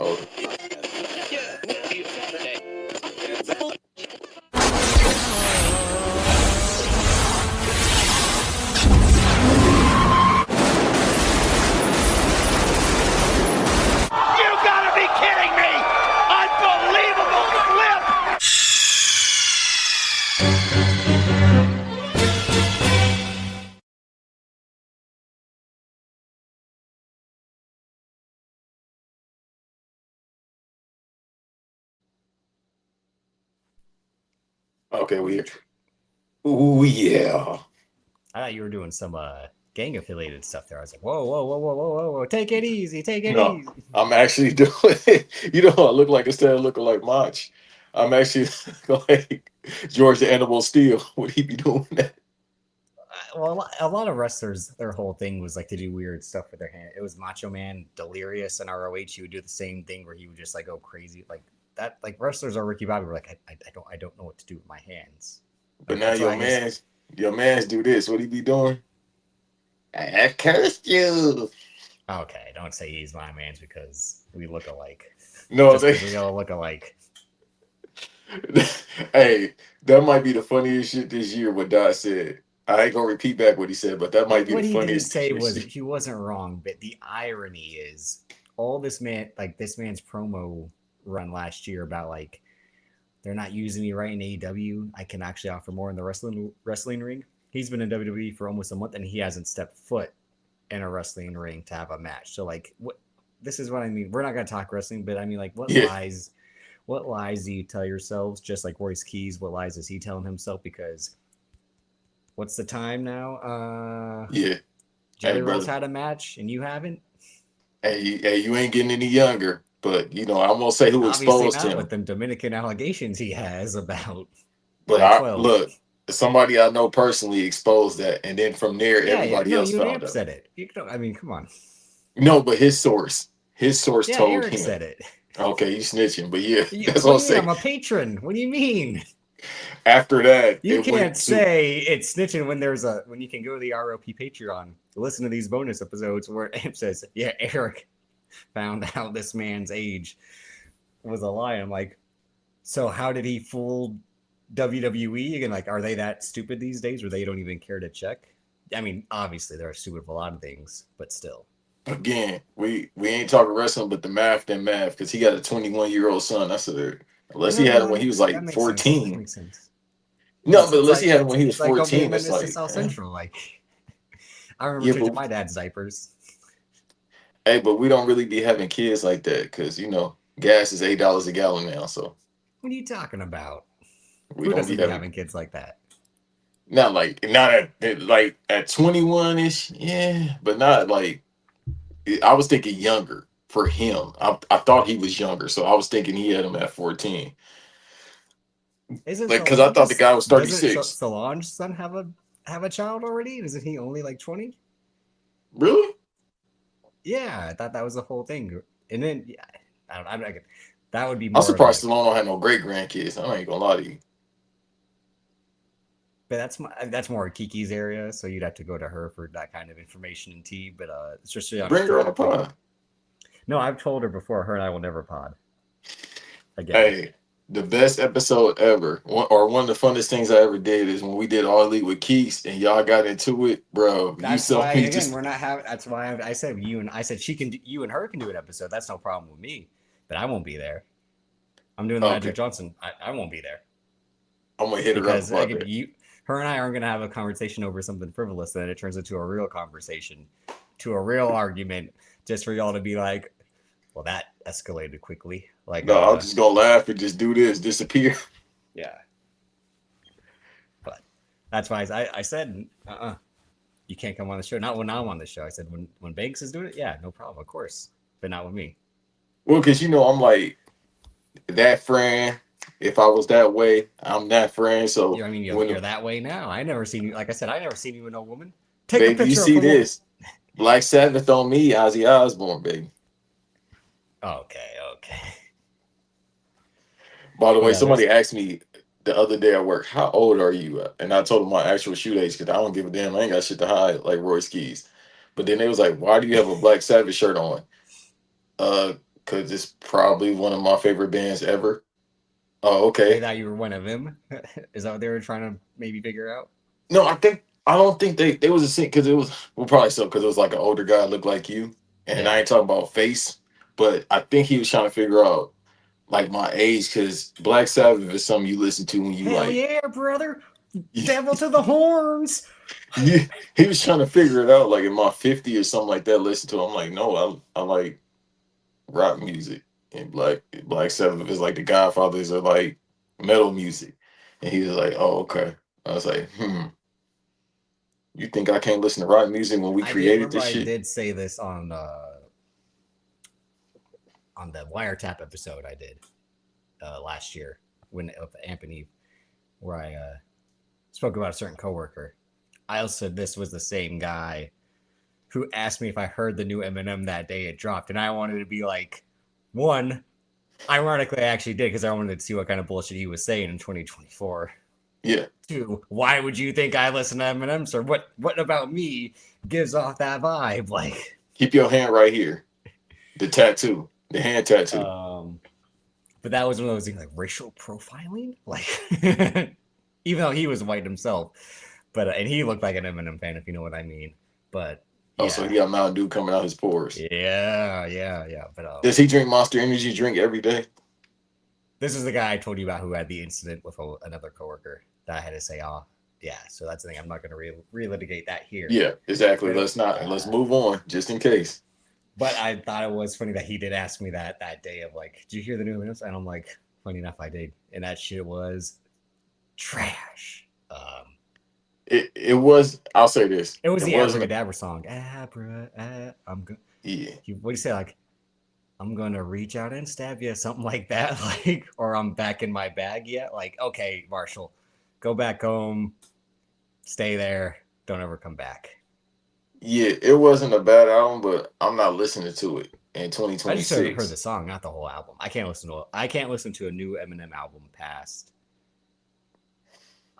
Oh, You gotta be kidding me! Unbelievable flip! okay, we here. Ooh, yeah. I thought you were doing some gang affiliated stuff there. I was like, whoa, whoa, whoa, whoa, whoa, whoa, whoa, take it easy, take it No, easy. I'm actually doing it. You know, I look like instead of looking like Mach, I'm actually like George the Animal Steel. Would he be doing that? Well, a lot of wrestlers, their whole thing was like to do weird stuff with their hand. It was Macho Man, Delirious, and ROH. He would do the same thing where he would just like go crazy, like that. Like wrestlers or Ricky Bobby were like, I don't know what to do with my hands. But now That's why I guess your man's do this. What he be doing? I cursed you. okay, don't say he's my man's because we look alike. No, Just 'cause we all look alike. hey, that might be the funniest shit this year. What Dot said. I ain't gonna repeat back what he said, but that might be What the he didn't funniest say thing. was he wasn't wrong, but the irony is all this man's promo run last year about like they're not using me right in AEW. I can actually offer more in the wrestling ring. He's been in WWE for almost a month and he hasn't stepped foot in a wrestling ring to have a match. So like what this is what I mean. We're not gonna talk wrestling, but I mean like what lies do you tell yourselves? Just like Royce Keys, what lies is he telling himself? Because what's the time now? Yeah. Jelly Hey, Roll's brother. had a match and you haven't? Hey, you ain't getting any younger. But you know, I won't say who Obviously exposed not him. with them Dominican allegations he has about But Black 12. look, somebody I know personally exposed that, and then from there, everybody No, else you and found Amp out. said it. I mean, come on. No, but his source Yeah, told Eric him. said it. Okay, you snitching, but yeah, that's What what do I'm you mean? saying. I'm a patron. What do you mean? After that, You it can't went to say it's snitching when you can go to the ROP Patreon, listen to these bonus episodes where Amp says, yeah, Eric found out this man's age was a lie. I'm like, so how did he fool WWE? Again, like, are they that stupid these days where they don't even care to check? I mean, obviously they're stupid for a lot of things, but still. again. We ain't talking wrestling, but the math because he got a 21-year-old son. That's a unless he had him when he was That like makes sense. That 14. makes sense. No, but unless he had him when he was It's like 14, opening it's Menace to like South Central. Like, I remember yeah, changing but my dad's diapers. hey, but we don't really be having kids like that because you know gas is $8 a gallon now, so What are you talking about? we Who don't be doesn't be having. having kids like that? Not at 21 ish, yeah, but not like I was thinking younger for him. I thought he was younger, so I was thinking he had him at 14. Isn't Like, because I thought the guy was doesn't 36. Solange's son have a child already? Isn't he only like 20? Really? Yeah, I thought that was the whole thing. And then yeah, I'm not, that would be I'm more of surprised a, Stallone don't have no great grandkids. I ain't gonna lie to you. but that's more Kiki's area, so you'd have to go to her for that kind of information and tea. But it's just on Bring her on the point. pod. No, I've told her before. Her and I will never pod again. Hey, the best episode ever, one of the funnest things I ever did is when we did All Elite with Keeks and y'all got into it, bro. That's why again we're not having. That's why I said you and her can do an episode. That's no problem with me, but I won't be there. I'm doing the Magic Johnson. I won't be there. I'm gonna hit her up about that. Her and I aren't gonna have a conversation over something frivolous, then it turns into a real conversation, to a real argument, just for y'all to be like, well, that escalated quickly. Like, no, I'm just gonna laugh and just do this, disappear. Yeah. But that's why I said, you can't come on the show. Not when I'm on the show. I said when Banks is doing it, yeah, no problem, of course, but not with me. Well, because you know I'm like that friend. If I was that way, I'm that friend. So I mean, you're that way now. I never seen you. Like I said, I never seen you with no woman. Take baby, a picture. you see this? Black Sabbath on me, Ozzy Osbourne, baby. Okay. By the way, somebody asked me the other day at work, how old are you? And I told them my actual shoot age because I don't give a damn. I ain't got shit to hide like Royce Keys. But then they was like, why do you have a Black Sabbath shirt on? because it's probably one of my favorite bands ever. Oh, They okay. thought you were one of them. Is that what they were trying to maybe figure out? No, I don't think they was a scene because it was well probably so because it was like an older guy looked like you, and I Yeah. ain't talking about face, but I think he was trying to figure out like my age because Black Sabbath is something you listen to when you Hell like. yeah, brother! Devil to the horns. Yeah, he was trying to figure it out like in my 50 or something like that. Listen to him. I'm like, no, I like rock music and Black Sabbath is like the Godfathers of like metal music, and he was like, oh okay. I was like, you think I can't listen to rock music when we I did created remember this I shit? did say this on the wiretap episode I did last year when of Anthony, where I spoke about a certain coworker. I also said this was the same guy who asked me if I heard the new Eminem that day it dropped, and I wanted to be like, one, ironically, I actually did because I wanted to see what kind of bullshit he was saying in 2024. Yeah, Two, why would you think I listen to Eminem, sir? What about me gives off that vibe? Like, keep your hand right here. The tattoo, the hand tattoo. um, but that was one of those things like racial profiling, like even though he was white himself, but and he looked like an Eminem fan, if you know what I mean. But Oh, so yeah, he got Mountain Dew coming out his pores. yeah. But Does he drink Monster Energy drink every day? this is the guy I told you about who had the incident with another coworker that I had to say, oh, yeah. So that's the thing. I'm not going to relitigate that here. Yeah, exactly. But Let's not. Let's move on, just in case. but I thought it was funny that he did ask me that day of like, did you hear the new news? And I'm like, funny enough, I did, and that shit was trash. It was. I'll say this. It was It the wasn't. Abracadabra song. I'm good. Yeah. What do you say? Like, I'm gonna reach out and stab you, something like that. Like, or I'm back in my bag yet. Like, okay, Marshall, go back home, stay there, don't ever come back. Yeah, it wasn't a bad album, but I'm not listening to it in I just heard the 2026. song, not the whole album. I can't listen to a new Eminem album past.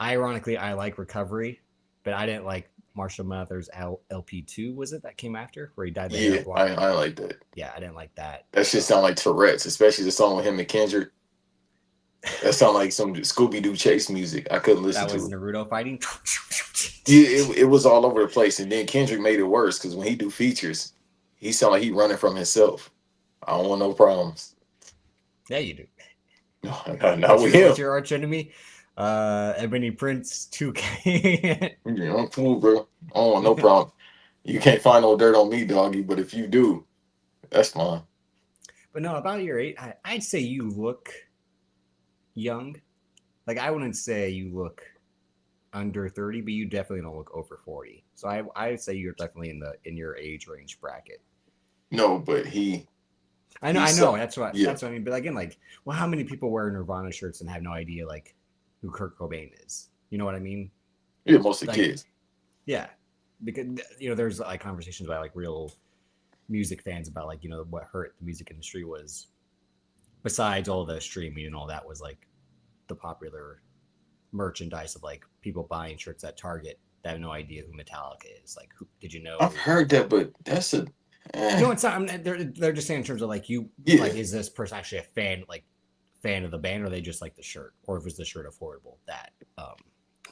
Ironically, I like Recovery, but I didn't like Marshall Mathers LP2. Was it that came after where he dyed the hair Yeah, blonde? I like that. Yeah, I didn't like that. That shit sound like Tourette's, especially the song with him and Kendrick. That sound like some Scooby Doo chase music. I couldn't listen That to was it. Naruto fighting. Yeah, it was all over the place, and then Kendrick made it worse because when he do features, he sound like he running from himself. I don't want no problems. Yeah, you do. No, not with him. What's your arch enemy? Ebony Prince 2K. Yeah, I'm cool, bro. I don't want no problem. You can't find no dirt on me, doggy. But if you do, that's fine. But no, about your age, I'd say you look young. Like I wouldn't say you look under 30, but you definitely don't look over 40. So I'd say you're definitely in your age range bracket. No, but I know. Yeah, That's what I mean. But again, like, well, how many people wear Nirvana shirts and have no idea like who Kurt Cobain is? You know what I mean? yeah, mostly Like, kids. yeah, because there's like conversations about like real music fans about like what hurt the music industry was, besides all the streaming and all that, was like the popular merchandise of like people buying shirts at Target that have no idea who Metallica is. Like, who did you know? I've heard that, but that's a No, it's not. I mean, they're just saying in terms of like yeah, like, is this person actually a fan of the band, or they just like the shirt, or if was the shirt affordable?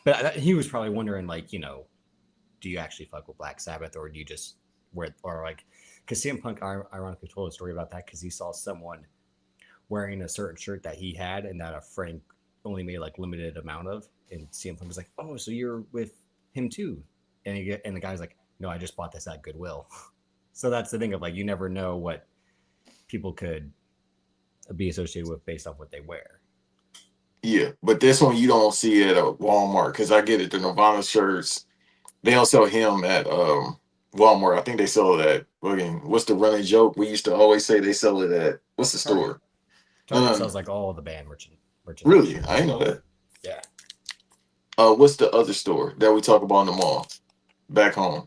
But he was probably wondering like, do you actually fuck with Black Sabbath, or do you just wear, or like, because CM Punk ironically told a story about that because he saw someone wearing a certain shirt that he had and that a friend only made like limited amount of, and CM Punk was like, oh, so you're with him too, and the guy's like, no, I just bought this at Goodwill. So that's the thing of like, you never know what people could be associated with based off what they wear. yeah. But this one you don't see at a Walmart because I get it. The Nirvana shirts they don't sell him at Walmart. I think they sell it at fucking what's the running joke? We used to always say they sell it at what's the Target. store? Target sells like all the band merchandise. Really? I didn't know that. Yeah. What's the other store that we talk about in the mall? Back home.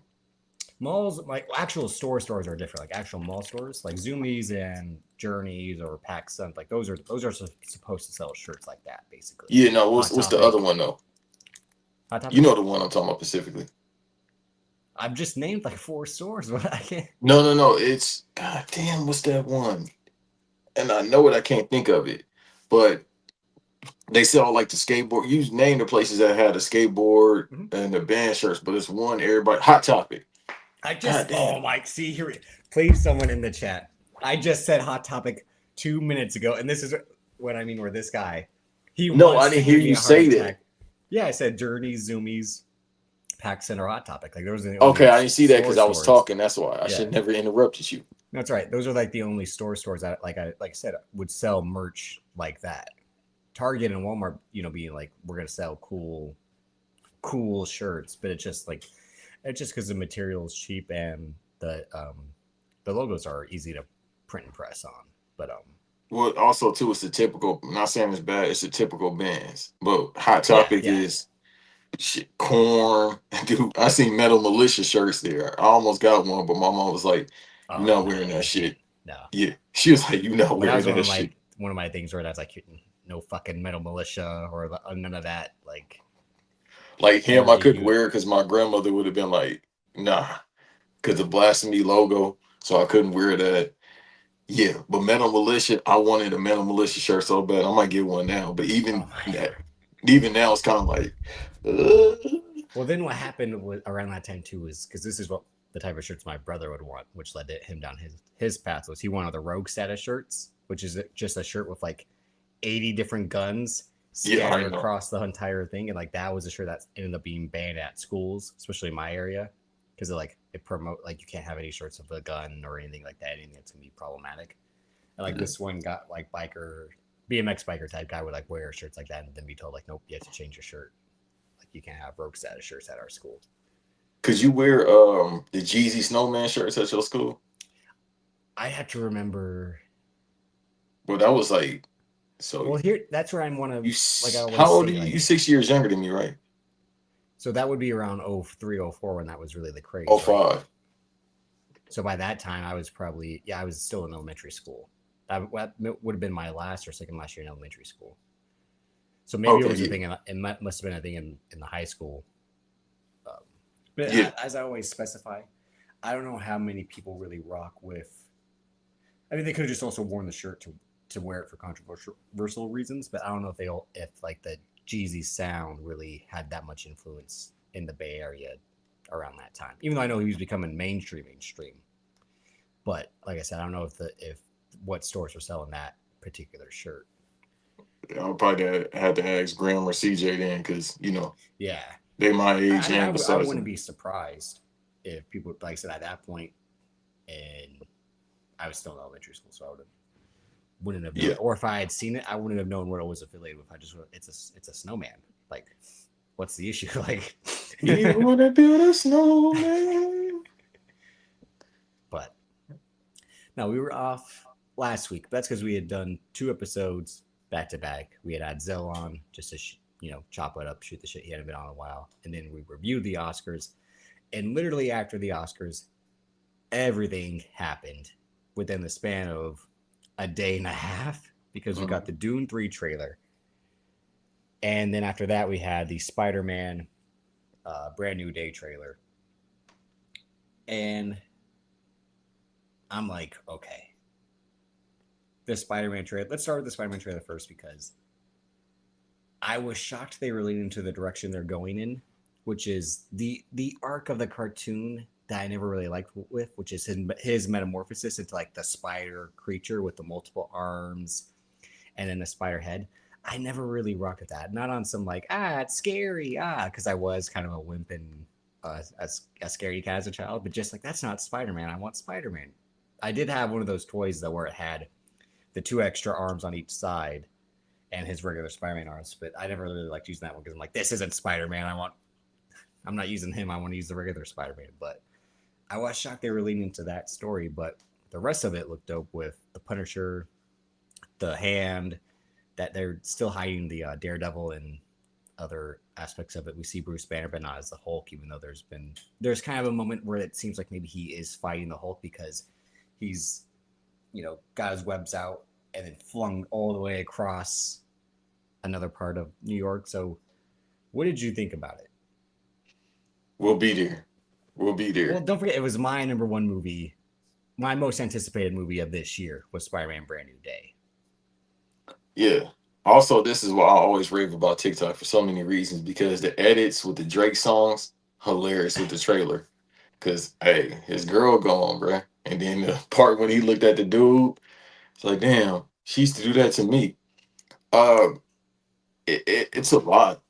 Malls, like actual stores are different. Like actual mall stores, like Zoomies and Journeys or PacSun, like those are supposed to sell shirts like that, basically. Yeah, no, Hot what's the Topic. other one though? Hot Topic. You know the one I'm talking about specifically. I've just named like 4 stores, but I can't. No. It's god damn, what's that one? and I know it. I can't think of it, but they sell like the skateboard. You name the places that had a skateboard Mhm. and the band shirts, but it's one everybody. Hot Topic. I God just, damn. oh my, see here, please someone in the chat. I just said Hot Topic 2 minutes ago, and this is what I mean. Where this guy, he No, I wants to didn't hear give me you a heart say that. attack. Yeah, I said Journeys, Zoomies, Pack Center, Hot Topic. Like those are the Okay, only I didn't see that because I was stores. talking. That's why I Yeah, should never interrupted you. that's right. Those are like the only stores that like I said would sell merch like that. Target and Walmart, being like we're gonna sell cool shirts, but it's just because the material is cheap and the logos are easy to print and press on. But Well, also too, it's the typical. I'm not saying it's bad. It's the typical bands, but Hot yeah, Topic yeah. is shit. Corn, dude. I seen Metal Militia shirts there. I almost got one, but my mom was like, "You're Oh not no, wearing that you can't. shit." No, Yeah, she was like, "You're not but that wearing was that shit." one of my things where that's like no fucking Metal Militia or none of that. Like Like him, ever I get couldn't you. wear it because my grandmother would have been like, "Nah," because the blasphemy logo, so I couldn't wear that. Yeah, but Metal Militia, I wanted a Metal Militia shirt so bad. I might get one now, but Oh my. even now, it's kind of like, uh, Well, then what happened was around that time too was because this is what the type of shirts my brother would want, which led to him down his path. Was he wanted the Rogue status shirts, which is just a shirt with like 80 different guns yeah, I scattered know. across the entire thing, and like that was a shirt that ended up being banned at schools, especially in my area, because it promote like you can't have any shirts of a gun or anything like that, anything that's gonna be problematic. And like this one got like biker BMX biker type guy would like wear shirts like that and then be told like, nope, you have to change your shirt. Like you can't have Rogue status shirts at our school. Could you wear the Jeezy Snowman shirts at your school? I have to remember. Well, that was like so. Well, here that's where I'm one of like I How always old are say you? You like 6 years younger than me, right? so that would be around 03, 04 when that was really the Oh, craze, right? 05. So by that time I was probably I was still in elementary school. That would have been my last or second last year in elementary school. So maybe it Okay, was a yeah, thing. It must have been a thing in the high school. Um, but yeah. as I always specify, I don't know how many people really rock with. I mean, they could have just also worn the shirt to wear it for controversial reasons, but I don't know if like the Jeezy sound really had that much influence in the Bay Area around that time. Even though I know he was becoming mainstream, but like I said, I don't know if what stores were selling that particular shirt. I'll probably had to ask Graham or CJ then, because Yeah, they my I age mean, and I besides wouldn't them. be surprised if people, like I said, at that point, and I was still in elementary school, so I wouldn't have known Yeah. it. Or if I had seen it, I wouldn't have known what it was affiliated with. I just it's a snowman. Like, what's the issue? Like, You wanna build a snowman? but no, we were off last week. That's because we had done 2 episodes back to back. We had Zell on just to chop it up, shoot the shit. He hadn't been on in a while, and then we reviewed the Oscars. And literally after the Oscars, everything happened within the span of a day and a half because we got the Dune 3 trailer. And then after that, we had the Spider Man Brand New Day trailer. And I'm like, okay. The Spider Man trailer. Let's start with the Spider Man trailer first because I was shocked they were leaning to the direction they're going in, which is the arc of the cartoon that I never really liked which is his metamorphosis into like the spider creature with the multiple arms and then the spider head. I never really rocked with that. Not on some like it's scary because I was kind of a wimp and a scary cat as a child, but just like that's not Spider Man. I want Spider Man. I did have one of those toys though where it had the 2 extra arms on each side and his regular Spider Man arms, but I never really liked using that one because I'm like, this isn't Spider Man. I'm not using him. I want to use the regular Spider Man. But I was shocked they were leaning into that story, but the rest of it looked dope with the Punisher, the Hand, that they're still hiding the Daredevil and other aspects of it. We see Bruce Banner, but not as the Hulk, even though there's kind of a moment where it seems like maybe he is fighting the Hulk because he's got his webs out and then flung all the way across another part of New York. So, what did you think about it? We'll be there. We'll be Well, there. don't forget it was my number one movie my most anticipated movie of this year was Spider-Man: Brand New Day. Yeah. Also, this is what I always rave about TikTok for so many reasons because the edits with the Drake songs, hilarious with the trailer. Cause hey, his girl gone, bruh. And then the part when he looked at the dude, it's like, damn, she used to do that to me. Uh, it's a lot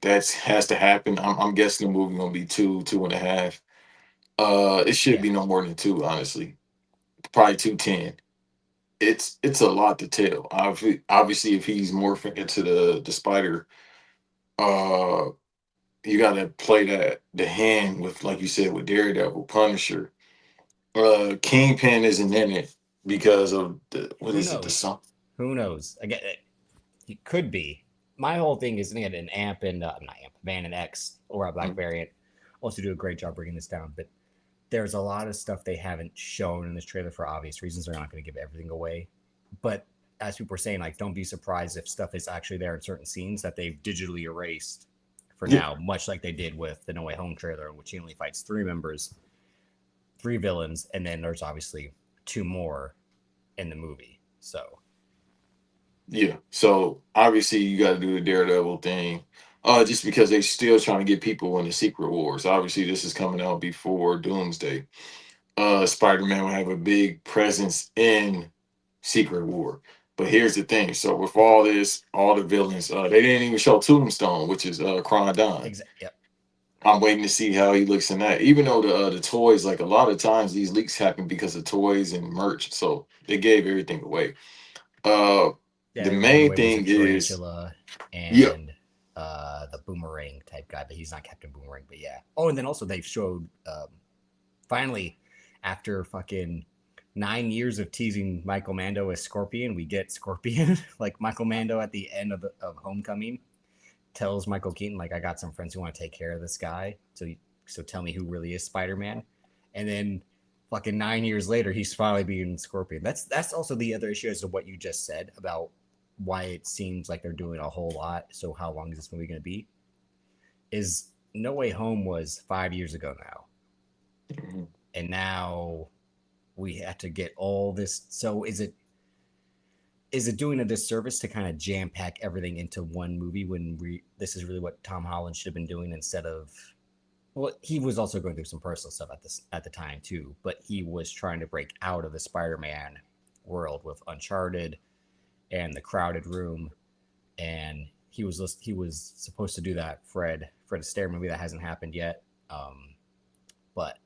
that has to happen. I'm guessing the movie gonna be 2.5. It should Yeah. be no more than two, honestly. Probably 210. It's a lot to tell. Obviously, if he's morphing into the spider, uh, you got to play that the hand with, like you said, with Daredevil, Punisher. Kingpin isn't in it because of the what Who is it? The knows? song. Who knows? Again, he could be. My whole thing is to get an amp and not amp, Van and X or a black Mm, variant. Also do a great job bringing this down, but there's a lot of stuff they haven't shown in this trailer for obvious reasons. They're not going to give everything away, but as people were saying, like, don't be surprised if stuff is actually there in certain scenes that they've digitally erased for yeah, now, much like they did with the No Way Home trailer, in which he only fights three members, three villains, and then there's obviously two more in the movie. So yeah. So obviously, you got to do the Daredevil thing. Just because they still trying to get people in the Secret Wars. Obviously, this is coming out before Doomsday. Spider-Man will have a big presence in Secret War. But here's the thing. So with all this, all the villains, they didn't even show Tombstone, which is Krondon. yep. I'm waiting to see how he looks in that. Even though the toys, like a lot of times, these leaks happen because of toys and merch, so they gave everything away. Uh, Yeah, the they were giving main away was a thing is, tarantula yeah, and the boomerang type guy, but he's not Captain Boomerang. But yeah. Oh, and then also they showed finally after fucking 9 years of teasing Michael Mando as Scorpion, we get Scorpion. Like Michael Mando at the end of Homecoming tells Michael Keaton, like, I got some friends who want to take care of this guy, so tell me who really is Spider Man. And then fucking 9 years later, he's finally being Scorpion. That's also the other issue as to what you just said about why it seems like they're doing a whole lot. So how long is this movie going to be? Is No Way Home was 5 years ago now, mhm, and now we have to get all this. So is it doing a disservice to kind of jam pack everything into one movie when this is really what Tom Holland should have been doing instead of, well, he was also going through some personal stuff at the time too, but he was trying to break out of the Spider-Man world with Uncharted and the Crowded Room, and he was supposed to do that Fred Astaire movie that hasn't happened yet. But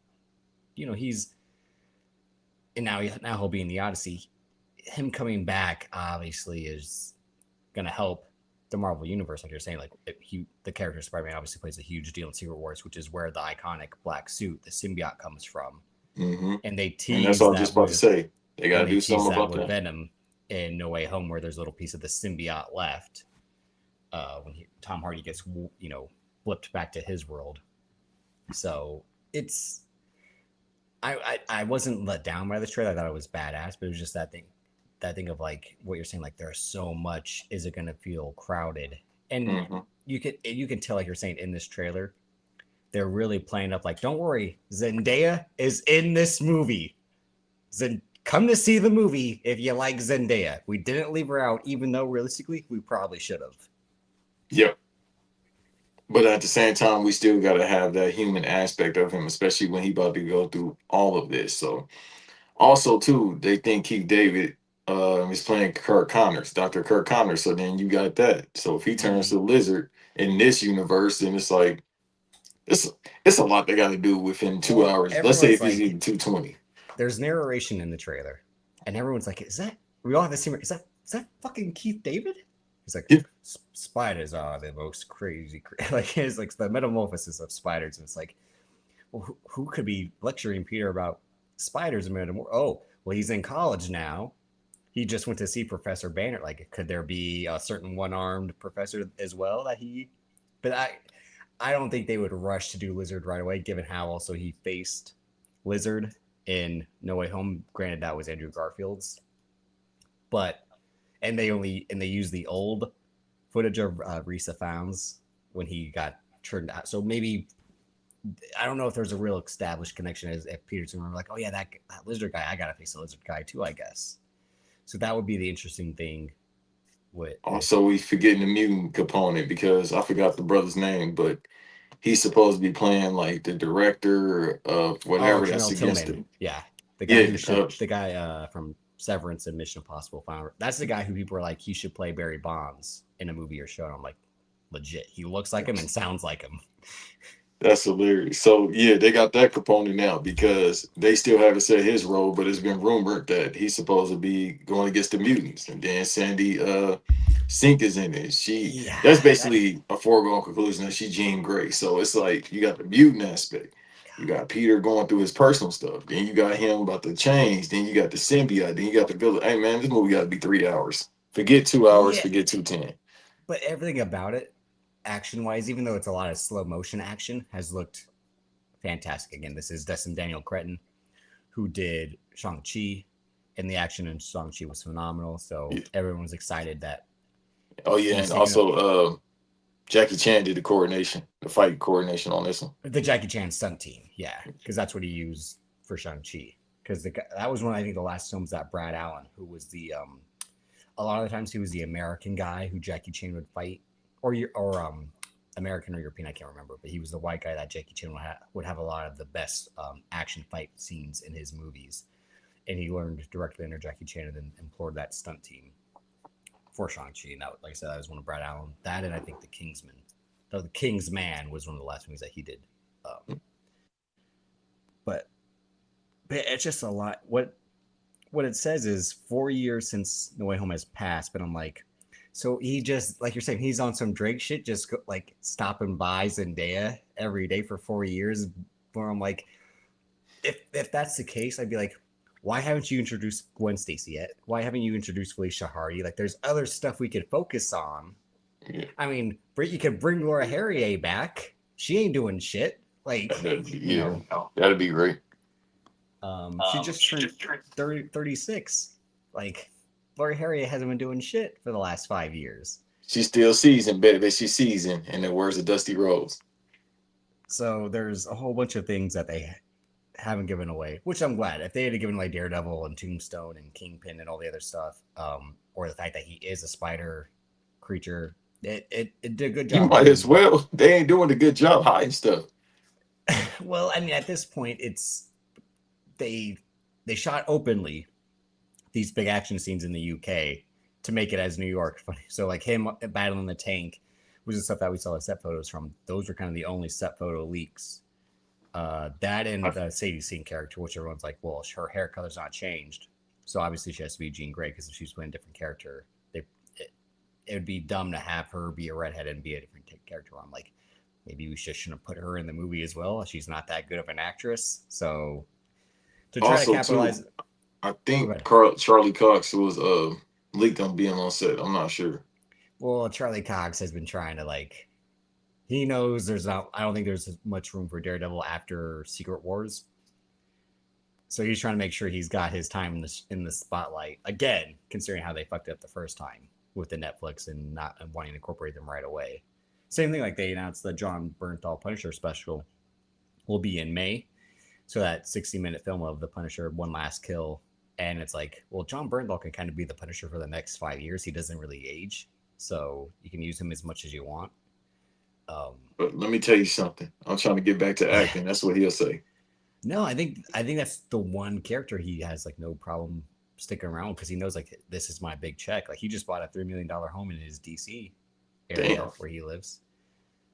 he's, and now he'll be in the Odyssey. Him coming back obviously is gonna help the Marvel universe, like you're saying. Like the character Spider-Man obviously plays a huge deal in Secret Wars, which is where the iconic black suit, the symbiote, comes from. hmm And they and that's what tease I was just that about to with say. They got and to they do tease something that about with that. Venom in No Way Home, where there's a little piece of the symbiote left when Tom Hardy gets flipped back to his world. So it's I wasn't let down by the trailer. I thought it was badass, but it was just that thing of like what you're saying. Like there's so much. Is it going to feel crowded? And Hmm you can tell, like you're saying in this trailer, they're really playing up like, don't worry, Zendaya is in this movie. Come to see the movie if you like Zendaya. We didn't leave her out, even though realistically we probably should have. Yep. But at the same time, we still got to have that human aspect of him, especially when he about to go through all of this. So also too, they think Keith David is playing Kirk Connors, Dr. Kirk Connors. So then you got that. So if he turns to Lizard in this universe, then it's like it's it's a lot they got to do within two Well, hours. Let's say everyone's if it's like, even 220. there's narration in the trailer, and everyone's like, is that, we all have the same, is that fucking Keith David? He's like, Yeah, spiders are the most crazy, like it's like the metamorphosis of spiders, and it's like, well, who could be lecturing Peter about spiders and metamorphosis? Oh, well, he's in college now. He just went to see Professor Banner. Like, could there be a certain one-armed professor as well that he? But I don't think they would rush to do Lizard right away, given how also he faced Lizard in No Way Home. Granted, that was Andrew Garfield's, but and they used the old footage of Risa Founds when he got turned out. So maybe I don't know if there's a real established connection as if Peter's going to be like, oh yeah, that lizard guy, I gotta face the lizard guy too, I guess. So that would be the interesting thing with if Also, we forgetting the mutant component because I forgot the brother's name, but he's supposed to be playing like the director of oh whatever that's Tramel against Tillman, him. yeah, the guy Yeah, who should the guy from Severance and Mission Impossible founder. That's the guy who people are like he should play Barry Bonds in a movie or show. And I'm like, legit, he looks like him and sounds like him. that's hilarious. So yeah, they got that component now because they still haven't said his role, but it's been rumored that he's supposed to be going against the mutants. And then Sandy Sink is in it. Yeah, That's that basically a foregone conclusion that she's Jean Grey. So it's like you got the mutant aspect. You got Peter going through his personal stuff. Then you got him about to change. Then you got the symbiote. Then you got the villain. Hey man, this movie got to be 3 hours. Forget 2 hours. yeah, Forget 210. but everything about it, action wise, even though it's a lot of slow motion action, has looked fantastic. Again, this is Destin Daniel Cretton, who did Shang-Chi, and the action in Shang-Chi was phenomenal. So everyone was excited that Oh yeah, he's and taking also Jackie Chan did the coordination, the fight coordination on this one. the Jackie Chan stunt team. Yeah, because that's what he used for Shang-Chi. Because that was one, I think, the last films that Brad Allen, who was the a lot of the times he was the American guy who Jackie Chan would fight, or American or European, I can't remember, but he was the white guy that Jackie Chan would have a lot of the best action fight scenes in his movies, and he learned directly under Jackie Chan and then implored that stunt team for Shang-Chi. And that, like I said, that was one of Brad Allen. That and I think the Kingsman, no, the King's Man was one of the last movies that he did. But it's just a lot. What it says is 4 years since No Way Home has passed, but I'm like, so he just, like you're saying, he's on some Drake shit, just like stopping by Zendaya every day for 4 years. Where I'm like, if that's the case, I'd be like, why haven't you introduced Gwen Stacy yet? Why haven't you introduced Felicia Hardy? Like, there's other stuff we could focus on. Yeah. I mean, you could bring Laura Harrier back. She ain't doing shit. Like, Yeah, that'd be great. she just turned 36. Like, Laura Harrier hasn't been doing shit for the last 5 years. She's still seasoned, baby. She's seasoned, and the words of Dusty Rose. So there's a whole bunch of things that they haven't given away, which I'm glad. If they had given like Daredevil and Tombstone and Kingpin and all the other stuff, or the fact that he is a spider creature, it did a good job. You might as well. They ain't doing a good job hiding stuff. Well, I mean, at this point, it's they shot openly these big action scenes in the UK to make it as New York funny. So like him battling the tank was the stuff that we saw the set photos from. Those were kind of the only set photo leaks. That and the Sadie Sink character, which everyone's like, well, her hair color's not changed, so obviously she has to be Jean Grey because if she's playing a different character, it would be dumb to have her be a redhead and be a different character. I'm like, maybe we shouldn't have put her in the movie as well. She's not that good of an actress, so to try Also, to capitalize. too, I think Charlie Cox was leaked on being on set. I'm not sure. Well, Charlie Cox has been trying to like. He knows there's not. I don't think there's much room for Daredevil after Secret Wars. So he's trying to make sure he's got his time in the spotlight again, considering how they fucked it up the first time with the Netflix and not wanting to incorporate them right away. Same thing, like they announced the John Bernthal Punisher special will be in May. So that 60-minute film of the Punisher, one last kill, and it's like, well, John Bernthal can kind of be the Punisher for the next 5 years. He doesn't really age, so you can use him as much as you want. But let me tell you something. I'm trying to get back to acting. That's what he'll say. No, I think that's the one character he has like no problem sticking around because he knows like this is my big check. Like he just bought a $3 million home in his DC area where he lives.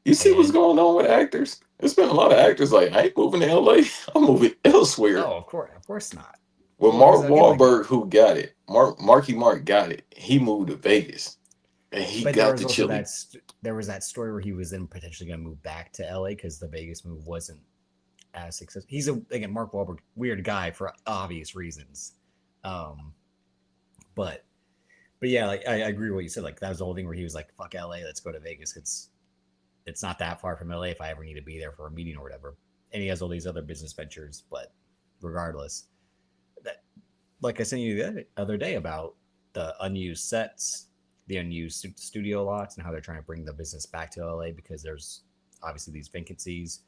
You see what's going on with actors? There's been a lot of actors like, I ain't moving to LA. I'm moving elsewhere. No, of course not. Well, Mark Wahlberg, who got it, Marky Mark got it. He moved to Vegas. And he got the chili. There was that story where he was then potentially going to move back to LA because the Vegas move wasn't as successful. He's again Mark Wahlberg, weird guy for obvious reasons. But yeah, like I agree with what you said. Like that was the whole thing where he was like, "Fuck LA, let's go to Vegas." It's not that far from LA if I ever need to be there for a meeting or whatever. And he has all these other business ventures, but regardless, that like I sent you the other day about the unused sets, the unused studio lots, and how they're trying to bring the business back to LA because there's obviously these vacancies.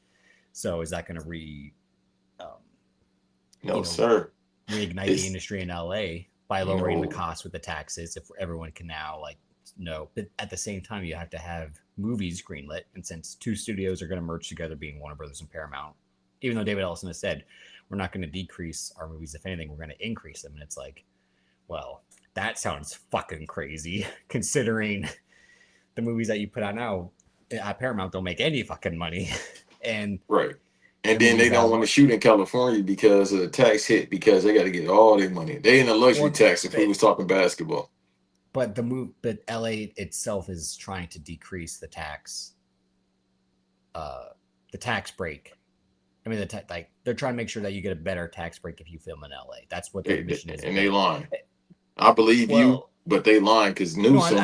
So is that going to um, No, you know, sir. reignite the It's industry in LA by lowering the no. cost with the taxes if everyone can now like no, but at the same time you have to have movies greenlit, and since two studios are going to merge together, being Warner Brothers and Paramount, even though David Ellison has said we're not going to decrease our movies, if anything we're going to increase them, and it's like, well, that sounds fucking crazy considering the movies that you put out now at Paramount don't make any fucking money and Right. And the then they movies don't that want to were shoot in California because of the tax hit because they got to get all their money. They in a luxury well, tax if we was talking basketball. but LA itself is trying to decrease uh the tax break. I mean, like they're trying to make sure that you get a better tax break if you film in LA. That's what their mission is. And they lying. I believe you, Well, but they lying because no, Newsom.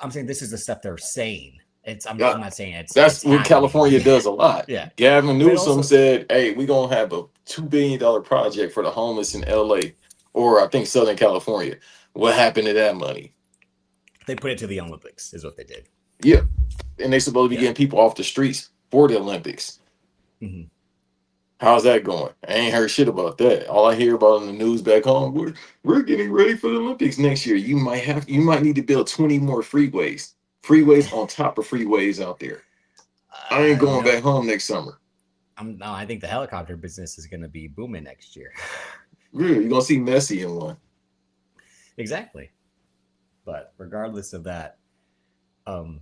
I'm saying this is the stuff they're saying. I'm Yeah, not saying that's it's what happening. California does a lot. Yeah, Gavin but Newsom also, said, "Hey, we're gonna have a $2 billion project for the homeless in L.A. or I think Southern California." What happened to that money? they put it to the Olympics, is what they did. Yeah, and they supposed to be Yeah. getting people off the streets for the Olympics. Mm-hmm. How's that going? I ain't heard shit about that. All I hear about in the news back home, we're getting ready for the Olympics next year. You might need to build 20 more freeways. Freeways on top of freeways out there. I ain't going No, back home next summer. no, I think the helicopter business is going to be booming next year. Really, you're gonna see Messi in one. Exactly. But regardless of that, um,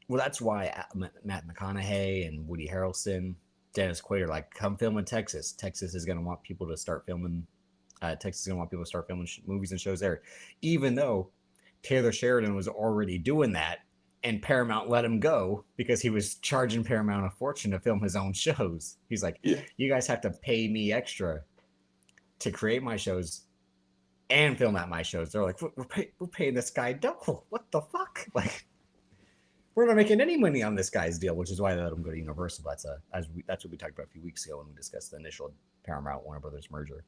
well, that's why Matt McConaughey and Woody Harrelson, Dennis Quaid are like, come film in Texas. Texas is going to want people to start filming. Texas is going to want people to start filming movies and shows there, even though Taylor Sheridan was already doing that, and Paramount let him go because he was charging Paramount a fortune to film his own shows. He's like, Yeah, you guys have to pay me extra to create my shows and film at my shows. They're like, we're paying this guy double. What the fuck? Like, we're not making any money on this guy's deal, which is why they let him go to Universal. That's what we talked about a few weeks ago when we discussed the initial Paramount Warner Brothers merger.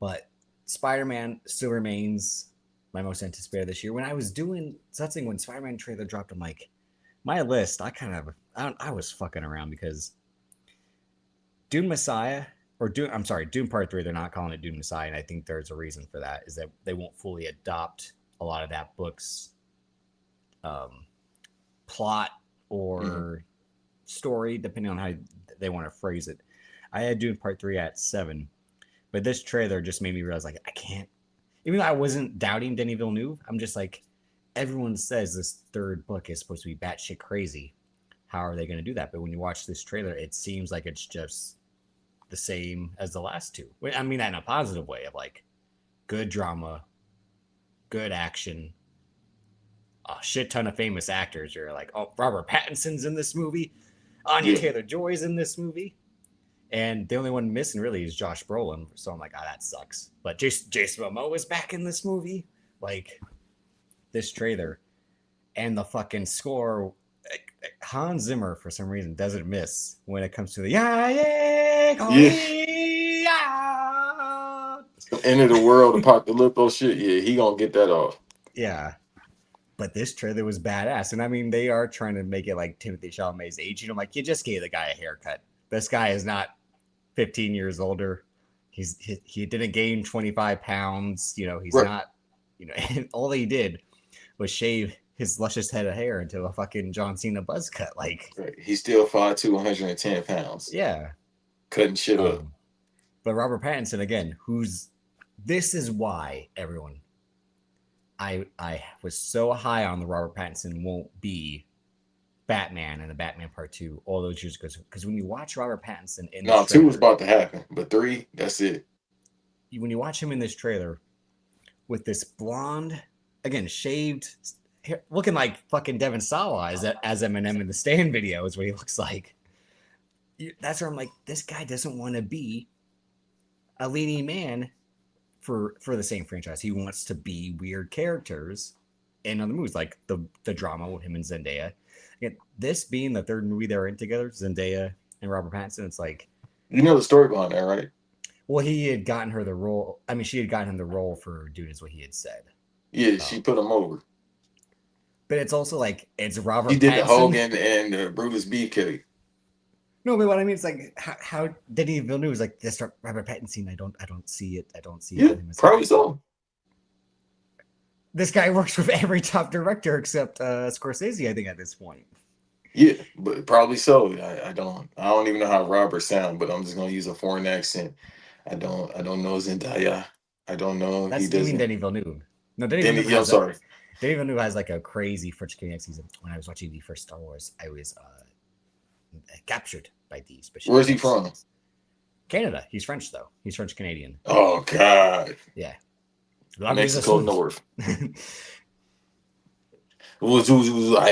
But Spider-Man still remains my most anticipated this year. When I was doing something, when Spider-Man trailer dropped, I'm like, my list. I was fucking around because Dune Messiah or Dune. I'm sorry, Dune Part 3. They're not calling it Dune Messiah, and I think there's a reason for that. Is that they won't fully adopt a lot of that book's plot or story, depending on how they want to phrase it. I had Dune Part 3 at 7, but this trailer just made me realize, like, I can't, even though I wasn't doubting Denis Villeneuve, I'm just like, everyone says this third book is supposed to be batshit crazy. How are they going to do that? But when you watch this trailer, it seems like it's just the same as the last two. I mean that in a positive way of like good drama, good action, a shit ton of famous actors. You're like, oh, Robert Pattinson's in this movie, Anya yeah, Taylor-Joy's in this movie, and the only one missing really is Josh Brolin. So I'm like, oh, that sucks. But Jason Momoa is back in this movie. Like, this trailer and the fucking score. Hans Zimmer, for some reason, doesn't miss when it comes to the yeah. End of the world apocalypto shit. Yeah, he gonna get that off. yeah. But this trailer was badass, and I mean, they are trying to make it like Timothy Chalamet's age. You know, like, you just gave the guy a haircut. This guy is not 15 years older. He didn't gain 25 pounds. You know, he's Right. not. You know, and all he did was shave his luscious head of hair into a fucking John Cena buzz cut. Like, Right. He's still 5'2", 110 pounds. yeah. Cutting shit up. But Robert Pattinson, again, this is why everyone, I was so high on the Robert Pattinson won't be Batman in the Batman Part 2 all those years ago. Because when you watch Robert Pattinson in this No, 2 was trailer, about to happen, but 3, that's it. when you watch him in this trailer with this blonde, again, shaved hair, looking like fucking Devin Sawa as Eminem in the Stand video is what he looks like. That's where I'm like, this guy doesn't want to be a leading man for the same franchise. He wants to be weird characters in other movies, like the drama with him and Zendaya. Again, this being the third movie they're in together, Zendaya and Robert Pattinson, it's like, You know the story behind that, right? well, he had gotten her the role. I mean, she had gotten him the role for Dune, is what he had said. Yeah, she put him over. But it's also like, it's She Robert did the Pattinson. Hogan and Brutus Beefcake. No, but what I mean is like how Denis Villeneuve is like this Robert Pattinson. I don't see it. I don't see it. Yeah, And it's probably like, so. this guy works with every top director except Scorsese, I think, at this point. Yeah, but probably so. I don't even know how Robert sound, but I'm just gonna use a foreign accent. I don't know Zendaya. I don't know. He You mean doesn't. Denis Villeneuve? No, Denis Then Villeneuve I'm has a sorry. Denis Villeneuve has like a crazy French Canadian season. When I was watching the first Star Wars, I was captured by the special Where's he effects. from? Canada. He's French though. He's French Canadian. Oh God, Yeah. Mexico North. I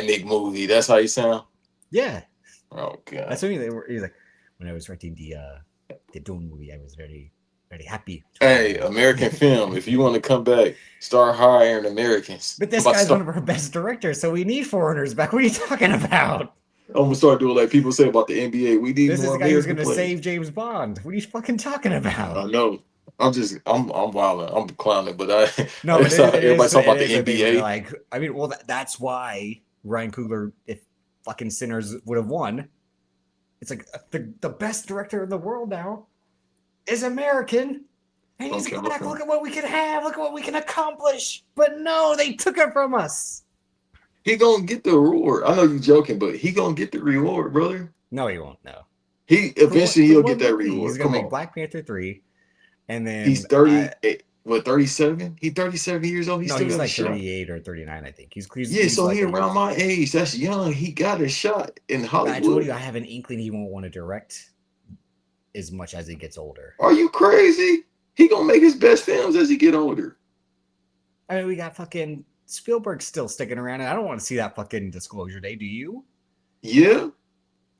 make movie. That's how you sound. Yeah. Oh God. That's what he's like. When I was writing the Dune movie, I was very happy. Hey, American film. If you want to come back, start hiring Americans. But this guy's one of our best directors, so we need foreigners back. What are you talking about? I'm gonna start doing like people say about the NBA. We need This is more the guy who's American going to players. save James Bond. What are you fucking talking about? I know. I'm wilding. I'm clowning, but No, but that's how everybody's talking about it the is a thing where NBA. you're like, I mean, well, that's why Ryan Coogler, if fucking Sinners would have won, it's like the best director in the world now is American. And he's back. Look at what we can have. Look at what we can accomplish. But no, they took it from us. He gonna get the reward. I know you joking, but he gonna get the reward, brother. No, he won't. No. He eventually he'll get that reward. He's gonna make Black Panther 3, and then he's 30. What 37? He's 37 years old. No, he's like 38 or 39, I think. He's so like he around my age. That's young. He got a shot in Hollywood. I told you I have an inkling he won't want to direct as much as he gets older. Are you crazy? He gonna make his best films as he get older. I mean, we got fucking Spielberg still sticking around, and I don't want to see that fucking Disclosure Day. Do you? Yeah.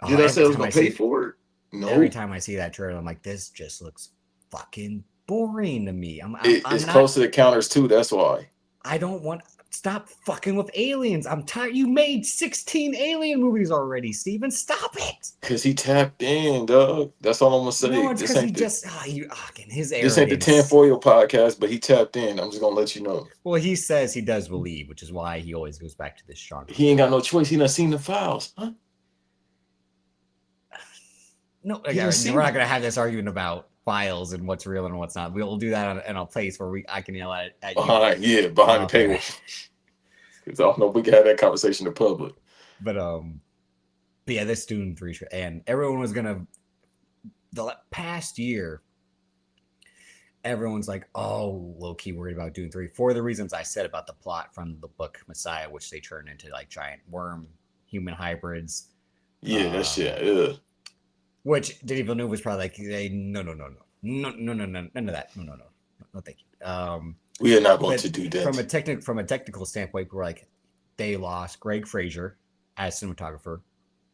Did I say I was gonna pay for it? No. Every time I see that trailer, I'm like, this just looks fucking boring to me. It's close to the counters too. That's why. I don't want. Stop fucking with aliens. I'm tired. You made 16 alien movies already, Steven. Stop it. Because he tapped in, dog. That's all I'm gonna say. No, it's because he just his arrogance. This ain't the tinfoil podcast, but he tapped in. I'm just gonna let you know. Well, he says he does believe, which is why he always goes back to this genre. He ain't got no choice. He done seen the files, huh? No, we're not gonna have this argument about files and what's real and what's not. We'll do that in a place where I can yell at you. Behind the paywall. Because I don't know if we can have that conversation in public. But yeah, this Dune 3, and everyone was gonna the past year. Everyone's like, oh, low key worried about Dune 3 for the reasons I said about the plot from the book Messiah, which they turned into like giant worm human hybrids. Yeah, that shit. Yeah. Which Denis Villeneuve was probably like, hey, no, none of that, no, thank you. We are not going to do that. From a technical standpoint, we're like, they lost Greg Fraser as cinematographer,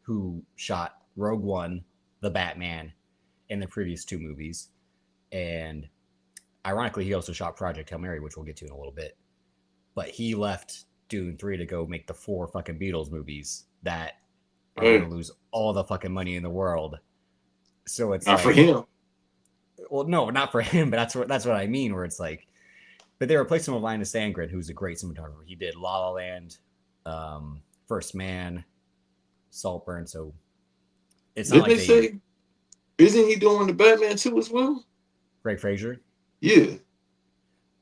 who shot Rogue One, The Batman, in the previous two movies, and ironically, he also shot Project Hail Mary, which we'll get to in a little bit. But he left Dune 3 to go make the 4 fucking Beatles movies that are going to lose all the fucking money in the world. So it's not for him. Well, no, not for him, but that's what I mean. Where it's like, but they replaced him with Linus Sandgren, who's a great cinematographer. He did La La Land, First Man, Saltburn. So it's not Didn't they say? Isn't he doing the Batman 2 as well? Greg Fraser. Yeah,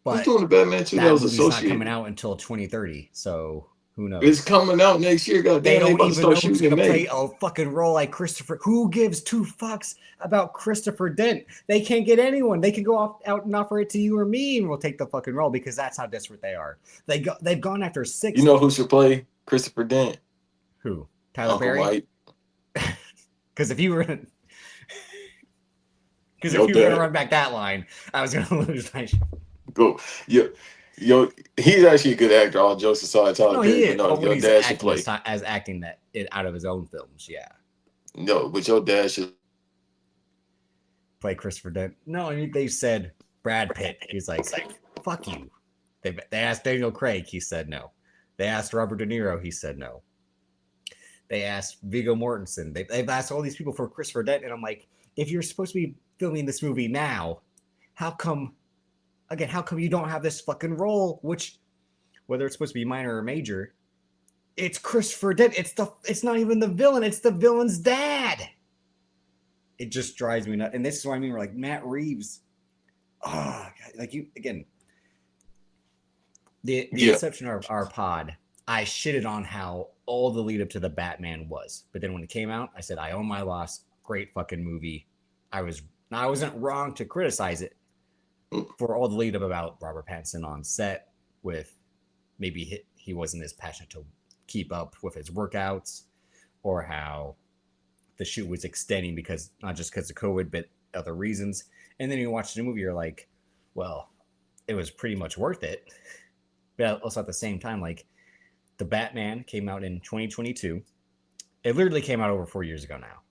but he's doing the Batman 2 that was associated. Not coming out until 2030. So who knows? It's coming out next year. Goddamn, they don't about even to know start who's shooting going to play a fucking role like Christopher. Who gives two fucks about Christopher Dent? They can't get anyone. They can go out and offer it to you or me, and we'll take the fucking role because that's how desperate they are. They've gone after 6. You know who should play Christopher Dent? Who? Tyler Uncle Perry? White. Because if you were gonna run back that line, I was gonna lose my shit. Go. Yo, he's actually a good actor. All jokes aside, Tyler Perry. He is. No, your dad should play as acting that out of his own films. Yeah. No, but your dad should play Christopher Dent. No, I mean they said Brad Pitt. He's like, fuck you. They asked Daniel Craig. He said no. They asked Robert De Niro. He said no. They asked Viggo Mortensen. They've asked all these people for Christopher Dent, and I'm like, if you're supposed to be filming this movie now, how come you don't have this fucking role? Which, whether it's supposed to be minor or major, it's Christopher Dent. It's not even the villain. It's the villain's dad. it just drives me nuts. And this is what I mean. We're like Matt Reeves. Oh, like you again. The Yeah. inception of our pod, I shitted on how all the lead up to the Batman was, but then when it came out, I said I own my loss. Great fucking movie. I wasn't wrong to criticize it for all the lead up about Robert Pattinson on set with maybe he wasn't as passionate to keep up with his workouts, or how the shoot was extending because not just because of COVID, but other reasons. And then you watch the movie, you're like, well, it was pretty much worth it. But also at the same time, like the Batman came out in 2022. It literally came out over 4 years ago now.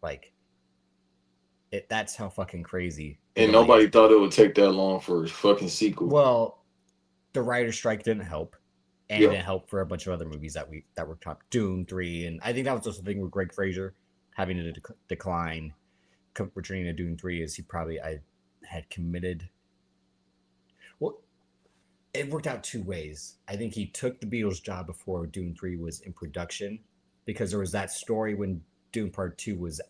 Like that's how fucking crazy. And nobody thought it would take that long for a fucking sequel. Well, the writer's strike didn't help. And it didn't help for a bunch of other movies that were talking. Dune 3, and I think that was also the thing with Greg Fraser having to decline, returning to Dune 3 is I had committed. Well, it worked out two ways. I think he took the Beatles job before Dune 3 was in production, because there was that story when Dune Part 2 was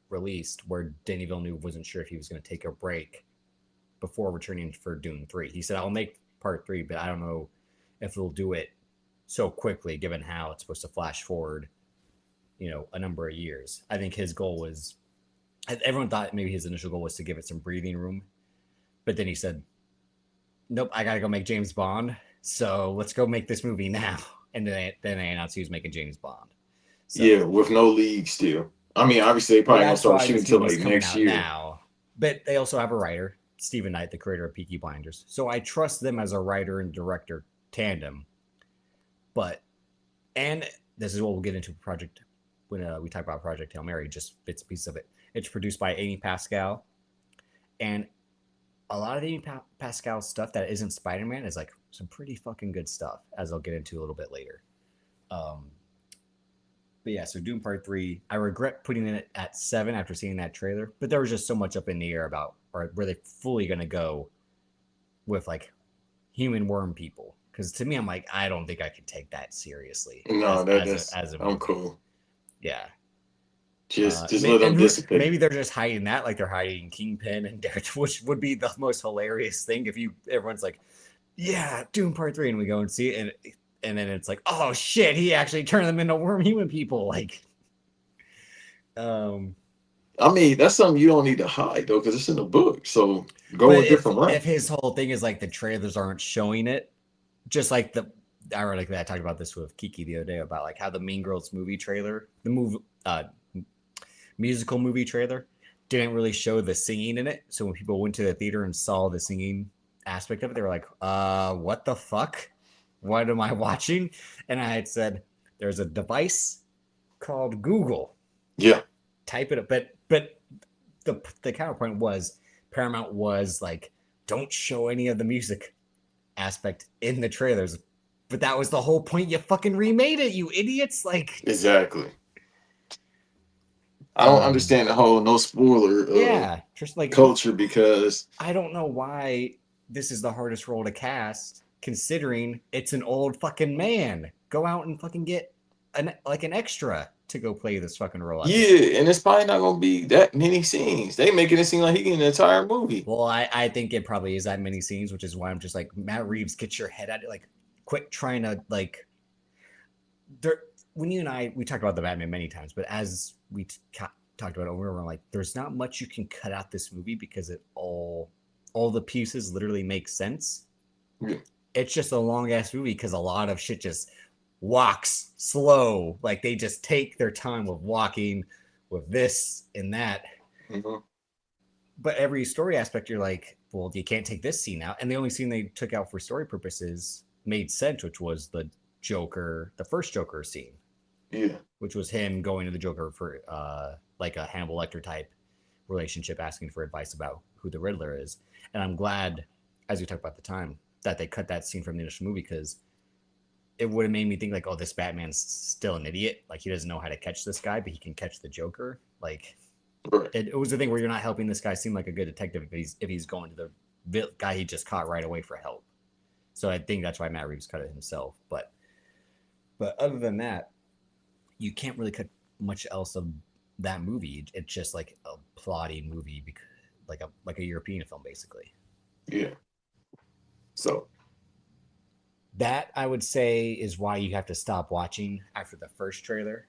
released where Denis Villeneuve wasn't sure if he was going to take a break before returning for Dune 3. He said, I'll make Part 3, but I don't know if they'll do it so quickly, given how it's supposed to flash forward, a number of years. I think his goal was, everyone thought maybe his initial goal was to give it some breathing room, but then he said, nope, I gotta go make James Bond, so let's go make this movie now. And then they announced he was making James Bond. So, yeah, with no lead still. I mean, obviously they probably gonna start shooting until like next year. Now, but they also have a writer, Stephen Knight, the creator of Peaky Blinders. So I trust them as a writer and director tandem. And this is what we'll get into project when we talk about Project Hail Mary, just bits and pieces of it. It's produced by Amy Pascal, and a lot of Amy Pascal stuff that isn't Spider-Man is like some pretty fucking good stuff, as I'll get into a little bit later. But yeah, so Dune Part 3, I regret putting it at 7 after seeing that trailer, but there was just so much up in the air about where they're fully going to go with like human worm people. Because to me, I'm like, I don't think I can take that seriously. No, I'm cool. Yeah. Just let them dissipate. Maybe they're just hiding that, like they're hiding Kingpin and Daredevil, which would be the most hilarious thing if everyone's like, yeah, Dune Part 3, and we go and see it, and then it's like, oh shit, he actually turned them into worm human people. Like, I mean, that's something you don't need to hide though, because it's in the book. So go a different route. If his whole thing is like the trailers aren't showing it, just like I talked about this with Kiki the other day about like how the Mean Girls movie trailer, musical movie trailer, didn't really show the singing in it. So when people went to the theater and saw the singing aspect of it, they were like, what the fuck? What am I watching? And I had said, there's a device called Google. Yeah. Type it up. But the counterpoint was Paramount was like, don't show any of the music aspect in the trailers. But that was the whole point. You fucking remade it, you idiots. Like, exactly. I don't understand the whole no spoiler just like culture, because I don't know why this is the hardest role to cast, considering it's an old fucking man. Go out and fucking get an extra to go play this fucking role. Yeah, and it's probably not gonna be that many scenes. They making it seem like he getting an entire movie. Well, I think it probably is that many scenes, which is why I'm just like, Matt Reeves, get your head out of it. Like, quit trying to like. When you and we talked about the Batman many times, but as we talked about it over and over, like, there's not much you can cut out this movie because it all the pieces literally make sense. Yeah. It's just a long ass movie because a lot of shit just walks slow. Like, they just take their time with walking with this and that. Mm-hmm. But every story aspect, you're like, well, you can't take this scene out. And the only scene they took out for story purposes made sense, which was the first Joker scene. Yeah. Which was him going to the Joker for like a Hannibal Lecter type relationship, asking for advice about who the Riddler is. And I'm glad, as we talked about at the time, that they cut that scene from the initial movie, because it would have made me think like, oh, this Batman's still an idiot. Like, he doesn't know how to catch this guy, but he can catch the Joker. Like, right. It was the thing where you're not helping this guy seem like a good detective if he's going to the guy he just caught right away for help. So I think that's why Matt Reeves cut it himself. But other than that, you can't really cut much else of that movie. It's just like a plotting movie, like a European film, basically. Yeah. So That I would say is why you have to stop watching after the first trailer,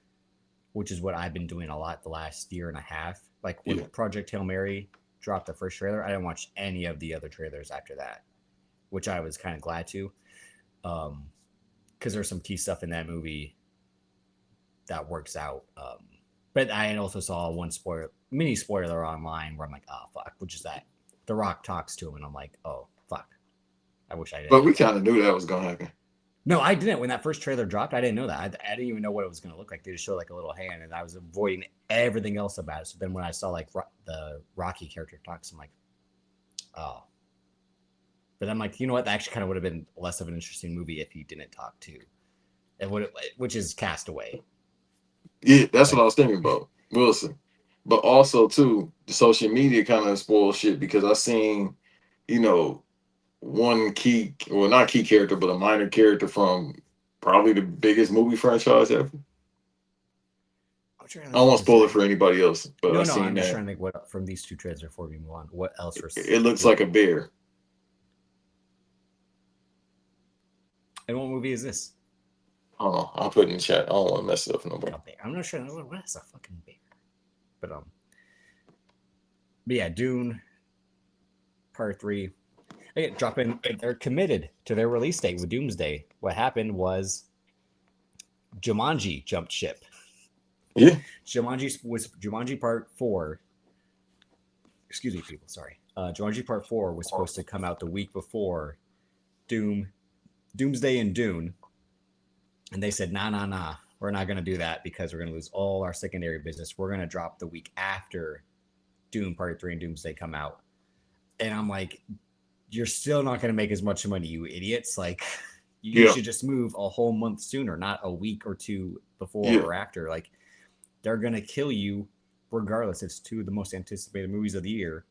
which is what I've been doing a lot the last year and a half. Like when yeah. Project Hail Mary dropped the first trailer, I didn't watch any of the other trailers after that, which I was kind of glad to, because there's some key stuff in that movie that works out. But I also saw one mini spoiler online where I'm like, oh fuck, which is that The Rock talks to him, and I'm like, oh fuck, I wish I But didn't. we kind of knew that was gonna happen. No, I didn't. When that first trailer dropped, I didn't know that. I didn't even know what it was going to look like. They just showed like a little hand, and I was avoiding everything else about it. So then when I saw like the Rocky character talks, I'm like, oh. But I'm like, you know what? That actually kind of would have been less of an interesting movie if he didn't talk to, and which is Castaway. Yeah, that's what I Like, was thinking about Wilson. But also too, the social media kind of spoiled shit because I seen, you know, one key, well, not key character, but a minor character from probably the biggest movie franchise ever. I'm trying to I don't think. want to Was spoil there it for any? anybody else, but I No, seen I'm just that trying to think what from these two trailers before we move on. What else was? it looks like a bear. And what movie is this? Hold on, I'll put it in the chat. I don't want to mess it up for nobody. A bear. I'm not sure. What is a fucking bear? But but yeah, Dune Part 3. They drop in. They're committed to their release date with Doomsday. What happened was Jumanji jumped ship. Yeah, Jumanji Part 4. Excuse me, people. Sorry. Jumanji Part 4 was supposed to come out the week before Doomsday and Dune, and they said, nah. We're not going to do that because we're going to lose all our secondary business. We're going to drop the week after Doom Part 3 and Doomsday come out. And I'm like, you're still not going to make as much money, you idiots. Like, you yeah, should just move a whole month sooner, not a week or two before yeah, or after. Like, they're going to kill you regardless. It's two of the most anticipated movies of the year.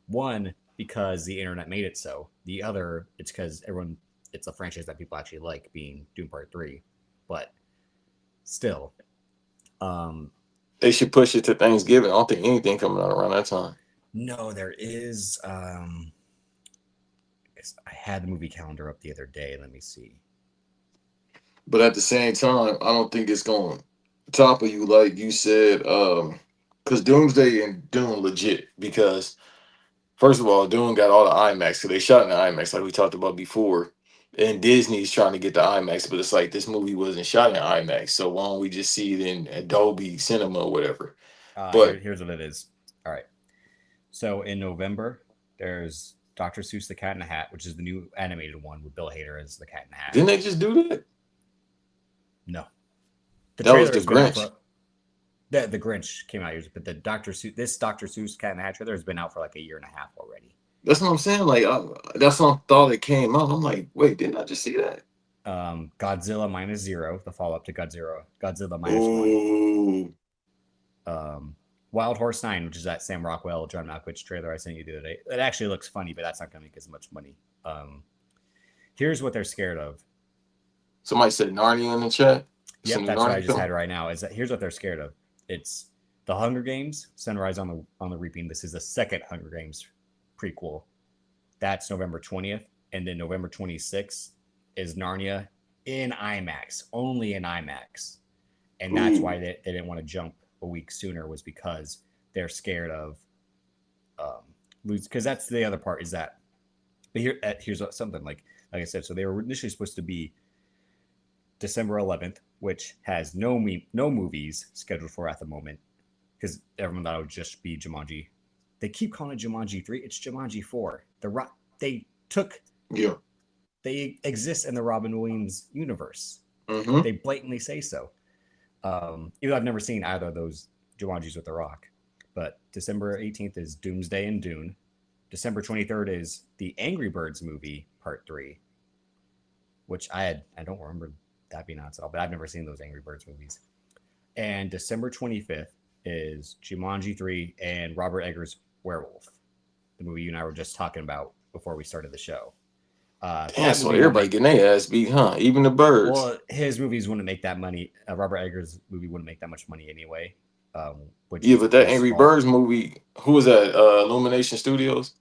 One, because the internet made it so. The other, it's because it's a franchise that people actually like, being Doom Part 3. But still, they should push it to Thanksgiving. I don't think anything coming out around that time. no, there is. I had the movie calendar up the other day. Let me see. But at the same time, I don't think it's going to topple you like you said. Because Doomsday and Dune legit. Because first of all, Dune got all the IMAX. So they shot in the IMAX like we talked about before. And Disney's trying to get the IMAX, but it's like this movie wasn't shot in IMAX. So why don't we just see it in Adobe Cinema or whatever? But Here's what it is. All right. So in November, there's Dr. Seuss the Cat in the Hat, which is the new animated one with Bill Hader as the Cat in the Hat. didn't they just do that? No, the That was trailer the has been out Grinch. for. The Grinch came out years, but this Dr. Seuss Cat in the Hat trailer has been out for like a year and a half already. That's what I'm saying. Like that's what I thought it came out. I'm like, wait, didn't I just see that? Godzilla minus zero, the follow up to Godzilla minus one. Oh, Wild Horse 9, which is that Sam Rockwell, John Malkovich trailer I sent you the other day. It actually looks funny, but that's not going to make as much money. Here's what they're scared of. somebody said Narnia in the chat. Yep, that's what I just had right now. Is that here's what they're scared of. It's the Hunger Games, Sunrise on the Reaping. This is the second Hunger Games prequel. That's November 20th, and then November 26th is Narnia in IMAX, only in IMAX, and that's why they didn't want to jump a week sooner, was because they're scared of lose. Because that's the other part is that. But here's something like I said. So they were initially supposed to be December 11th, which has no movies scheduled for at the moment, because everyone thought it would just be Jumanji. They keep calling it Jumanji 3. It's Jumanji 4. They exist in the Robin Williams universe. Mm-hmm. They blatantly say so. Even though I've never seen either of those Jumanjis with The Rock. But December 18th is Doomsday and Dune. December 23rd is the Angry Birds movie, Part 3, which I don't remember that being out at all, but I've never seen those Angry Birds movies. And December 25th is Jumanji 3 and Robert Eggers' Werewolf, the movie you and I were just talking about before we started the show. Damn, so everybody getting their ass beat, huh? Even the birds. Well, his movies wouldn't make that money. Robert Eggers' movie wouldn't make that much money anyway. which Yeah, is but that this Angry fall. Birds movie, who was that? Illumination Studios,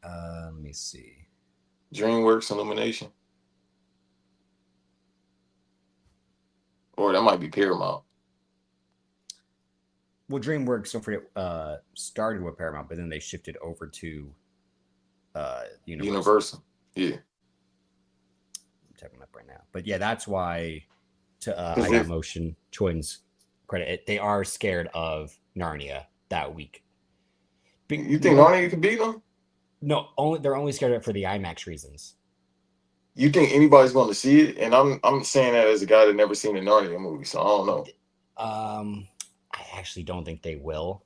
Let me see. DreamWorks, Illumination, or that might be Paramount. Well, DreamWorks, don't forget, started with Paramount, but then they shifted over to Universal. Universal. Yeah, I'm typing up right now. But yeah, that's why I 'cause got Motion Twins credit. They are scared of Narnia that week. you think Narnia could beat them? No, they're only scared of it for the IMAX reasons. You think anybody's going to see it? And I'm saying that as a guy that never seen a Narnia movie, so I don't know. I actually don't think they will.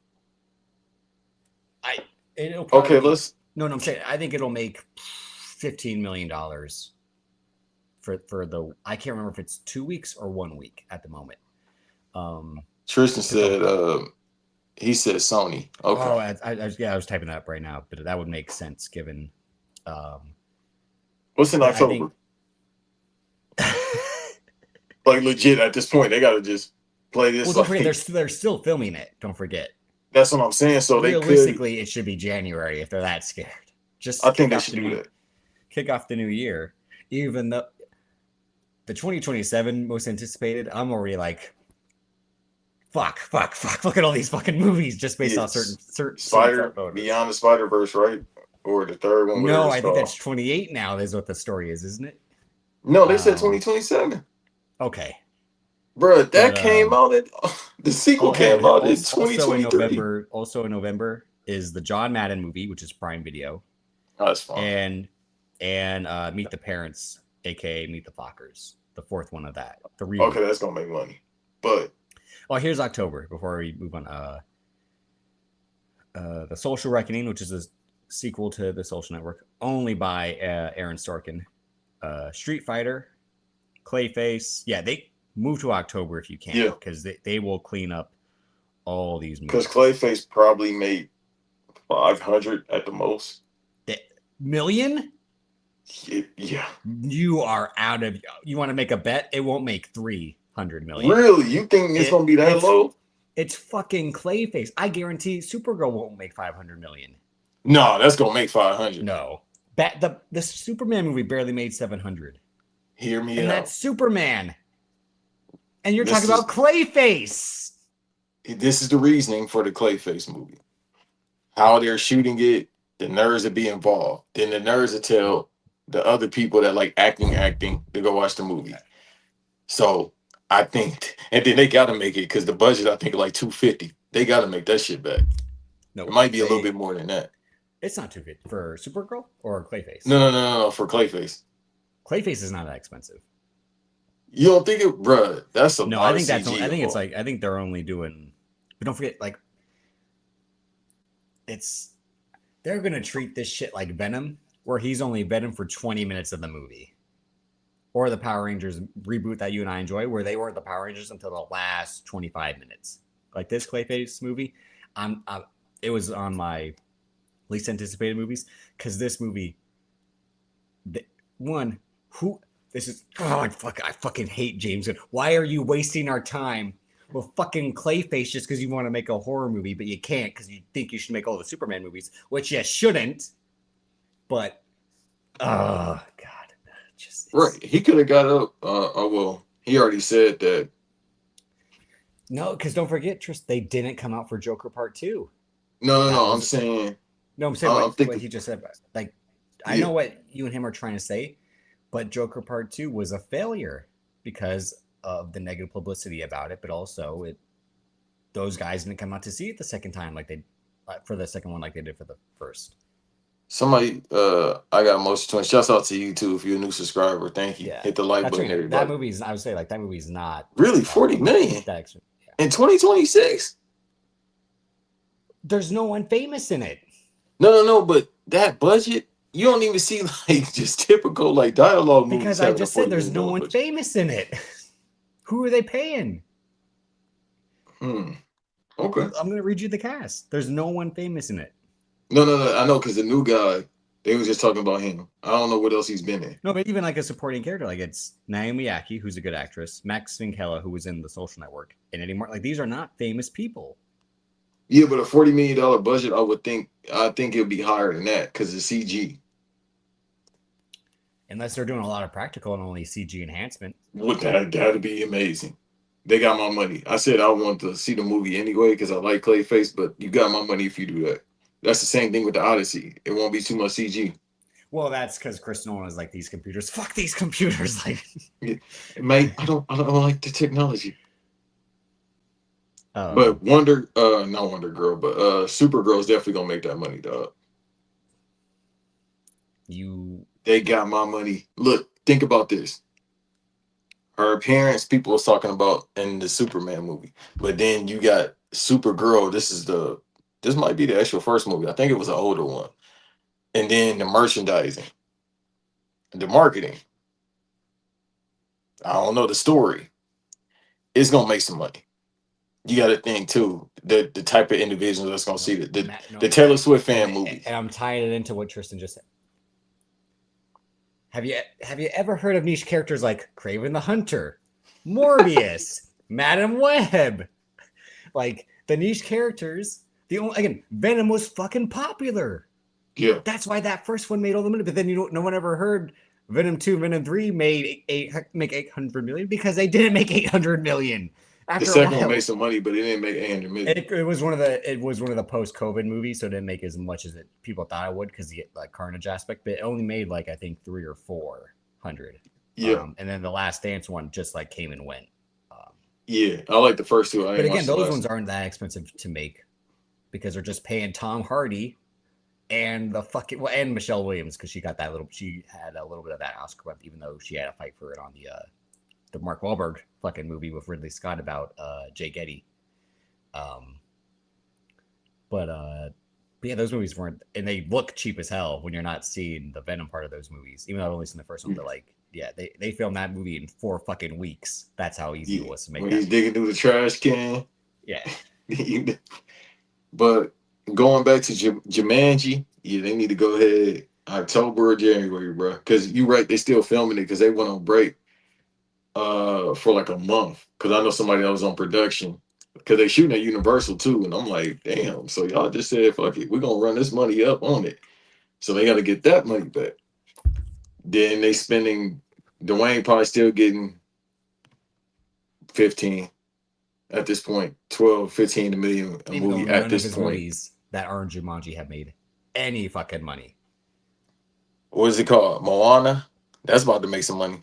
It'll Okay, probably let's. no. I'm saying I think it'll make $15 million for the. I can't remember if it's 2 weeks or 1 week at the moment. Tristan said. He said Sony. Okay. Oh, I was typing that up right now, but that would make sense given. What's in October? Like legit at this point, they got to just play this. Well, don't forget they're still filming it. Don't forget. That's what I'm saying. So realistically, it should be January if they're that scared. Just I think they should do that. Kick off the new year, even though the 2027 most anticipated. I'm already like, fuck. Look at all these fucking movies just based on certain Beyond the Spider-Verse, right? Or the third one. No, I think that's 28 now. Is what the story is, isn't it? No, they said 2027. Okay. Bro, that came out the sequel came out in 2023. Also in November is the John Madden movie, which is Prime Video. Oh, that's fine. And Meet the Parents, aka Meet the Fockers, the fourth one of that. The reboot. Okay, that's gonna make money. But here's October before we move on. The Social Reckoning, which is a sequel to The Social Network, only by Aaron Sorkin. Street Fighter, Clayface. Yeah, they move to October if you can, because they will clean up all these movies. Because Clayface probably made 500 at the most. Million? Yeah. You are out of. You want to make a bet? It won't make 300 million. Really? You think it's gonna be that low? It's fucking Clayface. I guarantee Supergirl won't make 500 million. No, that's gonna make 500. No. The Superman movie barely made 700. Hear me out. And that's Superman. And you're talking about Clayface. This is the reasoning for the Clayface movie. How they're shooting it, the nerds will be involved. Then the nerds will tell the other people that like acting to go watch the movie. So I think, and then they gotta make it because the budget I think like 250. They gotta make that shit back. No, it might be a little bit more than that. It's not 250 for Supergirl or Clayface. No, for Clayface. Clayface is not that expensive. You don't think it, bruh? That's a no. I think that's. I think it's like. I think they're only doing. But don't forget, like, they're gonna treat this shit like Venom, where he's only Venom for 20 minutes of the movie, or the Power Rangers reboot that you and I enjoy, where they weren't the Power Rangers until the last 25 minutes. Like this Clayface movie, it was on my least anticipated movies because this movie, I fucking hate James Gunn. Why are you wasting our time with fucking Clayface just because you want to make a horror movie, but you can't because you think you should make all the Superman movies, which you shouldn't. But God, right? He could have got up. Well, he already said that. No, because don't forget, Tris, they didn't come out for Joker Part 2. No. I'm saying what he just said. Like, I know what you and him are trying to say, but Joker Part 2 was a failure because of the negative publicity about it, but also those guys didn't come out to see it the second time for the second one like they did for the first. Somebody, I got Motion Twins. Shouts out to you too if you're a new subscriber. Thank you. Yeah. Hit the like button, everybody. That movie's. I would say that movie's not really 40 million in 2026. There's no one famous in it. No. But that budget, you don't even see like just typical like dialogue movies. Because I just said there's no one famous in it. Who are they paying? Okay. I'm gonna read you the cast. There's no one famous in it. No. I know because the new guy, They was just talking about him. I don't know what else he's been in. No, but even like a supporting character, like it's Naomi Aki, who's a good actress, Max Minghella, who was in The Social Network, and Eddie Martin. Like these are not famous people. Yeah, but a $40 million budget, I think it'll be higher than that because it's CG. Unless they're doing a lot of practical and only CG enhancement. Would that'd be amazing. They got my money. I said I want to see the movie anyway because I like Clayface, but you got my money if you do that. That's the same thing with the Odyssey. It won't be too much CG. Well, that's because Chris Nolan is like these computers. Fuck these computers, like. Yeah. Mate, I don't like the technology. Um, But not Wonder Girl, but Supergirl's definitely gonna make that money, dog. They got my money. Look, think about this. Her appearance, people was talking about in the Superman movie, but then you got Supergirl. This might be the actual first movie. I think it was an older one, and then the merchandising, the marketing. I don't know the story. It's gonna make some money. You got to think too the type of individuals that's gonna see the Taylor Swift fan movie. And I'm tying it into what Tristan just said. Have you ever heard of niche characters like Kraven the Hunter, Morbius, Madam Web? Like the niche characters. Venom was fucking popular. Yeah, that's why that first one made all the money. But then no one ever heard Venom 2, Venom 3 make 800 million because they didn't make 800 million. After the second one made some money, but it didn't make 800 million. It was one of the post-COVID movies, so it didn't make as much as people thought it would because the like Carnage aspect. But it only made like I think 300 or 400. Yeah, and then the Last Dance one just like came and went. Yeah, I like the first two. But again, those ones aren't that expensive to make because they're just paying Tom Hardy and and Michelle Williams because she had a little bit of that Oscar bump, even though she had a fight for it on the Mark Wahlberg fucking movie with Ridley Scott about Jay Getty. But yeah, those movies weren't, and they look cheap as hell when you're not seeing the Venom part of those movies. Even though I've only seen the first one, but like, yeah, they filmed that movie in 4 fucking weeks. That's how easy it was to make. When he's digging through the trash can. Yeah. But going back to Jumanji, yeah, they need to go ahead October or January, bro. Because you're right, they still filming it because they went on break for like a month. Because I know somebody that was on production. Because they shooting at Universal too, and I'm like, damn. So y'all just said, fuck it, we're gonna run this money up on it. So they got to get that money back. Then they spending. Dwayne probably still getting 15 at this point, 12, 15 million a movie at this point. Movies that aren't Jumanji have made any fucking money. What is it called? Moana? That's about to make some money.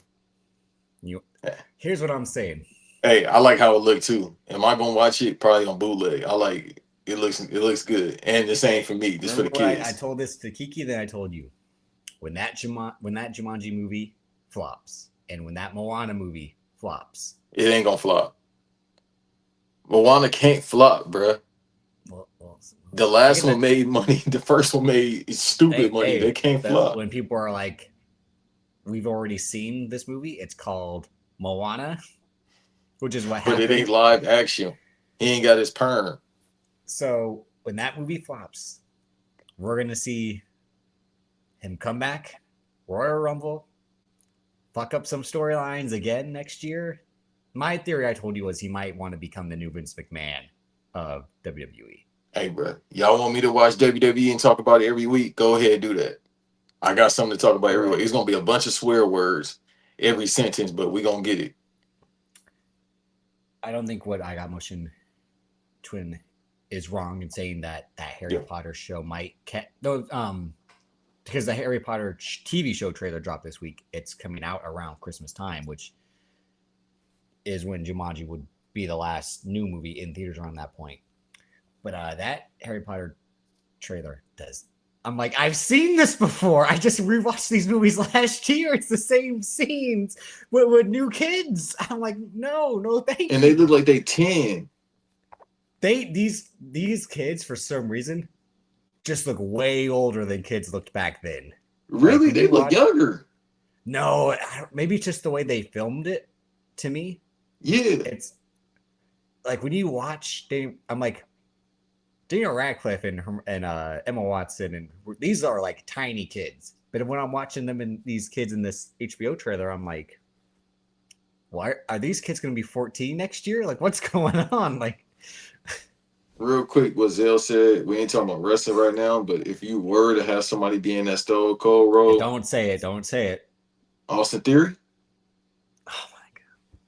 Here's what I'm saying. Hey, I like how it looked too. Am I gonna watch it? Probably on bootleg. I like it. It looks good. And the same for me, just for the kids. I told this to Kiki, then I told you. When that Jumanji movie flops, and when that Moana movie flops, it ain't gonna flop. Moana can't flop, bruh. The last one made money. The first one made stupid money. They can't flop. When people are like, we've already seen this movie. It's called Moana, which is what happened. But it ain't live action. He ain't got his perm. So when that movie flops, we're going to see him come back, Royal Rumble, fuck up some storylines again next year. My theory I told you was he might want to become the new Vince McMahon of WWE. Hey, bro, y'all want me to watch WWE and talk about it every week? Go ahead and do that. I got something to talk about every week. It's going to be a bunch of swear words every sentence, but we're going to get it. I don't think what I Got Motion Twin is wrong in saying that Harry Potter show might because the Harry Potter TV show trailer dropped this week. It's coming out around Christmas time, which is when Jumanji would be the last new movie in theaters around that point. But that Harry Potter trailer does. I'm like, I've seen this before. I just rewatched these movies last year. It's the same scenes with new kids. I'm like, no, thank you. And they look like they 10. These kids, for some reason, just look way older than kids looked back then. Really? Like, they look younger. No, maybe it's just the way they filmed it to me. Yeah. It's like when you watch, I'm like, Daniel Radcliffe and Emma Watson, and these are like tiny kids. But when I'm watching them and these kids in this HBO trailer, I'm like, why are these kids going to be 14 next year? Like, what's going on? Like, Real quick, what Zell said, we ain't talking about wrestling right now, but if you were to have somebody be in that Stone Cold role, don't say it. Don't say it. Austin Theory? Oh my god.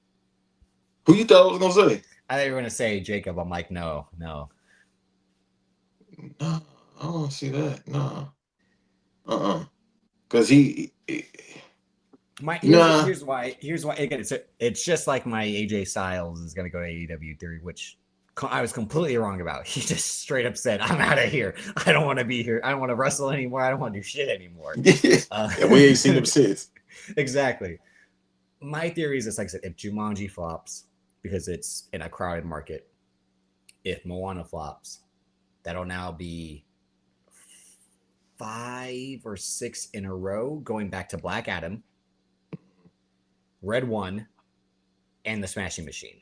Who you thought I was gonna say? I thought you were going to say Jacob. I'm like, no. No, I don't see that. No. Because nah. Here's why again it's just like my AJ Styles is going to go to AEW theory, which I was completely wrong about. He just straight up said, I'm out of here. I don't want to be here. I don't want to wrestle anymore. I don't want to do shit anymore. Yeah, we ain't seen him since. Exactly. My theory is this, like I said, if Jumanji flops because it's in a crowded market, if Moana flops, that'll now be 5 or 6 in a row going back to Black Adam, Red One, and the Smashing Machine.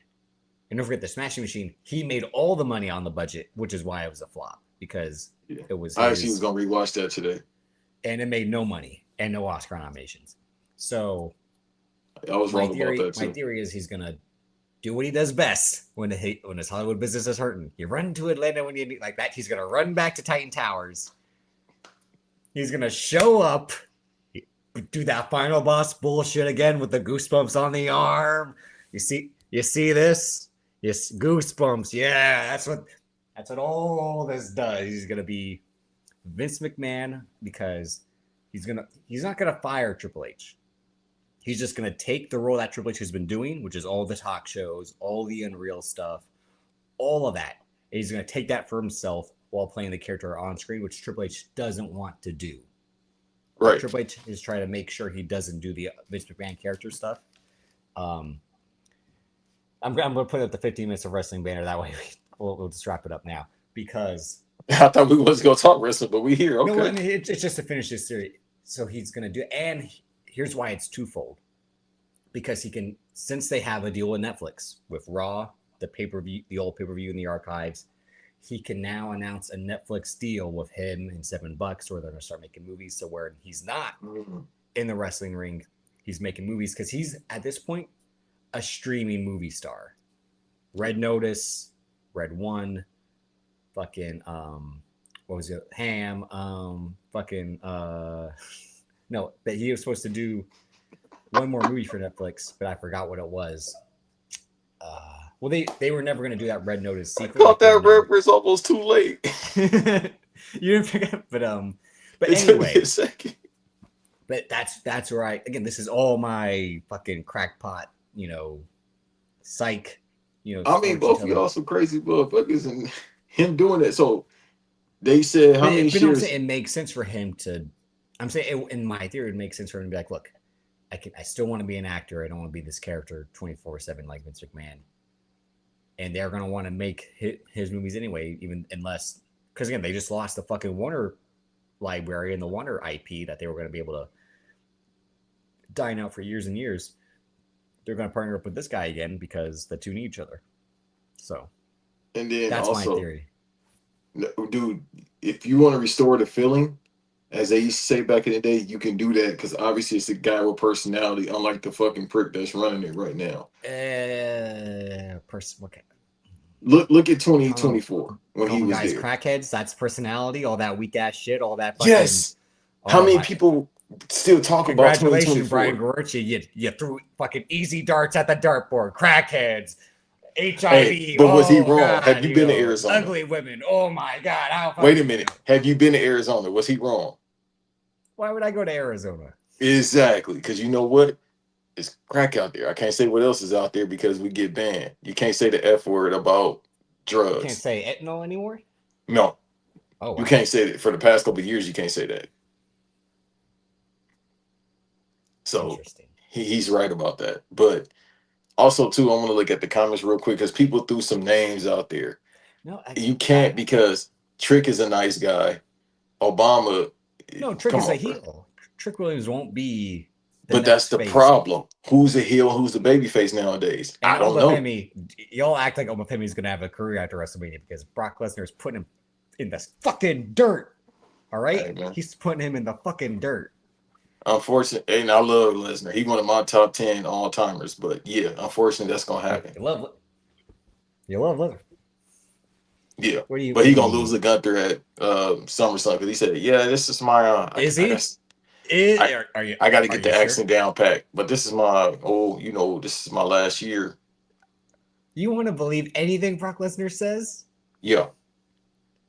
And don't forget, the Smashing Machine, he made all the money on the budget, which is why it was a flop, because it was I actually was going to rewatch that today. And it made no money and no Oscar nominations. So I was wrong about that too. My theory is he's going to do what he does best when his Hollywood business is hurting. You run to Atlanta when you need like that. He's going to run back to Titan Towers. He's going to show up, do that final boss bullshit again with the goosebumps on the arm. You see this? Yes, goosebumps. Yeah, that's what all this does. He's going to be Vince McMahon because he's not going to fire Triple H. He's just going to take the role that Triple H has been doing, which is all the talk shows, all the Unreal stuff, all of that. And he's going to take that for himself while playing the character on screen, which Triple H doesn't want to do. Right. Triple H is trying to make sure he doesn't do the Vince McMahon character stuff. I'm going to put up the 15 minutes of wrestling banner. That way we'll just wrap it up now because I thought we was going to talk wrestling, but we here. Okay. No, I mean, it's just to finish this series. So he's going to do, and here's why it's twofold. Because he can, since they have a deal with Netflix with Raw, the pay-per-view, the old pay-per-view in the archives, he can now announce a Netflix deal with him and $7, or they're going to start making movies. So where he's not in the wrestling ring, he's making movies because he's at this point a streaming movie star. Red Notice, Red One, fucking what was it? Ham, no, that he was supposed to do one more movie for Netflix, but I forgot what it was. Well, they were never going to do that Red Notice sequel. I thought that reference almost too late. You didn't pick up, but it anyway, took me a second. But that's where again, this is all my fucking crackpot, psych, I mean, both of y'all some crazy motherfuckers, and him doing that. So they said how many years? It makes sense for him to. I'm saying in my theory, it makes sense for him to be like, look, I still want to be an actor. I don't want to be this character 24/7 like Vince McMahon. And they're going to want to make his movies anyway, even unless, because again, they just lost the fucking Warner library and the Warner IP that they were going to be able to dine out for years and years. They're going to partner up with this guy again because the two need each other. So, and then that's also, my theory. Dude, if you want to restore the feeling, as they used to say back in the day, you can do that because obviously it's a guy with personality, unlike the fucking prick that's running it right now. Okay. Look at 2024 when he was guys, there. Crackheads, that's personality, all that weak ass shit, all that fucking. Yes. How many people still talk about 2024? Congratulations, Brian Gorch. You threw fucking easy darts at the dartboard. Crackheads. HIV. Hey, but was he wrong? God, have you been to Arizona? Ugly women. Oh my God. Wait a minute. Have you been to Arizona? Was he wrong? Why would I go to Arizona? Exactly. Because you know what? It's crack out there. I can't say what else is out there because we get banned. You can't say the F word about drugs. You can't say ethanol anymore? No. Oh, wow. You can't say that. For the past couple of years, you can't say that. So he's right about that. But also, too, I want to look at the comments real quick because people threw some names out there. No, you can't because Trick is a nice guy. Obama. No, Trick is a heel. Trick Williams won't be. But that's the problem. Who's a heel? Who's the babyface nowadays? And I don't know. Y'all act like Obafemi is going to have a career after WrestleMania because Brock Lesnar is putting him in the fucking dirt. All right, Hey, man. he's putting him in the fucking dirt. Unfortunately, and I love Lesnar. He's one of my top 10 all timers. But yeah, unfortunately, that's gonna happen. You love Lesnar. Yeah, What do you? but he What do gonna you lose mean? to Gunther at SummerSlam because he said, "Yeah, this is my Is I he? guess I Are you? I got to Are get you the sure? accent down pat, but this is my this is my last year." You want to believe anything Brock Lesnar says? Yeah,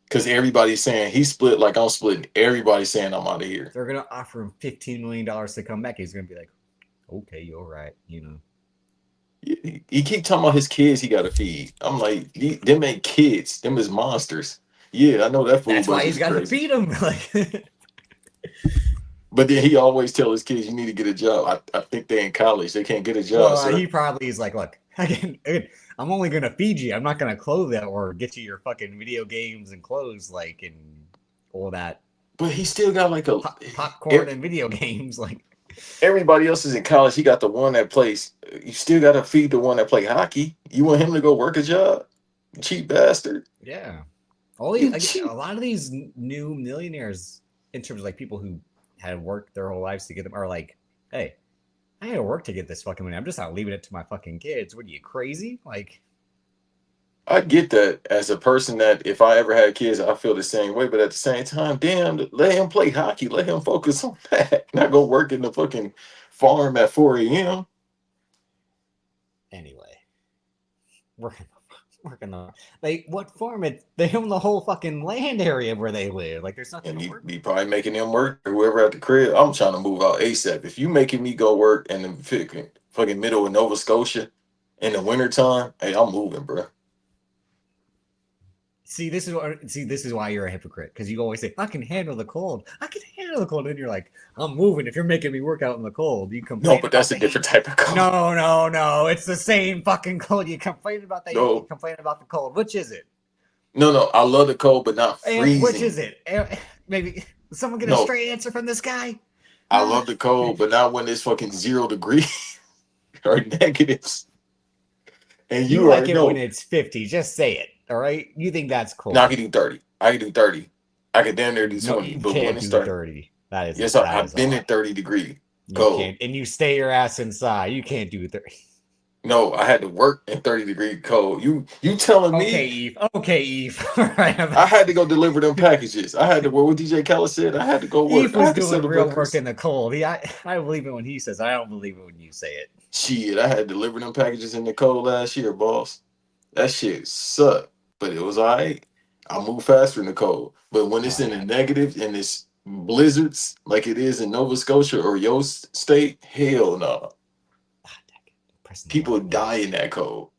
because everybody's saying he split like I'm splitting. Everybody's saying I'm out of here. They're gonna offer him $15 million to come back. He's gonna be like, okay, you're right. You know. He keep talking about his kids he got to feed. I'm like, them ain't kids. Them is monsters. Yeah, I know that food That's why budget he's is got to crazy. feed him. Like, But then he always tell his kids, you need to get a job. I think they're in college. They can't get a job, well, sir. he probably is like, look, I'm only gonna feed you. I'm not gonna clothe you or get you your fucking video games and clothes, like, and all that But he still got like popcorn and video games. Like, everybody else is in college. He got the one that plays. You still got to feed the one that play hockey. You want him to go work a job? You cheap bastard. yeah, all these, You like, a cheap. lot of these new millionaires, in terms of like people who had worked their whole lives to get them, are like, hey, I had to work to get this fucking money. I'm just not leaving it to my fucking kids. What are you, crazy? Like, I get that as a person that if I ever had kids, I feel the same way. But at the same time, damn, let him play hockey. Let him focus on that. Not go work in the fucking farm at 4 a.m. anyway, working on, like, what farm? They own the whole fucking land area where they live. Like, there's nothing And to he work. be probably making them work. Or whoever at the crib, I'm trying to move out ASAP. If you making me go work in the fucking middle of Nova Scotia in the wintertime, hey, I'm moving, bro. This is why you're a hypocrite, because you always say, I can handle the cold. I can handle the cold. And you're like, I'm moving. If you're making me work out in the cold, you No, complain but about that's a the heat. different type of cold. No. It's the same fucking cold. You complain about the heat. You No, complain about the cold. Which is it? no. I love the cold, but not And which freezing. is it? Maybe someone get a No, straight answer from this guy? I love the cold, but not when it's fucking 0 degrees or negatives. And You you like already it when know. it's 50. Just say it. All right. You think that's Now I cold. can do 30. I can do 30. I could damn near do No, 20. you But when can't it do starts, 30. That is yes, that I've is a been at lie. 30-degree You cold. can't, and you stay your ass inside. You can't do 30. No, I had to work in 30-degree cold. You telling Okay, me Eve. Okay, Eve. All I right. had to go deliver them packages. I had to work what DJ Khaled said. I had to go work. Eve I was had to sell doing the real work records. in the cold. I believe it when he says. I don't believe it when you say it. Shit, I had to deliver them packages in the cold last year, boss. That shit sucked. But it was all right. I move faster in the cold. But when it's Oh in the yeah. negative and it's blizzards like it is in Nova Scotia or your state, hell no. Ah, pressing the People wrong die buttons. in that cold.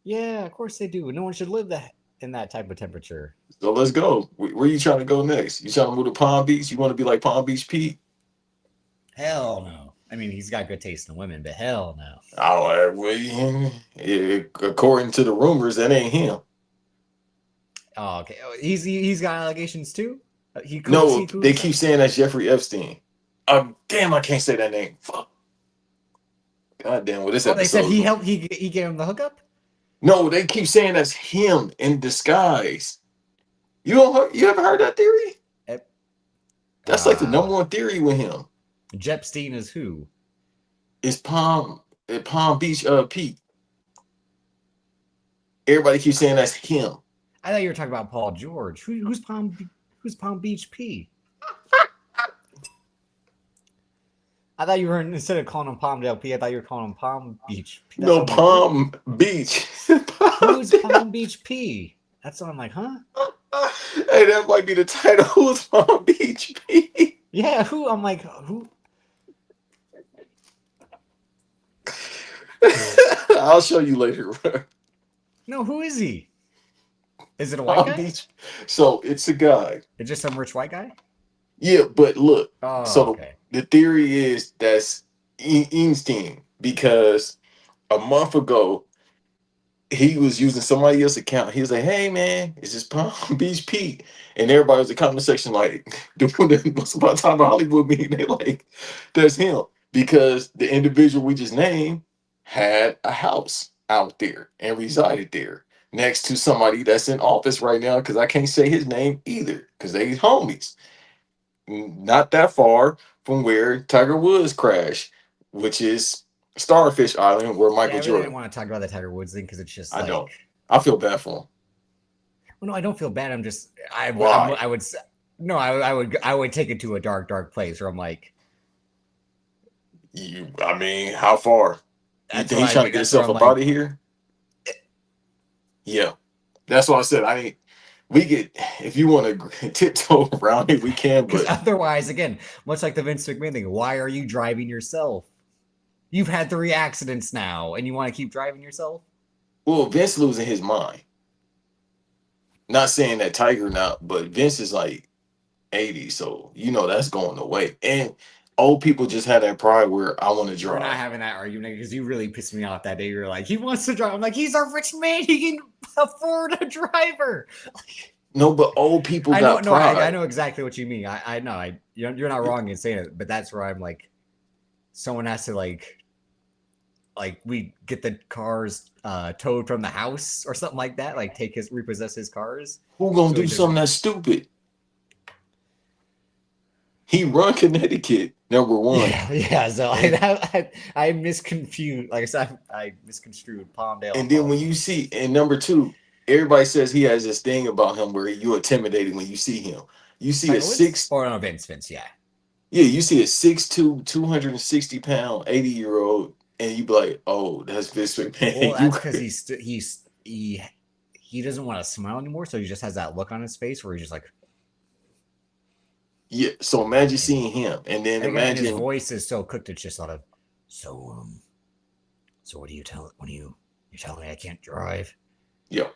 Yeah, of course they do. No one should live that in that type of temperature. So let's go. Where you trying to go next? You trying to move to Palm Beach? You want to be like Palm Beach Pete? Hell no. I mean, he's got good taste in women, but hell no. I don't know. According to the rumors, that ain't him. Oh, okay. Oh, he's got allegations too. He coops. No, He they coops up. keep saying that's Jeffrey Epstein. Damn, I can't say that name. Fuck. God damn, well, this Oh, they said episode is he going. helped. He gave him the hookup. No, they keep saying that's him in disguise. You ever heard that theory? That's like the Uh, number one theory with him. Jepstein is who? It's Palm Beach Pete. Everybody keeps saying that's him. I thought you were talking about Paul George. Who's Palm Beach P? I thought you were, instead of calling him Palmdale P, I thought you were calling him Palm Beach P. That's what No, I'm like. Palm Beach. Who's Palm Beach P? That's what I'm like, huh? Hey, that might be the title. Who's Palm Beach Pete? Yeah, who? I'm like, who? I'll show you later, bro. No, who is he? Is it a white Palm guy? Beach. So it's a guy. It's just some rich white guy? Yeah, but look. Oh, So okay. the theory is that's Einstein because a month ago he was using somebody else's account. He was like, "Hey man, it's just Palm Beach Pete," and everybody was in the comment section like, "What's about time of Hollywood meeting?" They like, "That's him," because the individual we just named had a house out there and resided there. next to somebody that's in office right now, because I can't say his name either, because they homies. Not that far from where Tiger Woods crashed, which is Starfish Island, where Yeah, Michael I really didn't Jordan. want to talk about the Tiger Woods thing because it's just I like, don't. I feel bad for him. well, no, I don't feel bad. I'm just, Why? I would, no, I would take it to a dark, dark place where I'm like, I mean, how far? You think he's trying to get that's where himself I'm up out like, of here? Yeah, that's what I said. I mean, we get if you want to tiptoe around it, we can. because But otherwise, again, much like the Vince McMahon thing, why are you driving yourself? You've had 3 accidents now, and you want to keep driving yourself? well, Vince losing his mind. Not saying that Tiger not, but Vince is like 80, so that's going away. And old people just have that pride where I want to We're not drive. having that argument because you really pissed me off that day. You're like, he wants to drive. I'm like, he's a rich man. He can afford a driver. No, but old people I know, got no, I pride. know exactly what you mean. I know, you're not wrong in saying it, but that's where I'm like, someone has to like we get the cars towed from the house or something like that, like repossess his cars. Who gonna So do something that's stupid? He run Connecticut, number one. yeah. So And I misconfused. Like I said, I misconstrued Palmdale and and then when Boston. you see, and number two, everybody says he has this thing about him where you intimidating when you see him. You see a Tiger Woods six, or no Vince, yeah. yeah, you see a 6'2", 260-pound, 80-year-old, and you be like, oh, that's Vince Well, McMahon. You that's because he doesn't want to smile anymore, so he just has that look on his face where he's just like, yeah. So imagine and, seeing him, and then and again, and his imagine, voice is so cooked. It's just sort of, so what do you tell when you tell me I can't drive? yeah,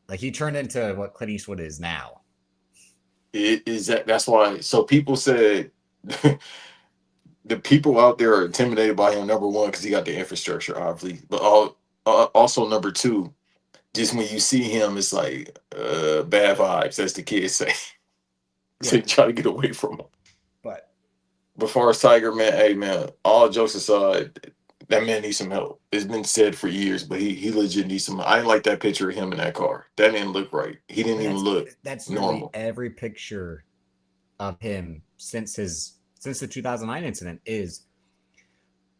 Like he turned into what Clint Eastwood is now. it is that. That's why. So people said the people out there are intimidated by him. Number one, because he got the infrastructure, obviously, but also number two, just when you see him, it's like bad vibes, as the kids say. So you try to get away from him. But But far as Tiger, man, hey man, all jokes aside, that man needs some help. It's been said for years, but he legit needs some. I didn't like that picture of him in that car. That didn't look right. He didn't but even look that's literally normal. every picture of him since the 2009 incident is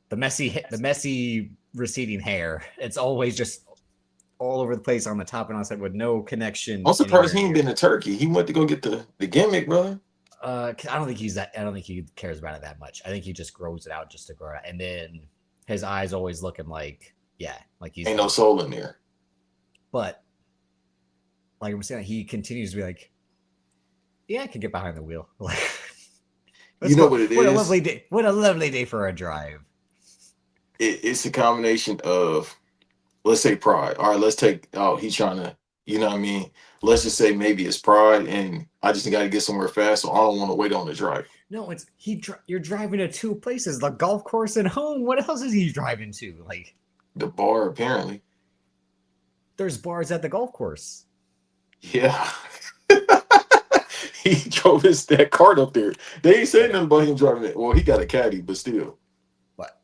the messy receding hair. It's always just all over the place on the top and on the side with no connection I'm surprised anywhere he ain't near. been to Turkey. He went to go get the gimmick, brother. I don't think he's that. I don't think he cares about it that much. I think he just grows it out just to grow it, and then his eyes always looking like like he's Ain't no soul in there. But like I'm saying, he continues to be like, yeah, I can get behind the wheel. Like, You know what it what a is? lovely day! What a lovely day for a drive. It's a combination of, let's say, pride. All right, let's take, oh, he's trying to, you know what I mean? Let's just say maybe it's pride and I just got to get somewhere fast, so I don't want to wait on the drive. No, it's you're driving to two places, the golf course and home. What else is he driving to? Like, The bar, apparently. there's bars at the golf course. Yeah. He drove that cart up there. They ain't saying nothing about him driving it. Well, he got a caddy, but still. But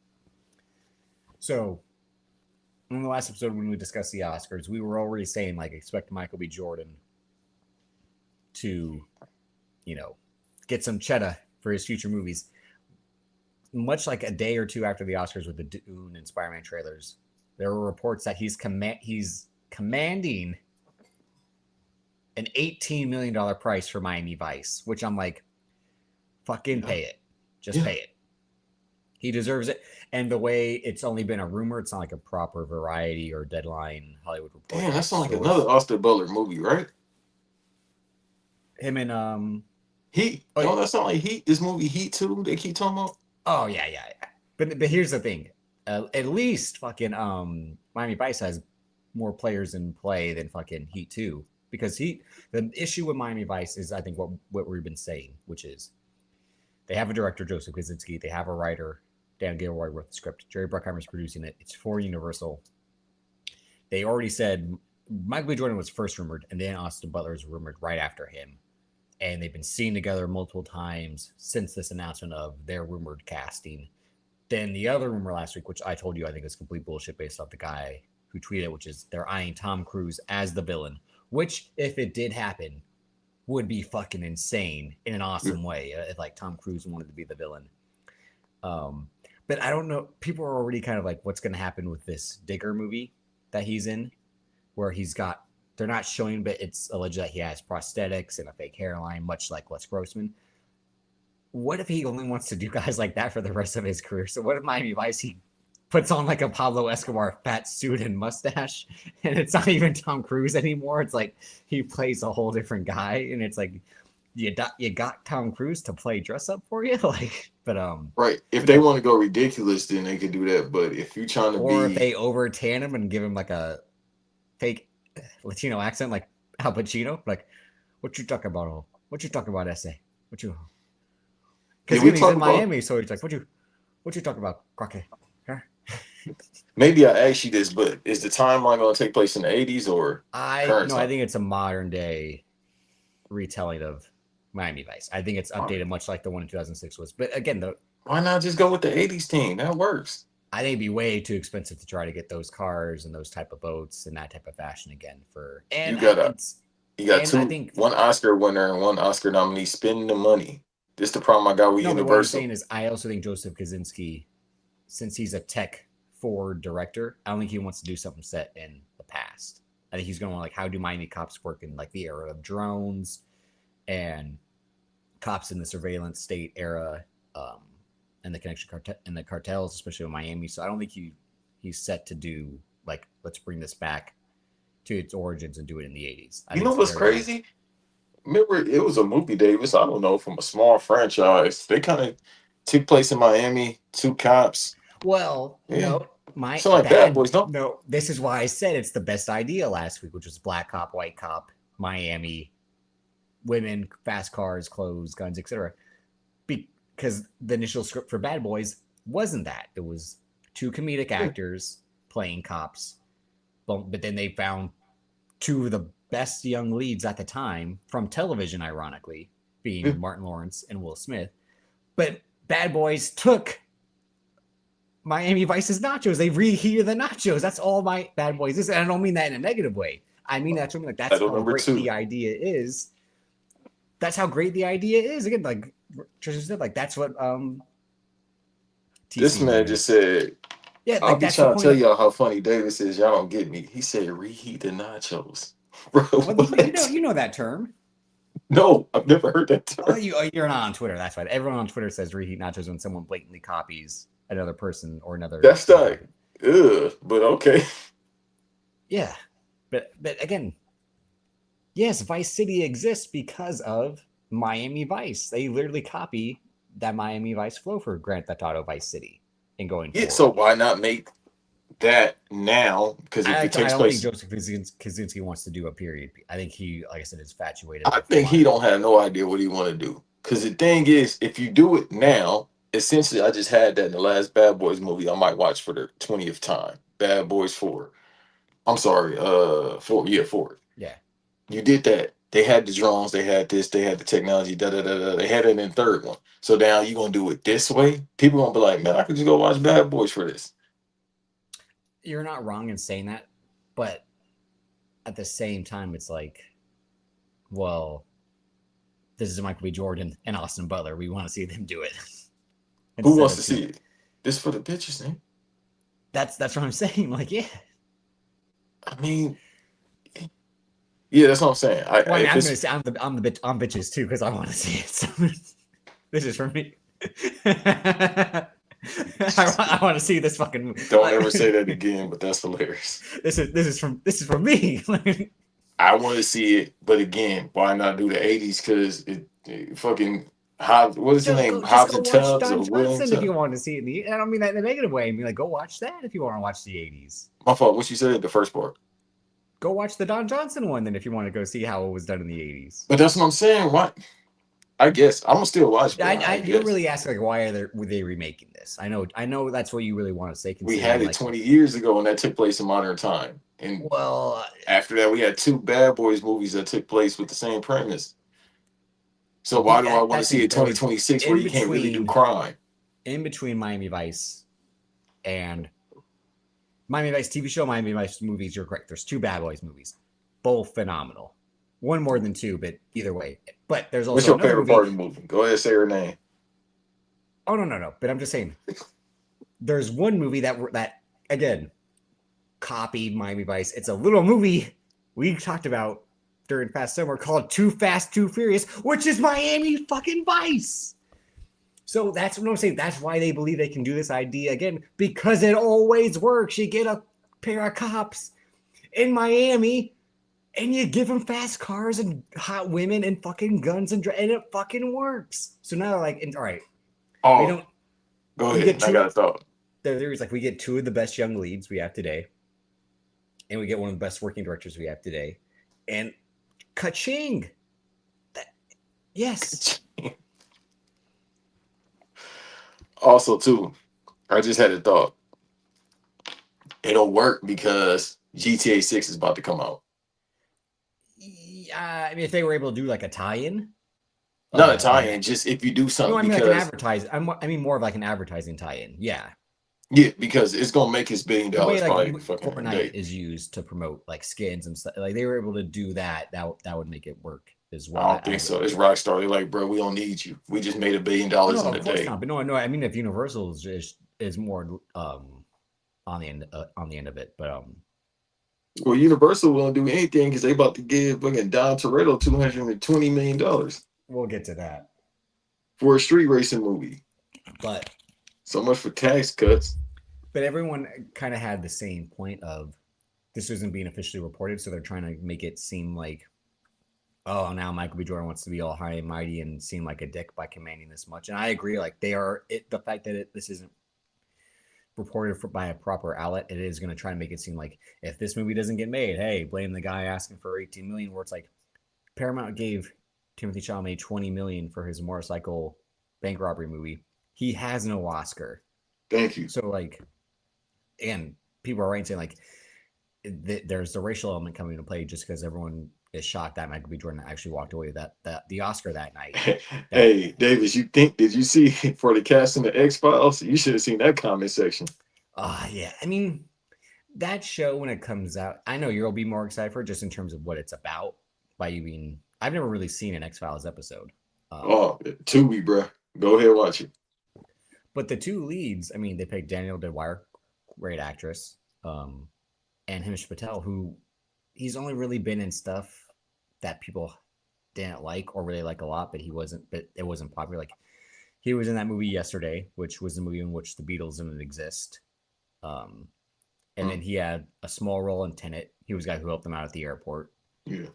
so in the last episode when we discussed the Oscars, we were already saying like expect Michael B. Jordan to, get some cheddar for his future movies. Much like a day or two after the Oscars with the Dune and Spider-Man trailers, there were reports that he's commanding an $18 million price for Miami Vice, which I'm like, fucking pay it. Just pay it. He deserves it. And the way it's only been a rumor, it's not like a proper Variety or Deadline Hollywood report. Damn, that sounds like another Austin Butler movie, right? Him and Heat. Oh, that sounds like Heat. This movie Heat 2, they keep talking about. Oh yeah. But here's the thing. At least fucking Miami Vice has more players in play than fucking Heat 2. Because the issue with Miami Vice is, I think, what we've been saying, which is they have a director, Joseph Kosinski. They have a writer, Dan Gilroy, wrote the script. Jerry Bruckheimer's producing it. It's for Universal. They already said Michael B. Jordan was first rumored, and then Austin Butler is rumored right after him. And they've been seen together multiple times since this announcement of their rumored casting. Then the other rumor last week, which I told you I think is complete bullshit based off the guy who tweeted, which is they're eyeing Tom Cruise as the villain, which, if it did happen, would be fucking insane in an awesome way. If like Tom Cruise wanted to be the villain. But I don't know. People are already kind of like, what's going to happen with this Digger movie that he's in, where he's got. They're not showing, but it's alleged that he has prosthetics and a fake hairline, much like Les Grossman. What if he only wants to do guys like that for the rest of his career? So what if Miami Vice he puts on like a Pablo Escobar fat suit and mustache, and it's not even Tom Cruise anymore? It's like he plays a whole different guy, and it's like you got Tom Cruise to play dress up for you, like. But right. If they want to go ridiculous, then they could do that. But if you're trying to or if they over tan him and give him like a fake Latino accent, like Al Pacino, like, what you talking about? What you talking about, essay? What you? Because he's in Miami, so he's like, what you talking about, Crockett? Huh? Maybe I asked you this, but is the timeline going to take place in the 80s or current time? I think it's a modern day retelling of Miami Vice. I think it's updated much like the one in 2006 was. But again, why not just go with the 80s team? That works. I think it'd be way too expensive to try to get those cars and those type of boats and that type of fashion again. You got one Oscar winner and one Oscar nominee spending the money. This is the problem I got with Universal. What I'm saying is, I also think Joseph Kosinski, since he's a tech forward director, I don't think he wants to do something set in the past. I think he's going to like, how do Miami cops work in like the era of drones and cops in the surveillance state era, and the connection and the cartels, especially in Miami. So I don't think he's set to do like, let's bring this back to its origins and do it in the 80s. You know what's crazy? Remember, it was a movie, Davis. I don't know, from a small franchise. They kind of took place in Miami. Two cops. Well, no, Bad Boys. No, this is why I said it's the best idea last week, which was black cop, white cop, Miami, women, fast cars, clothes, guns, etc. Because the initial script for Bad Boys wasn't that. It was two comedic actors playing cops, but then they found two of the best young leads at the time from television, ironically, being Martin Lawrence and Will Smith. But Bad Boys took Miami Vice's nachos. They reheated the nachos. That's all my Bad Boys is. And I don't mean that in a negative way. I mean that's something like that's how great the idea is. That's how great the idea is. Again, like Trisha said, like that's what this man just said. Yeah, like, I'll be trying to tell y'all how funny Davis is. Y'all don't get me. He said reheat the nachos. Bro, you know that term. No, I've never heard that term. Oh, you're not on Twitter. That's right. Everyone on Twitter says reheat nachos when someone blatantly copies another person or another. That's not. But okay. Yeah, but again, yes, Vice City exists because of Miami Vice. They literally copy that Miami Vice flow for Grand Theft Auto Vice City and going forward. So why not make that now? Because if it takes place, I don't think Joseph Kosinski wants to do a period. I think he, like I said, is infatuated. I think he don't have no idea what he want to do. Because the thing is, if you do it now, essentially, I just had that in the last Bad Boys movie I might watch for the 20th time. Bad Boys 4. I'm sorry, 4. Yeah, 4. Yeah. You did that. They had the drones, they had this, they had the technology, They had it in the third one. So now you're going to do it this way? People going to be like, man, I could just go watch Bad Boys for this. You're not wrong in saying that. But at the same time, it's like, well, this is Michael B. Jordan and Austin Butler. We want to see them do it. Who wants to see it? This for the bitches, man. That's what I'm saying. Like, yeah. I mean, yeah, that's what I'm saying. I'm gonna say I'm bitches too because I want to see it. So this is for me. I want to see this fucking movie. Don't ever say that again. But that's hilarious. This is from me. I want to see it, but again, why not do the '80s? Because it fucking. What is the name? Hobbs and Tubbs or Williams? If you want to see it, I don't mean that in a negative way. I mean, like, go watch that if you want to watch the '80s. My fault. What you said the first part. Go watch the Don Johnson one then if you want to go see how it was done in the '80s. But that's what I'm saying. What? I guess I'm gonna still watch. You don't really ask like why were they remaking this? I know that's what you really want to say. We had it 20 years ago, and that took place in modern time. And after that, we had 2 Bad Boys movies that took place with the same premise. So why do I want to see it 2026 where you can't really do crime? In between Miami Vice and Miami Vice TV show, Miami Vice movies. You're correct. There's 2 Bad Boys movies, both phenomenal. One more than 2, but either way. But there's What's also your another favorite movie. part of the movie? Go ahead, say her name. Oh no! But I'm just saying, there's one movie that again copied Miami Vice. It's a little movie we talked about during Fast Summer called Too Fast, Too Furious, which is Miami fucking Vice. So that's what I'm saying. That's why they believe they can do this idea again, because it always works. You get a pair of cops in Miami and you give them fast cars and hot women and fucking guns and it fucking works. So now, like, all right, Oh, we don't. go We ahead. get I got a thought. There's like we get 2 of the best young leads we have today, and we get one of the best working directors we have today, and ka-ching. Yes. Also, too, I just had a thought. It'll work because GTA 6 is about to come out. Yeah, I mean, if they were able to do like a tie-in, Not a tie-in, just if you do something. No, I mean because, like an advertise. I mean more of like an advertising tie-in. Yeah. Yeah, because it's gonna make his $1 billion The way probably like fucking Fortnite day. is used to promote like skins and stuff. Like they were able to do that. That would make it work as well. I don't think so. It's Rockstar. They're like, bro, we don't need you. We just made $1 billion no, in a of course day. not. But no. I mean, if Universal is more on the end of it, but Well, Universal won't do anything because they about to give fucking Don Toretto $220 million we'll get to that. for a street racing movie. But So much for tax cuts. But everyone kind of had the same point of this isn't being officially reported, so they're trying to make it seem like, oh, now Michael B. Jordan wants to be all high and mighty and seem like a dick by commanding this much. And I agree, like they are. The fact that this isn't reported by a proper outlet, it is going to try to make it seem like if this movie doesn't get made, hey, blame the guy asking for 18 million. Where it's like Paramount gave Timothée Chalamet 20 million for his motorcycle bank robbery movie. He has no Oscar. Thank you. So like, and people are right saying like there's the racial element coming into play just because everyone is shocked that Michael B. Jordan actually walked away with that the Oscar that night. Hey, Davis, did you see for the casting of X-Files? You should have seen that comment section. Yeah. I mean, that show when it comes out, I know you'll be more excited for it just in terms of what it's about. By you being, I've never really seen an X-Files episode. Tubi, bro. Go ahead, watch it. But the 2 leads, I mean, they picked Danielle Dwyer, great actress, and Himesh Patel, who he's only really been in stuff that people didn't like or really like a lot, but it wasn't popular. Like he was in that movie Yesterday, which was the movie in which the Beatles didn't exist. And then he had a small role in Tenet. He was the guy who helped them out at the airport. Yeah.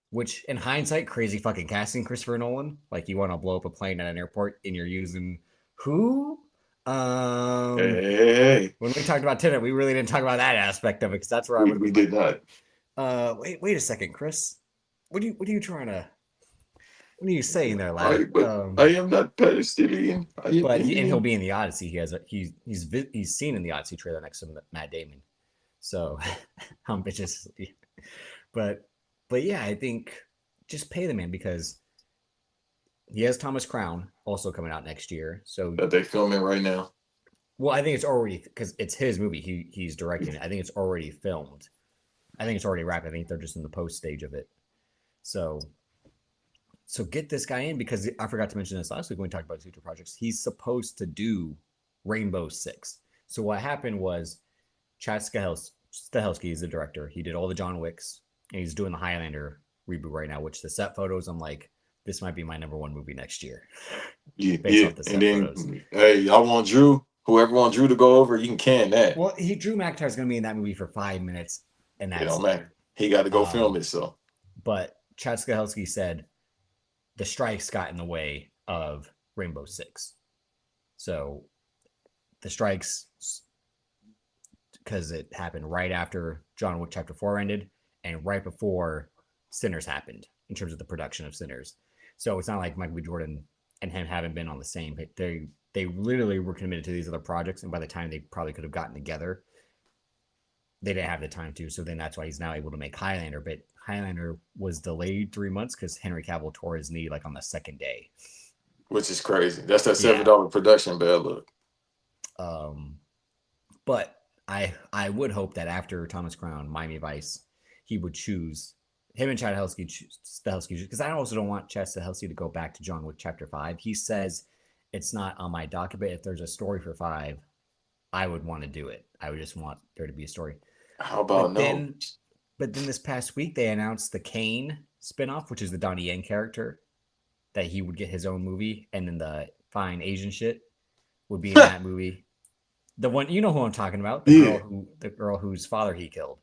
Which, in hindsight, crazy fucking casting, Christopher Nolan. Like, you want to blow up a plane at an airport and you're using who? Hey. When we talked about Tenet, we really didn't talk about that aspect of it because that's where I would. We did not. Wait a second, Chris. What are you trying to? What are you saying there, lad? I am not Palestinian. And he'll be in the Odyssey. He's seen in the Odyssey trailer next to Matt Damon. So, bitches. But yeah, I think just pay the man because he has Thomas Crown also coming out next year. So that they filming right now. Well, I think it's already because it's his movie. He's directing it. I think it's already filmed. I think it's already wrapped. I think they're just in the post stage of it. So get this guy in because I forgot to mention this last week when we talked about future projects. He's supposed to do Rainbow Six. So what happened was Chad Stahelski is the director. He did all the John Wicks. And he's doing the Highlander reboot right now, which the set photos, I'm like, this might be my #1 movie next year. Yeah. And then, photos. Hey, y'all want Drew? Whoever wants Drew to go over, you can that. Well, Drew McIntyre's going to be in that movie for 5 minutes, and that's it. Don't matter. He got to go film it, so. But Chad Stahelski said the strikes got in the way of Rainbow Six. So the strikes, because it happened right after John Wick Chapter 4 ended, and right before Sinners happened in terms of the production of Sinners. So it's not like Michael B. Jordan and him haven't been on the same page. They literally were committed to these other projects, and by the time they probably could have gotten together, they didn't have the time to. So then that's why he's now able to make Highlander. But Highlander was delayed 3 months because Henry Cavill tore his knee like on the second day. Which is crazy. That's that $7 production bad look. But I would hope that after Thomas Crown, Miami Vice, he would choose him and Chad Stahelski, because I also don't want Chad Stahelski to go back to John Wick Chapter 5. He says it's not on my docket, but if there's a story for 5, I would want to do it. I would just want there to be a story. How about no? But then this past week they announced the Kane spinoff, which is the Donnie Yen character, that he would get his own movie, and then the fine Asian shit would be in that movie. The one, you know who I'm talking about, the girl whose father he killed.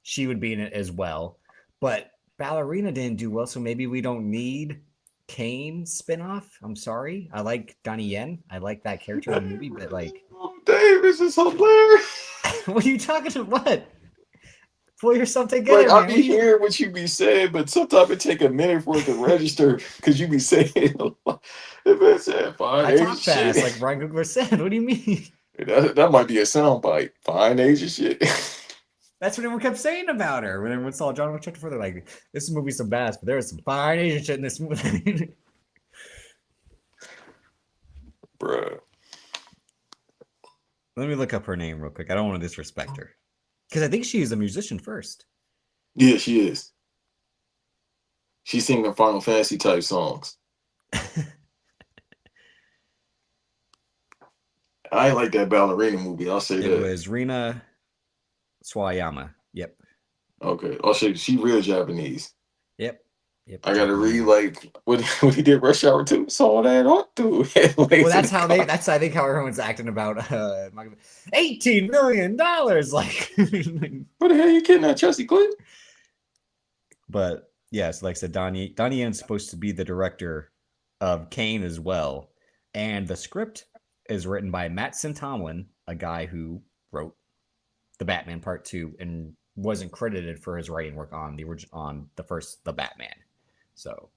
She would be in it as well. But Ballerina didn't do well, so maybe we don't need Kane spinoff. I'm sorry. I like Donnie Yen. I like that character in the movie, but like, Dave, this is hilarious. what are you talking about? What? Pull yourself together. Like, I be hearing what you be saying, but sometimes it take a minute for it to register because you be saying a lot. If it said fine I Asian talk fast, shit, like Ryan Coogler said. What do you mean? that might be a sound bite. Fine Asian shit. That's what everyone kept saying about her. When everyone saw John Wick Chapter 4, they're like, this movie's some bad, but there's some fine Asian shit in this movie. Bruh. Let me look up her name real quick. I don't want to disrespect her. Because I think she is a musician first. Yeah, she is. She's singing Final Fantasy type songs. I ain't like that ballerina movie. I'll say that. It was Rina Swayama. Yep. Okay. I'll say she real Japanese. Yep. I gotta read like what he did Rush Hour 2. Saw that on too. Well, that's how that's I think how everyone's acting about $18 million. Like, what the hell are you kidding at Chelsea Clinton? But yes, like I said, Donnie Yen's supposed to be the director of Kane as well, and the script is written by Mattson Tomlin, a guy who wrote the Batman Part 2 and wasn't credited for his writing work on the Batman. So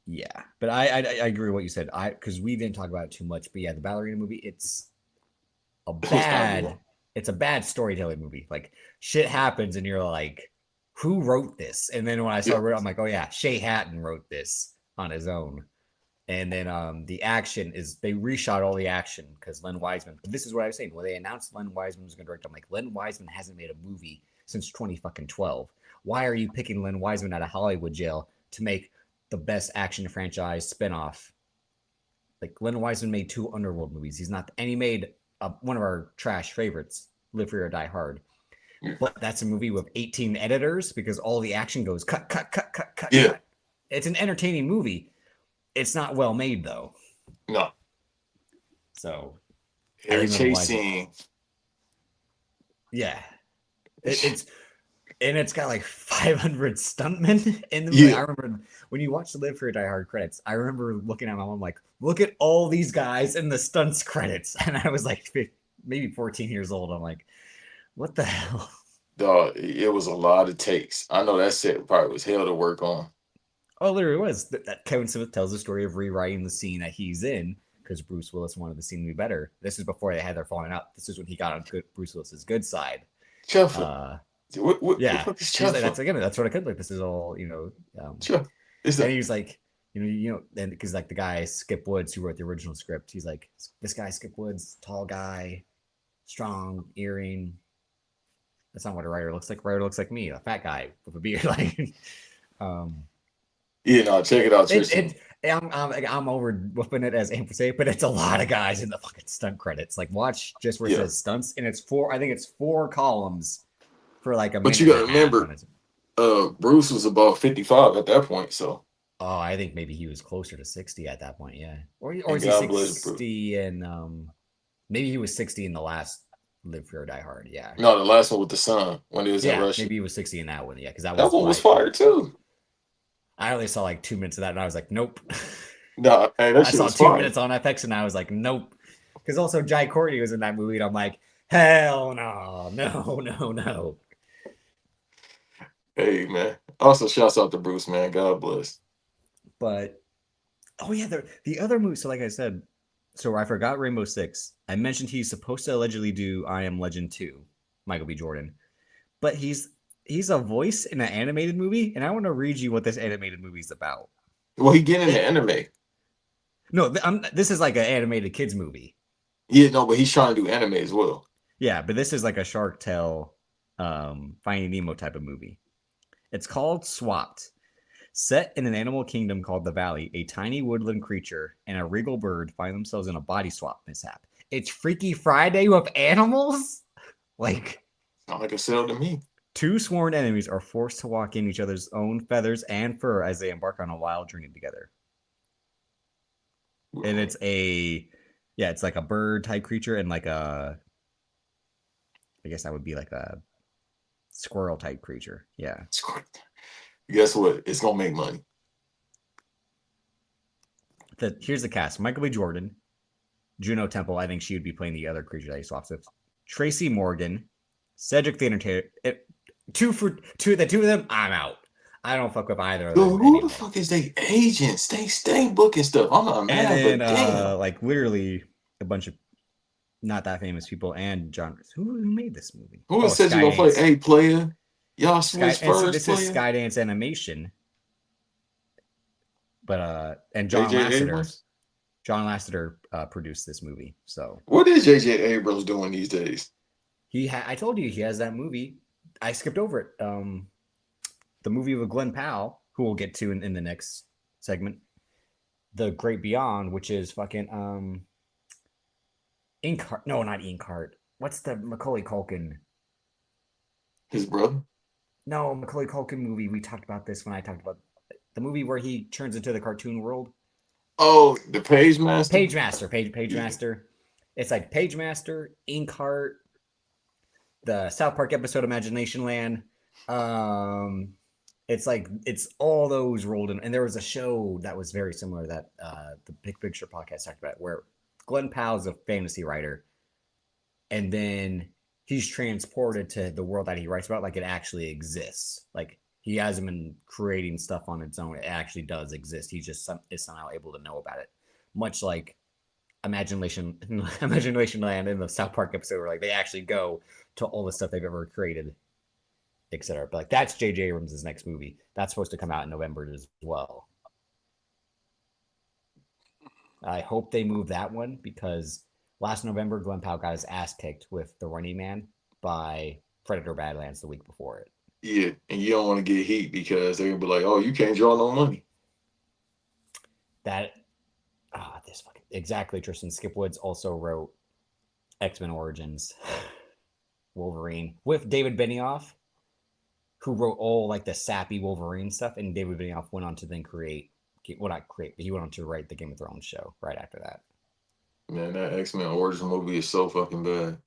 yeah, but I agree with what you said. Because we didn't talk about it too much, but yeah, the ballerina movie, it's a bad storytelling movie. Like, shit happens and you're like, who wrote this? And then when I saw it, I'm like, oh yeah, Shay Hatton wrote this on his own. And then the action is, they reshot all the action because Len Wiseman. But this is what I was saying. When they announced Len Wiseman was going to direct, I'm like, Len Wiseman hasn't made a movie since 2012. Why are you picking Len Wiseman out of Hollywood jail to make the best action franchise spinoff? Like, Len Wiseman made 2 Underworld movies. And he made one of our trash favorites, Live Free or Die Hard. But that's a movie with 18 editors because all the action goes cut. Yeah. Cut. It's an entertaining movie. It's not well made though. No. So every chase scene. Yeah. It's got like 500 stuntmen in the movie. Yeah. I remember when you watch the Live Free or Die Hard credits, I remember looking at my mom like, look at all these guys in the stunts credits. And I was like maybe 14 years old. I'm like, what the hell? Dog, it was a lot of takes. I know that set part was hell to work on. Oh, literally was. That Kevin Smith tells the story of rewriting the scene that he's in because Bruce Willis wanted the scene to be better. This is before they had their falling out. This is when he got on Bruce Willis's good side. Chuffle. Yeah, that's what I could like. This is all Sure. And he was like, and because like the guy Skip Woods who wrote the original script, he's like, this guy Skip Woods, tall guy, strong, earring. That's not what a writer looks like. A writer looks like me, a fat guy with a beard. Like, yeah, no, check it out. I'm over whooping it as Amber say, but it's a lot of guys in the fucking stunt credits. Like, watch just where it says stunts, and it's 4 columns for like a minute. But you gotta remember, Bruce was about 55 at that point, so. Oh, I think maybe he was closer to 60 at that point, yeah. Or is he 60 and maybe he was 60 in the last Live Free or Die Hard, yeah. No, the last one with the son when he was in Russia. Maybe he was 60 in that one, yeah, because that one was fire too. I only saw like 2 minutes of that, and I was like, nope. No, hey, that shit was fire. I saw 2 minutes on FX, and I was like, nope. Because also Jai Courtney was in that movie, and I'm like, hell no. Hey, man. Also, shouts out to Bruce, man. God bless. But, oh yeah, the other movie. So like I said, so I forgot Rainbow Six. I mentioned he's supposed to allegedly do I Am Legend 2, Michael B. Jordan. But he's a voice in an animated movie, and I want to read you what this animated movie is about. Well, he get into anime. No, this is like an animated kids movie. Yeah, no, but he's trying to do anime as well. Yeah, but this is like a Shark Tale, Finding Nemo type of movie. It's called Swapped. Set in an animal kingdom called the Valley, a tiny woodland creature and a regal bird find themselves in a body swap mishap. It's Freaky Friday with animals? Like, Not like a sell to me. two sworn enemies are forced to walk in each other's own feathers and fur as they embark on a wild journey together. And it's it's like a bird type creature and like I guess that would be like a squirrel type creature. Yeah. Guess what? It's gonna make money. Here's the cast: Michael B. Jordan, Juno Temple. I think she would be playing the other creature that he swaps with. Tracy Morgan, Cedric the Entertainer. The two of them, I'm out. I don't fuck with either of them. Dude, who the fuck is they agents? They stay booking stuff. I'm not mad, and then, but damn. like literally a bunch of not that famous people and John. Who made this movie? Who said you gonna play? Hey, player, y'all switch first. So this is Skydance Animation, but and John Lasseter. John Lasseter produced this movie. So what is J.J. Abrams doing these days? I told you he has that movie. I skipped over it. The movie with Glenn Powell, who we'll get to in the next segment. The Great Beyond, which is fucking Inkheart. No, not Inkheart. What's the Macaulay Culkin? His brother? No, Macaulay Culkin movie. We talked about this when I talked about the movie where he turns into the cartoon world. Oh, the Page Master? Page Master. It's like Page Master, Inkheart, the South Park episode Imagination Land. It's all those rolled in. And there was a show that was very similar that the Big Picture podcast talked about, where Glenn Powell's a fantasy writer. And then he's transported to the world that he writes about, like it actually exists. Like he hasn't been creating stuff on its own. It actually does exist. He just is somehow able to know about it. Much like Imagination Land in the South Park episode, where like they actually go to all the stuff they've ever created, etc. But like that's J.J. Abrams' next movie. That's supposed to come out in November as well. I hope they move that one because last November, Glenn Powell got his ass kicked with The Running Man by Predator Badlands the week before it. Yeah, and you don't want to get heat because they're gonna be like, "Oh, you can't draw no money." This fucking exactly. Tristan Skipwoods also wrote X-Men Origins, Wolverine with David Benioff, who wrote all like the sappy Wolverine stuff, and David Benioff went on to then he went on to write the Game of Thrones show right after that. Man, that X-Men Origins movie is so fucking bad.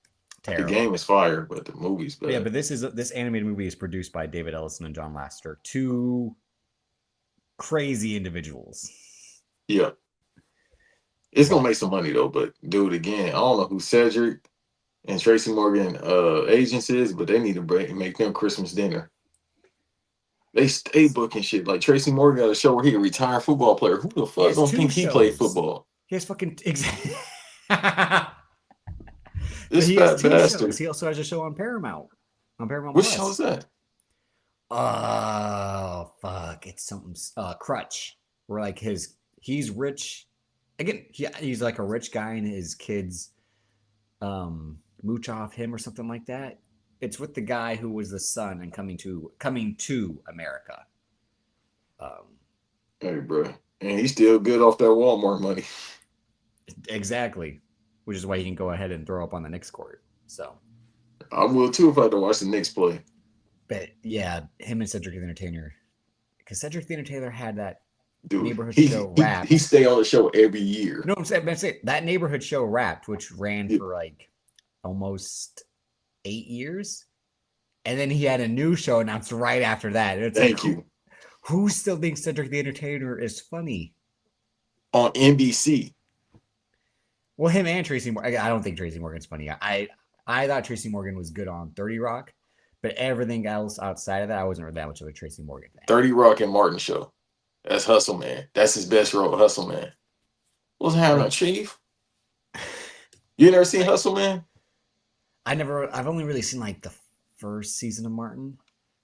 Terrible. The game is fire, but the movie's bad. Yeah, but this animated movie is produced by David Ellison and John Lasseter, two crazy individuals. Yeah. It's gonna make some money though, but dude, again, I don't know who Cedric and Tracy Morgan agents is, but they need to make them Christmas dinner. They stay booking shit. Like Tracy Morgan got a show where he a retired football player. Who the fuck don't think he played football? He has fucking exactly. This fat bastard. Shows. He also has a show on Paramount. Which show is that? Oh fuck! It's something. Crutch. Where like he's rich. Again, he's like a rich guy, and his kids mooch off him or something like that. It's with the guy who was the son and coming to America. Hey, bro, and he's still good off that Walmart money. Exactly, which is why he can go ahead and throw up on the Knicks court. So I will too if I had to watch the Knicks play. But yeah, him and Cedric the Entertainer, because Cedric the Entertainer had that. Dude, neighborhood show Wrapped. He stay on the show every year. No, I'm saying that neighborhood show Wrapped, which ran for like almost 8 years, and then he had a new show announced right after that. It's Thank you. Who still thinks Cedric the Entertainer is funny on NBC? Well, him and Tracy Morgan. I don't think Tracy Morgan's funny. I thought Tracy Morgan was good on 30 Rock, but everything else outside of that, I wasn't really that much of a Tracy Morgan fan. 30 Rock and Martin Show. That's Hustle Man. That's his best role, Hustle Man. What's happening, Chief? You never seen Hustle Man? I've only really seen like the first season of Martin.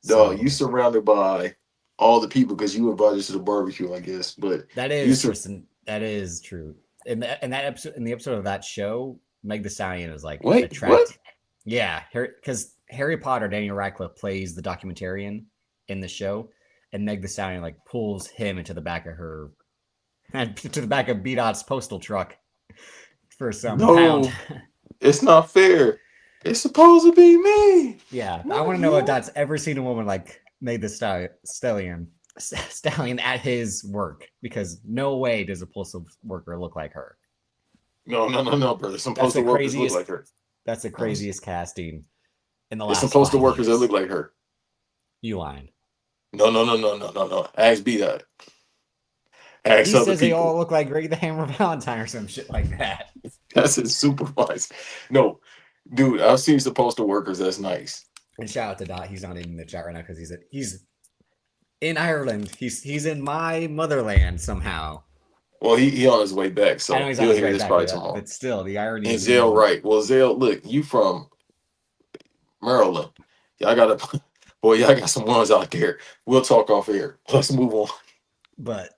So. Dog, you surrounded by all the people because you invited to the barbecue, I guess. But that is Tristan. That is true. In the episode of that show, Meg Thee Stallion is like Wait, what? attract. Yeah, because Harry Potter, Daniel Radcliffe plays the documentarian in the show, and Meg Thee Stallion like pulls him into the back of her, to the back of B-Dot's postal truck for some pound. No, it's not fair. It's supposed to be me. Yeah, I Not want to know if you. Dot's ever seen a woman like Meg Thee Stallion at his work, because no way does a postal worker look like her. No, brother. Some That's the postal workers look craziest. like her. That's the craziest casting in the It's some last postal 5 workers that years. look like her. You lying? No. Ask B that. Ask He other says they people. all look like Greg the Hammer Valentine or some shit like that. That's his supervisor. No, dude, I've seen some postal workers. That's nice. And shout out to Dot. He's not in the chat right now because he's in Ireland. He's in my motherland somehow. Well, he on his way back, so I know he's on he'll his hear way this back, probably tomorrow. but still, the irony. And Zale, right? Well, Zale, look, you from Maryland? Y'all got boy, y'all got some ones out there. We'll talk off air. Let's move on. But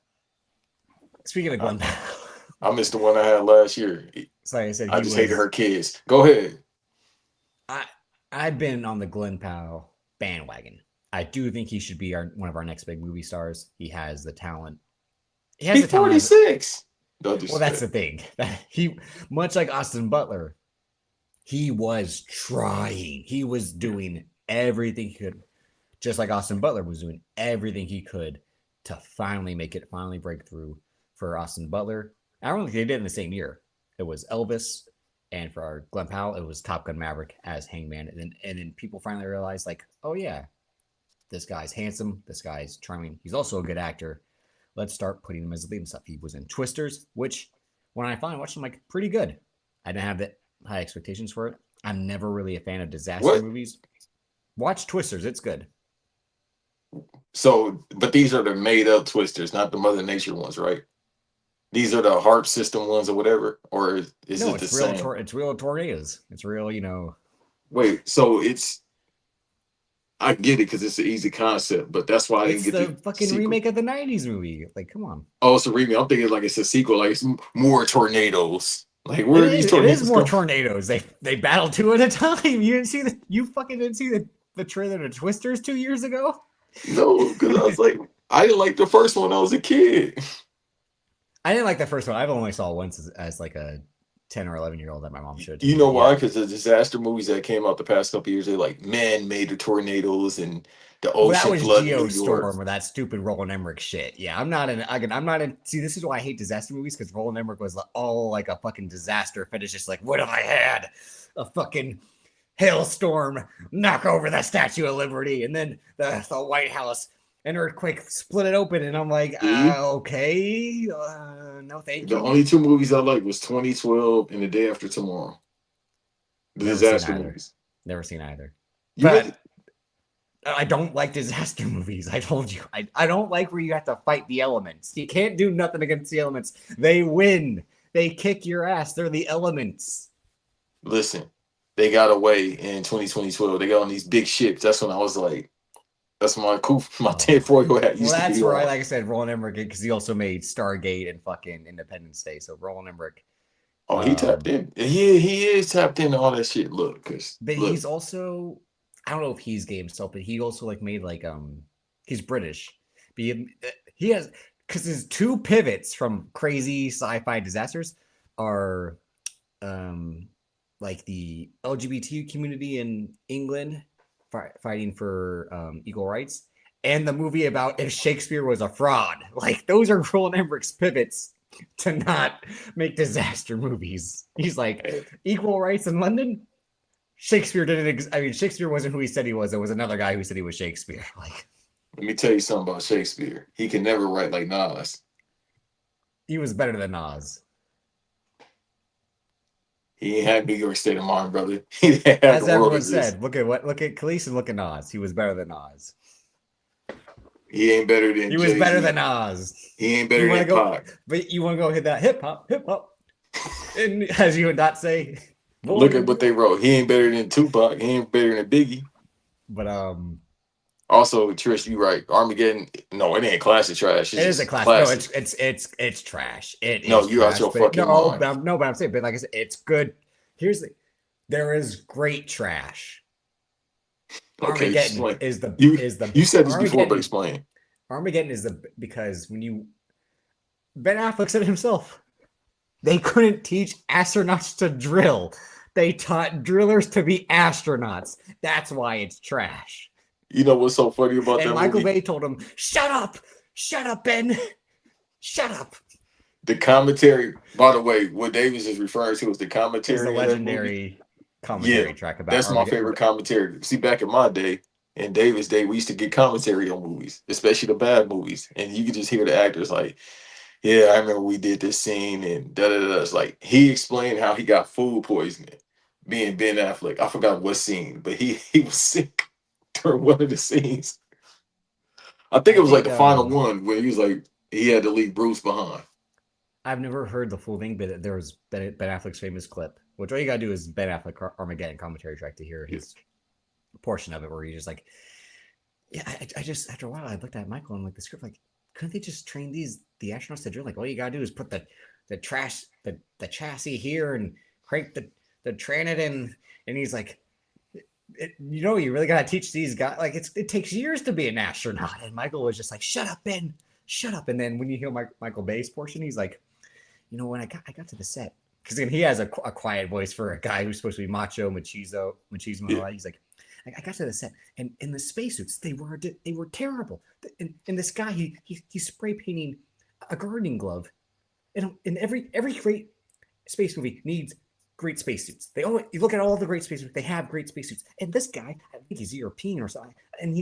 speaking of Glenn Powell, I missed the one I had last year. so like I said, I just hated her kids. Go ahead. I've been on the Glenn Powell bandwagon. I do think he should be one of our next big movie stars. He has the talent. He's 46. Well, that's the thing. He, much like Austin Butler, he was trying. He was doing everything he could, just like Austin Butler was doing everything he could to finally make it, finally break through. For Austin Butler, I don't think they did it in the same year. It was Elvis, and for our Glenn Powell, it was Top Gun Maverick as Hangman. And then people finally realized, like, oh yeah, this guy's handsome. This guy's charming. He's also a good actor. Let's start putting him as the lead and stuff. He was in Twisters, which when I finally watched him, like, pretty good. I didn't have that high expectations for it. I'm never really a fan of disaster movies. Watch Twisters. It's good. So, but these are the made up Twisters, not the Mother Nature ones, right? These are the harp system ones or whatever, or is it the same? It's real tornadoes. It's real, Wait, so I get it because it's an easy concept, but that's why I didn't get the fucking sequel. Remake of the '90s movie. Like, come on. Oh, it's a remake. I'm thinking like it's a sequel. Like it's more tornadoes. Like where are these tornadoes? It is more tornadoes. They battle two at a time. You fucking didn't see the trailer to Twisters 2 years ago? No, because I was like, I didn't like the first one when I was a kid. I didn't like the first one. I've only saw it once as like a 10 or 11-year-old that my mom showed. You know why? Because the disaster movies that came out the past couple years, they like man-made tornadoes and the ocean flood in New York. Geostorm or that stupid Roland Emmerich shit. Yeah, I'm not in. See, this is why I hate disaster movies, because Roland Emmerich was all like a fucking disaster fetish. Just like, what if I had a fucking hailstorm knock over the Statue of Liberty, and then the White House, an earthquake split it open, and I'm like, okay, no thank you. The only two movies I liked was 2012 and The Day After Tomorrow. The disaster movies. Never seen either. But I don't like disaster movies. I told you. I don't like where you have to fight the elements. You can't do nothing against the elements. They win. They kick your ass. They're the elements. Listen, they got away in 2012. They got on these big ships. That's when I was like, that's my tinfoil hat used to be. Well, that's where like I said, Roland Emmerich, because he also made Stargate and fucking Independence Day. So Roland Emmerich. Oh, he tapped in. He is tapped into all that shit. Look, he's also, I don't know if he's gay himself, but he also like made like he's British. But he has, because his two pivots from crazy sci-fi disasters are like the LGBT community in England fighting for equal rights, and the movie about if Shakespeare was a fraud. Like, those are Roland Emmerich's pivots to not make disaster movies. He's like, equal rights in London? Shakespeare didn't Shakespeare wasn't who he said he was. There was another guy who said he was Shakespeare. Like, let me tell you something about Shakespeare. He can never write like Nas. He was better than Nas. He ain't had New York State of Mind, brother. He had as everyone said, look at Khalees and look at Nas. He was better than Nas. He ain't better than. He was Jay-Z. better than Nas. He ain't better than Pac. But you want to go hit that hip hop, and as you would not say. Look at what they wrote. He ain't better than Tupac. He ain't better than Biggie. But also, Trish, you right. Armageddon. No, it ain't classic trash. It is a classic. No, it's trash. You out your fucking mind. No, but I'm saying, but like I said, it's good. there is great trash. Okay, Armageddon explain. is the You is the you said this before, but Armageddon explain. Armageddon is the because when you Ben Affleck said it himself, they couldn't teach astronauts to drill. They taught drillers to be astronauts. That's why it's trash. You know what's so funny about And that Michael movie? Bay told him, shut up, Ben, shut up." The commentary. By the way, what Davis is referring to is the Is the commentary of that movie. legendary Yeah, commentary track about that's my Armageddon. favorite commentary. See, back in my day, in Davis' day, we used to get commentary on movies, especially the bad movies, and you could just hear the actors like, "Yeah, I remember we did this scene and da da da." It's like he explained how he got food poisoning, being Ben Affleck. I forgot what scene, but he was sick during one of the scenes. I think I it was like think the final one where he was like he had to leave Bruce behind. I've never heard the full thing, but there was Ben Affleck's famous clip, which all you gotta do is Ben Affleck Armageddon commentary track to hear his portion of it, where he's just like, "Yeah, I just after a while I looked at Michael and like the script, like, couldn't they just train the astronauts to drill? Like, all you gotta do is put the chassis here and crank the Transit in." And he's like, you really gotta teach these guys. Like, it takes years to be an astronaut. And Michael was just like, "Shut up, Ben, shut up." And then when you hear Michael Bay's portion, he's like, when I got to the set, because he has a quiet voice for a guy who's supposed to be machismo. Yeah, He's like, I got to the set, and in the spacesuits, they were terrible. And this guy, he's spray painting a gardening glove, and every great space movie needs great spacesuits. They always, you look at all the great spacesuits, they have great spacesuits. And this guy, I think he's European or something, and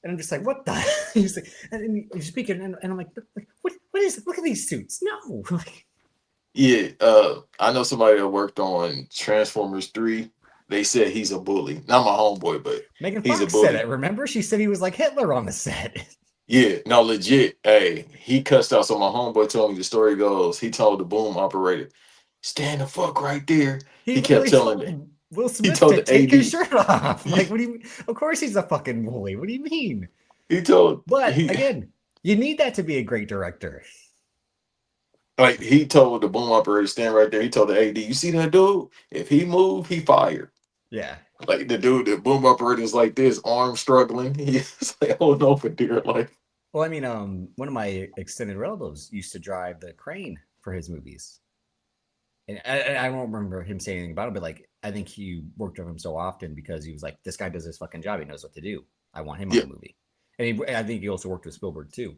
I'm just like, what the? He's like, and he's speaking, and I'm like, what is it? Look at these suits. No. yeah. I know somebody that worked on Transformers 3. They said he's a bully. Not my homeboy, but Megan he's a Fox said bully. it. Remember, she said he was like Hitler on the set. Yeah, no, legit. Hey, he cussed out. So my homeboy told me the story goes. He told the boom operator, "Stand the fuck right there." He He kept literally telling me. told Will He Smith told to the take his AD. shirt off. Yeah, Like, what do you? Of course, he's a fucking bully. What do you mean? he told But he again, you need that to be a great director. like he told the boom operator stand right there. He told the AD, "You see that dude? If he move, he fired." Yeah. Like the dude, the boom operator is like this, arm struggling. He's like, "Oh no, for dear life." Well, I mean, one of my extended relatives used to drive the crane for his movies, and I won't remember him saying anything about it, but like, I think he worked with him so often because he was like, "This guy does his fucking job. He knows what to do. I want him on Yeah, the movie." And I think he also worked with Spielberg too.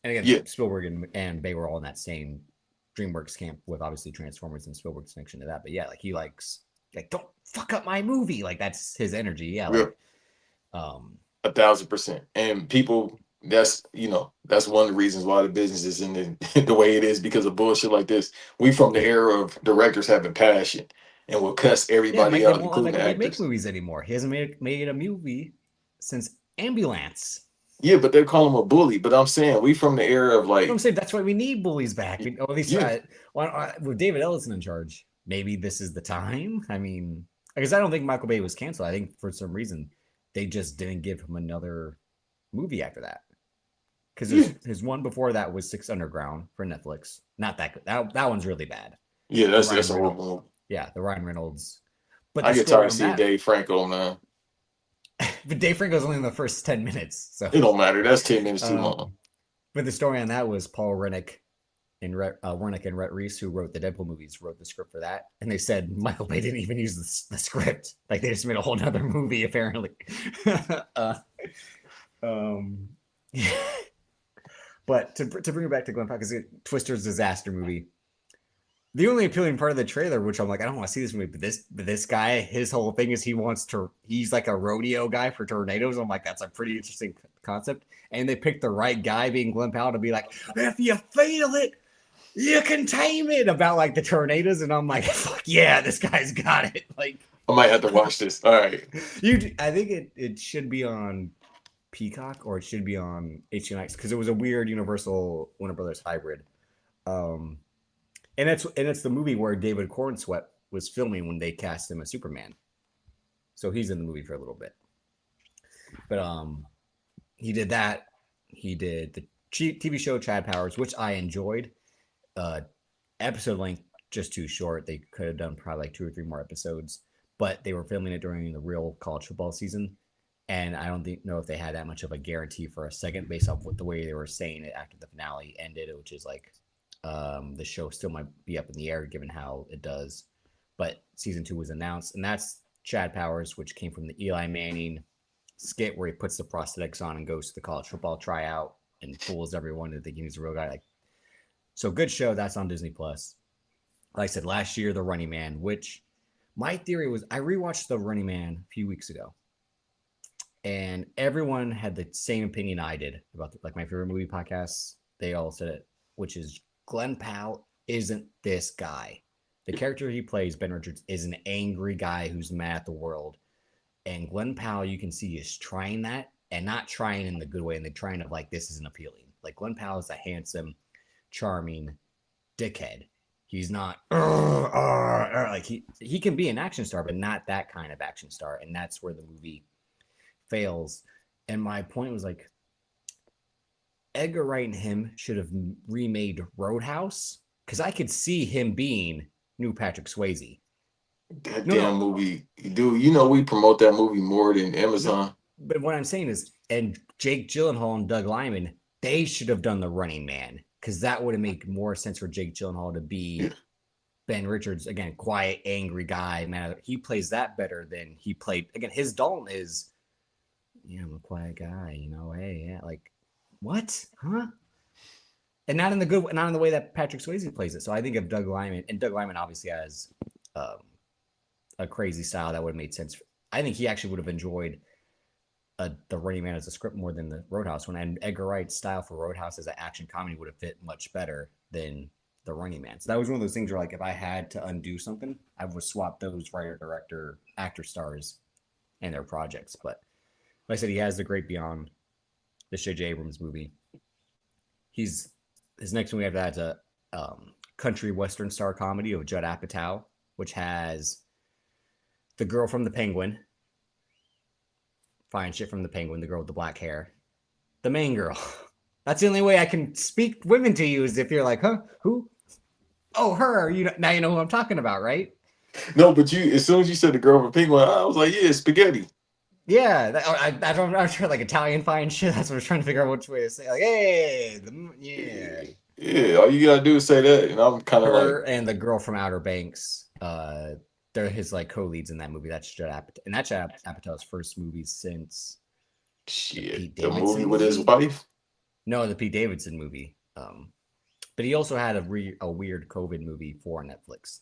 And again, yeah, Spielberg and Bay were all in that same DreamWorks camp with obviously Transformers and Spielberg's connection to that. But yeah, like he likes like, don't fuck up my movie. Like that's his energy. Yeah, yeah. like um 1,000%. And people, that's one of the reasons why the business is in the way it is because of bullshit like this. We from the era of directors having passion and will cuss yeah, everybody they out, won't let including Michael the Bay make actors. movies anymore. He hasn't made a movie since Ambulance. Yeah, but they call him a bully. But I'm saying we from the era of But I'm like, saying that's why we need bullies back. Or at least yeah, with David Ellison in charge, maybe this is the time. I mean, because I don't think Michael Bay was canceled. I think for some reason they just didn't give him another movie after that. Because yeah, his one before that was Six Underground for Netflix. Not that good. That one's really bad. yeah. The That's Ryan a Reynolds, horrible movie. yeah, the Ryan Reynolds. But I the get story tired of on seeing that, Dave Franco, man. but Dave Franco's only in the first 10 minutes. So, It don't matter. That's 10 minutes too long. um, but the story on that was Paul Wernick and Rhett Reese, who wrote the Deadpool movies, wrote the script for that, and they said Michael Bay didn't even use the script. Like they just made a whole nother movie apparently. uh, um, but to bring it back to Glenn Powell, because Twister's disaster movie. The only appealing part of the trailer, which I'm like, I don't want to see this movie, but this guy, his whole thing is he's like a rodeo guy for tornadoes. I'm like, that's a pretty interesting concept. And they picked the right guy, being Glenn Powell, to be like, if you feel it, you can tame it, about like the tornadoes. And I'm like, fuck yeah, this guy's got it. Like, I might have to watch this. All right. I think it should be on Peacock or it should be on HBO because it was a weird Universal Warner Brothers hybrid. And it's the movie where David Cornsweet was filming when they cast him as Superman. So he's in the movie for a little bit. But he did that. He did the TV show Chad Powers, which I enjoyed. Episode length just too short. They could have done probably like 2 or 3 more episodes, but they were filming it during the real college football season, and I don't know if they had that much of a guarantee for a second based off what the way they were saying it after the finale ended, which is like the show still might be up in the air given how it does. But season 2 was announced, and that's Chad Powers, which came from the Eli Manning skit where he puts the prosthetics on and goes to the college football tryout and fools everyone into thinking he's a real guy. Like, so good show. That's on Disney Plus. Like I said, last year, The Running Man, which my theory was I rewatched The Running Man a few weeks ago, and everyone had the same opinion I did about like my favorite movie podcasts. They all said it, which is Glenn Powell isn't this guy. The character he plays, Ben Richards, is an angry guy who's mad at the world. And Glenn Powell, you can see, is trying that and not trying in the good way. And they're trying to like, this isn't appealing. Like Glenn Powell is a handsome, charming dickhead. He's not like he can be an action star, but not that kind of action star. And that's where the movie fails. And my point was like, Edgar Wright and him should have remade Roadhouse because I could see him being new Patrick Swayze. That damn movie, dude. You know we promote that movie more than Amazon. But what I'm saying is, and Jake Gyllenhaal and Doug Liman, they should have done The Running Man because that would have made more sense for Jake Gyllenhaal to be Ben Richards again, quiet, angry guy. Man, he plays that better than he played. Again, his Dalton is, I'm a quiet guy. Hey, yeah, like what, huh? And not in the way that Patrick Swayze plays it. So I think of Doug Liman, and Doug Liman obviously has a crazy style that would have made sense. I think he actually would have enjoyed The Running Man as a script more than the Roadhouse one. And Edgar Wright's style for Roadhouse as an action comedy would have fit much better than The Running Man. So that was one of those things where, like, if I had to undo something, I would swap those writer, director, actor stars and their projects. But like I said, he has The Great Beyond, the J.J. Abrams movie. His next movie after that is a country western star comedy of Judd Apatow, which has the girl from The Penguin, fine shit from The Penguin, the girl with the black hair, the main girl. That's the only way I can speak women to you is if you're like, huh, who? Oh, her. Now you know who I'm talking about, right? No, but as soon as you said the girl from Penguin, I was like, yeah, spaghetti. Yeah, I'm sure like Italian fine shit. That's what I was trying to figure out which way to say. Like, hey, yeah. Yeah, all you gotta do is say that, and I'm kind of like. Her and the girl from Outer Banks, they're his like co-leads in that movie. That's Judd Apatow, and that's Judd Apatow's first movie since The movie with his wife. No, the Pete Davidson movie. But he also had a weird COVID movie for Netflix.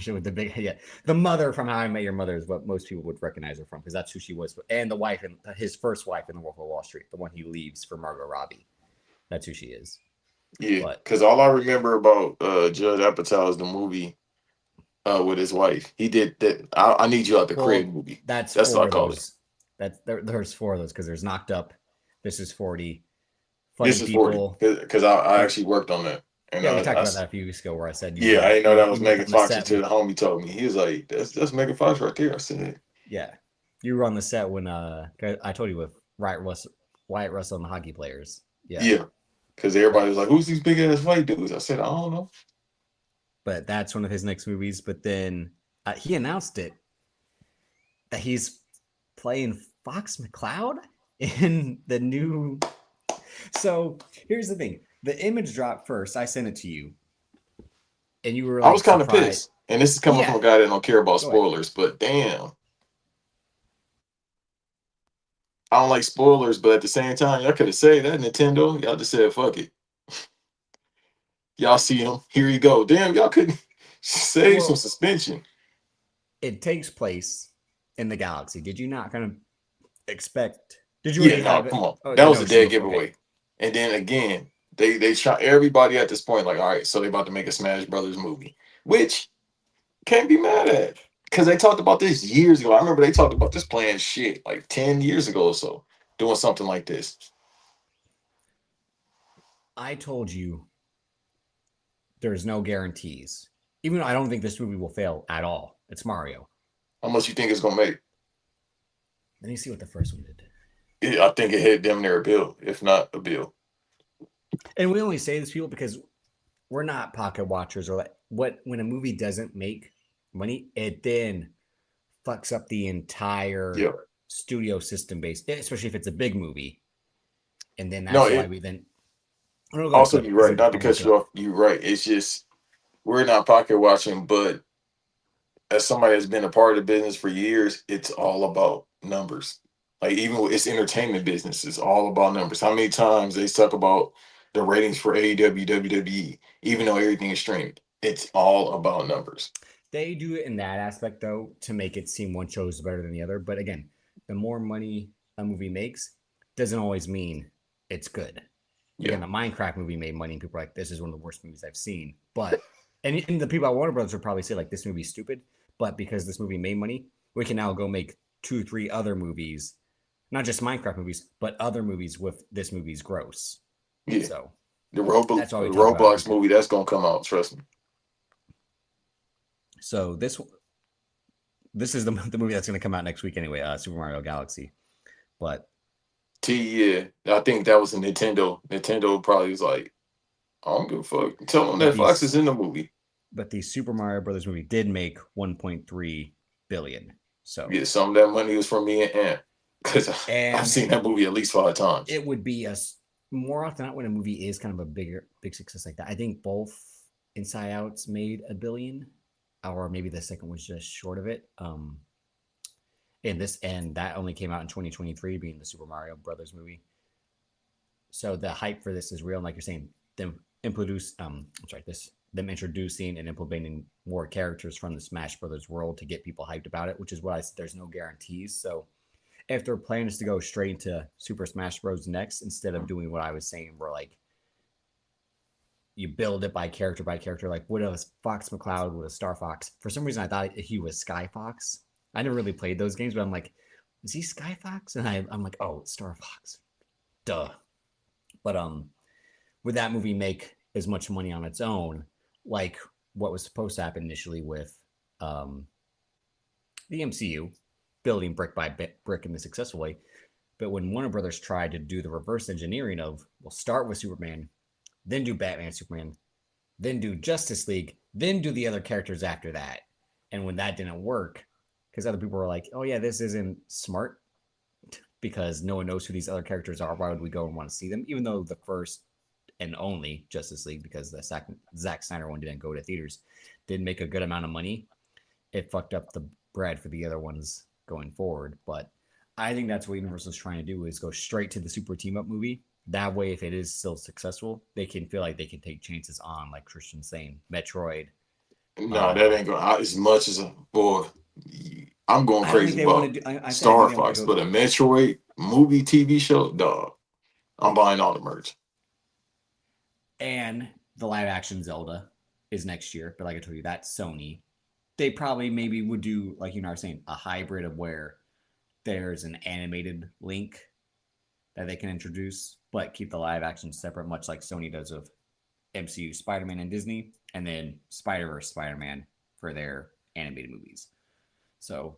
With the mother from How I Met Your Mother is what most people would recognize her from because that's who she was, and the wife and his first wife in The Wolf of Wall Street, the one he leaves for Margot Robbie. That's who she is. Yeah, because all I remember about Judd Apatow is the movie with his wife. He did that. I Need You Out the Crib movie. That's what I call it. There's 4 of those because there's Knocked Up, This Is 40, This Is 40 because I actually worked on that. And we talked about that a few weeks ago where I said, I didn't know that was Megan Fox until the homie told me. He was like, that's Megan Fox right there. I said, yeah. You were on the set when I told you with Wyatt Russell and the hockey players. Yeah. Because everybody was like, who's these big ass white dudes? I said, I don't know. But that's one of his next movies. But then he announced it that he's playing Fox McCloud in the new. So here's the thing. The image dropped first. I sent it to you. And you were like, I was kind of pissed. And this is coming from a guy that don't care about spoilers, but damn. I don't like spoilers, but at the same time, y'all could have said that Nintendo. Y'all just said, fuck it. Y'all see him. Here you go. Damn, y'all couldn't save some suspension. It takes place in the galaxy. Did you not kind of expect? Did you? Yeah, no, come on. That was a dead giveaway. Okay. And then again, they try everybody at this point, like, all right, so they about to make a Smash Brothers movie, which can't be mad at. Because they talked about this years ago. I remember they talked about this playing shit like 10 years ago or so, doing something like this. I told you there's no guarantees. Even though I don't think this movie will fail at all. It's Mario. How much you think it's going to make? Let me see what the first one did. I think it hit damn near a bill, if not a bill. And we only say this, people, because we're not pocket watchers or like what when a movie doesn't make money, it then fucks up the entire Yeah. studio system base, especially if it's a big movie. And then No, that's why it we then no, go ahead, also go ahead, you're because right. I'm Not to gonna look cut it you up. off, you're right. It's just we're not pocket watching, but as somebody that's been a part of the business for years, it's all about numbers. Like even with it's entertainment business, it's all about numbers. How many times they talk about the ratings for AEW, WWE, even though everything is streamed, it's all about numbers. They do it in that aspect though to make it seem one show is better than the other. But again, the more money a movie makes doesn't always mean it's good. Yeah, Again, the Minecraft movie made money, and people are like, "This is one of the worst movies I've seen." But and the people at Warner Brothers would probably say like, "This movie's stupid," but because this movie made money, we can now go make two, three other movies, not just Minecraft movies, but other movies with this movie's gross. yeah. So The that's why we talk about it. Roblox movie that's gonna come out. Trust me. So this is the movie that's going to come out next week anyway, Super Mario Galaxy. But Yeah, I think that was a Nintendo. Nintendo probably was like, I don't give a fuck. Tell them but that Fox these is in the movie. but the Super Mario Brothers movie did make 1.3 billion. So Yeah, some of that money was from me and Ant because I've and seen that movie at least 5 times. it would be more often not when a movie is kind of a big success like that. I think both Inside Outs made a billion, or maybe the second was just short of it. And that only came out in 2023, being the Super Mario Brothers movie. So the hype for this is real, and like you're saying, them introducing and implementing more characters from the Smash Brothers world to get people hyped about it, which is what I said. There's no guarantees. So if their plan is to go straight into Super Smash Bros. Next, instead of doing what I was saying, where like you build it by character, like what a Fox McCloud, what a Star Fox. For some reason, I thought he was Sky Fox. I never really played those games, but I'm like, is he Sky Fox? And I'm like, oh, it's Star Fox. Duh. But would that movie make as much money on its own, like what was supposed to happen initially with um, the MCU, building brick by brick in the successful way? But when Warner Brothers tried to do the reverse engineering of, we'll start with Superman, then do Batman, Superman, then do Justice League, then do the other characters after that. And when that didn't work, because other people were like, oh yeah, this isn't smart because no one knows who these other characters are. Why would we go and want to see them? Even though the first and only Justice League, because the Zack Snyder one didn't go to theaters, did make a good amount of money. It fucked up the bread for the other ones going forward. But I think that's what Universal's trying to do is go straight to the super team up movie. That way, if it is still successful, they can feel like they can take chances on, like Christian's saying, Metroid. No, that ain't going as much as a boy. I'm going I don't think crazy they want about to do. I said I think Star they want Fox, to but go. a Metroid movie TV show, dog. I'm buying all the merch. And the live action Zelda is next year, but like I told you, that's Sony. They probably maybe would do, like you and I were saying, a hybrid of where there's an animated Link that they can introduce, but keep the live action separate, much like Sony does of MCU Spider Man and Disney, and then Spider Verse Spider Man for their animated movies. So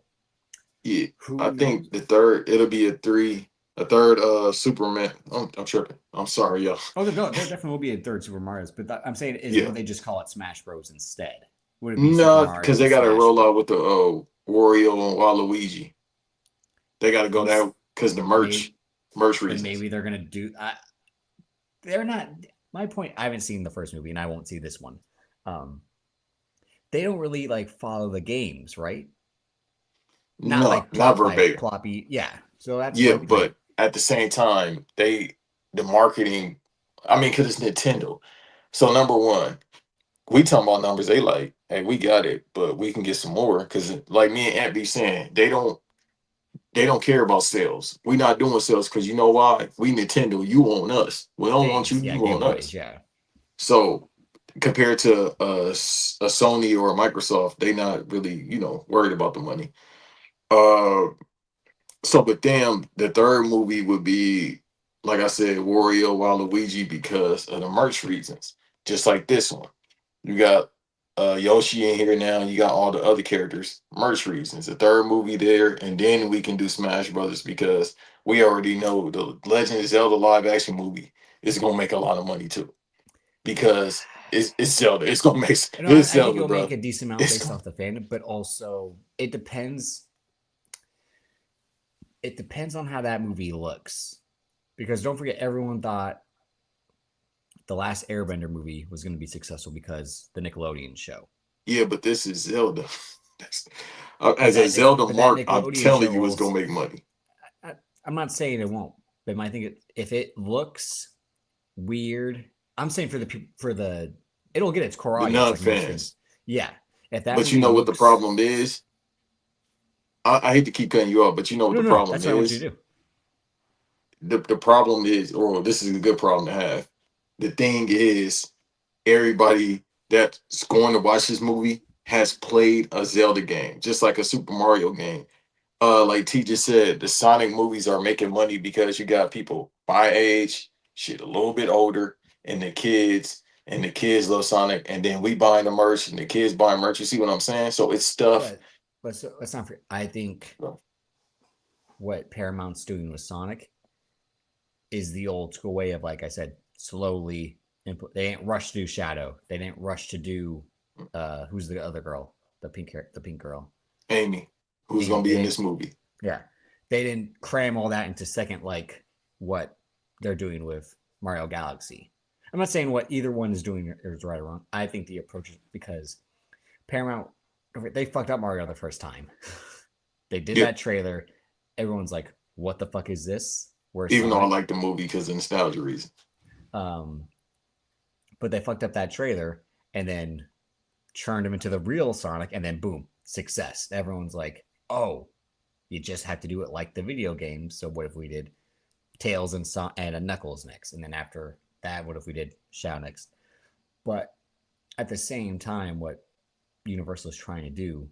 Yeah, who I knows? think the third it'll be a third Superman. I'm tripping. I'm sorry, y'all. Oh, there definitely will be a third Super Mario's, but I'm saying is Yeah, would they just call it Smash Bros instead? Would it be Super no, because Mario they got to Smash roll Bros? out with the Wario and Waluigi. They got to go We'll that because the maybe, merch but reasons. maybe they're gonna do. They're not. My point. I haven't seen the first movie, and I won't see this one. Um, they don't really like follow the games, right? Not No, like not plot by verbatim. ploppy. Yeah. So that's Yeah, like but at the same time, the marketing. I mean, because it's Nintendo. So number one, we talking about numbers. They like, hey, we got it, but we can get some more. Because like me and Aunt be saying, they don't care about sales. We not doing sales because you know why? We Nintendo. You own us. We don't want you. games. Yeah, You game own rights. us. Yeah. So compared to a Sony or a Microsoft, they not really worried about the money. Uh, so with them, the third movie would be like I said, Wario Waluigi because of the merch reasons. Just like this one, you got Yoshi in here now. You got all the other characters, merch reasons. The third movie there, and then we can do Smash Brothers because we already know the Legend of Zelda live action movie is gonna make a lot of money too because It's Zelda. It's gonna make No, it's I think Zelda, it'll make bro. a decent amount It's based off the fandom, but also it depends. It depends on how that movie looks, because don't forget, everyone thought the last Airbender movie was going to be successful because the Nickelodeon show. yeah, but this is Zelda. That's- But as a Zelda That mark, I'm Nickelodeon telling show you, it's also. gonna make money. I'm not saying it won't, but I think if it looks weird, I'm saying for the it'll get its core The audience non like most things. fans. Yeah, if that But you movie know what the looks problem is? I hate to keep cutting you off, but you know what no, the no, problem that's what I want you is? to do. The problem is, or this is a good problem to have. The thing is, everybody that's going to watch this movie has played a Zelda game, just like a Super Mario game. Like T just said, the Sonic movies are making money because you got people my age, shit, a little bit older, and the kids love Sonic, and then we buying the merch, and the kids buying merch. You see what I'm saying? So it's stuff. But let's not forget. I think what Paramount's doing with Sonic is the old school way of, like I said, slowly. They didn't rush to do Shadow. They didn't rush to do who's the other girl, the pink girl, Amy, who's Amy. gonna They be in this didn't. movie? Yeah, they didn't cram all that into second like what they're doing with Mario Galaxy. I'm not saying what either one is doing is right or wrong. I think the approach is because Paramount they fucked up Mario the first time. They did Yeah, that trailer. Everyone's like, "What the fuck is this? Where's even though I Sonic?" like the movie because of nostalgia reason. Um, but they fucked up that trailer and then churned him into the real Sonic, and then boom, success. Everyone's like, "Oh, you just have to do it like the video game." So what if we did Tails and a Knuckles next, and then after that, what if we did Shao next? But at the same time, what Universal is trying to do,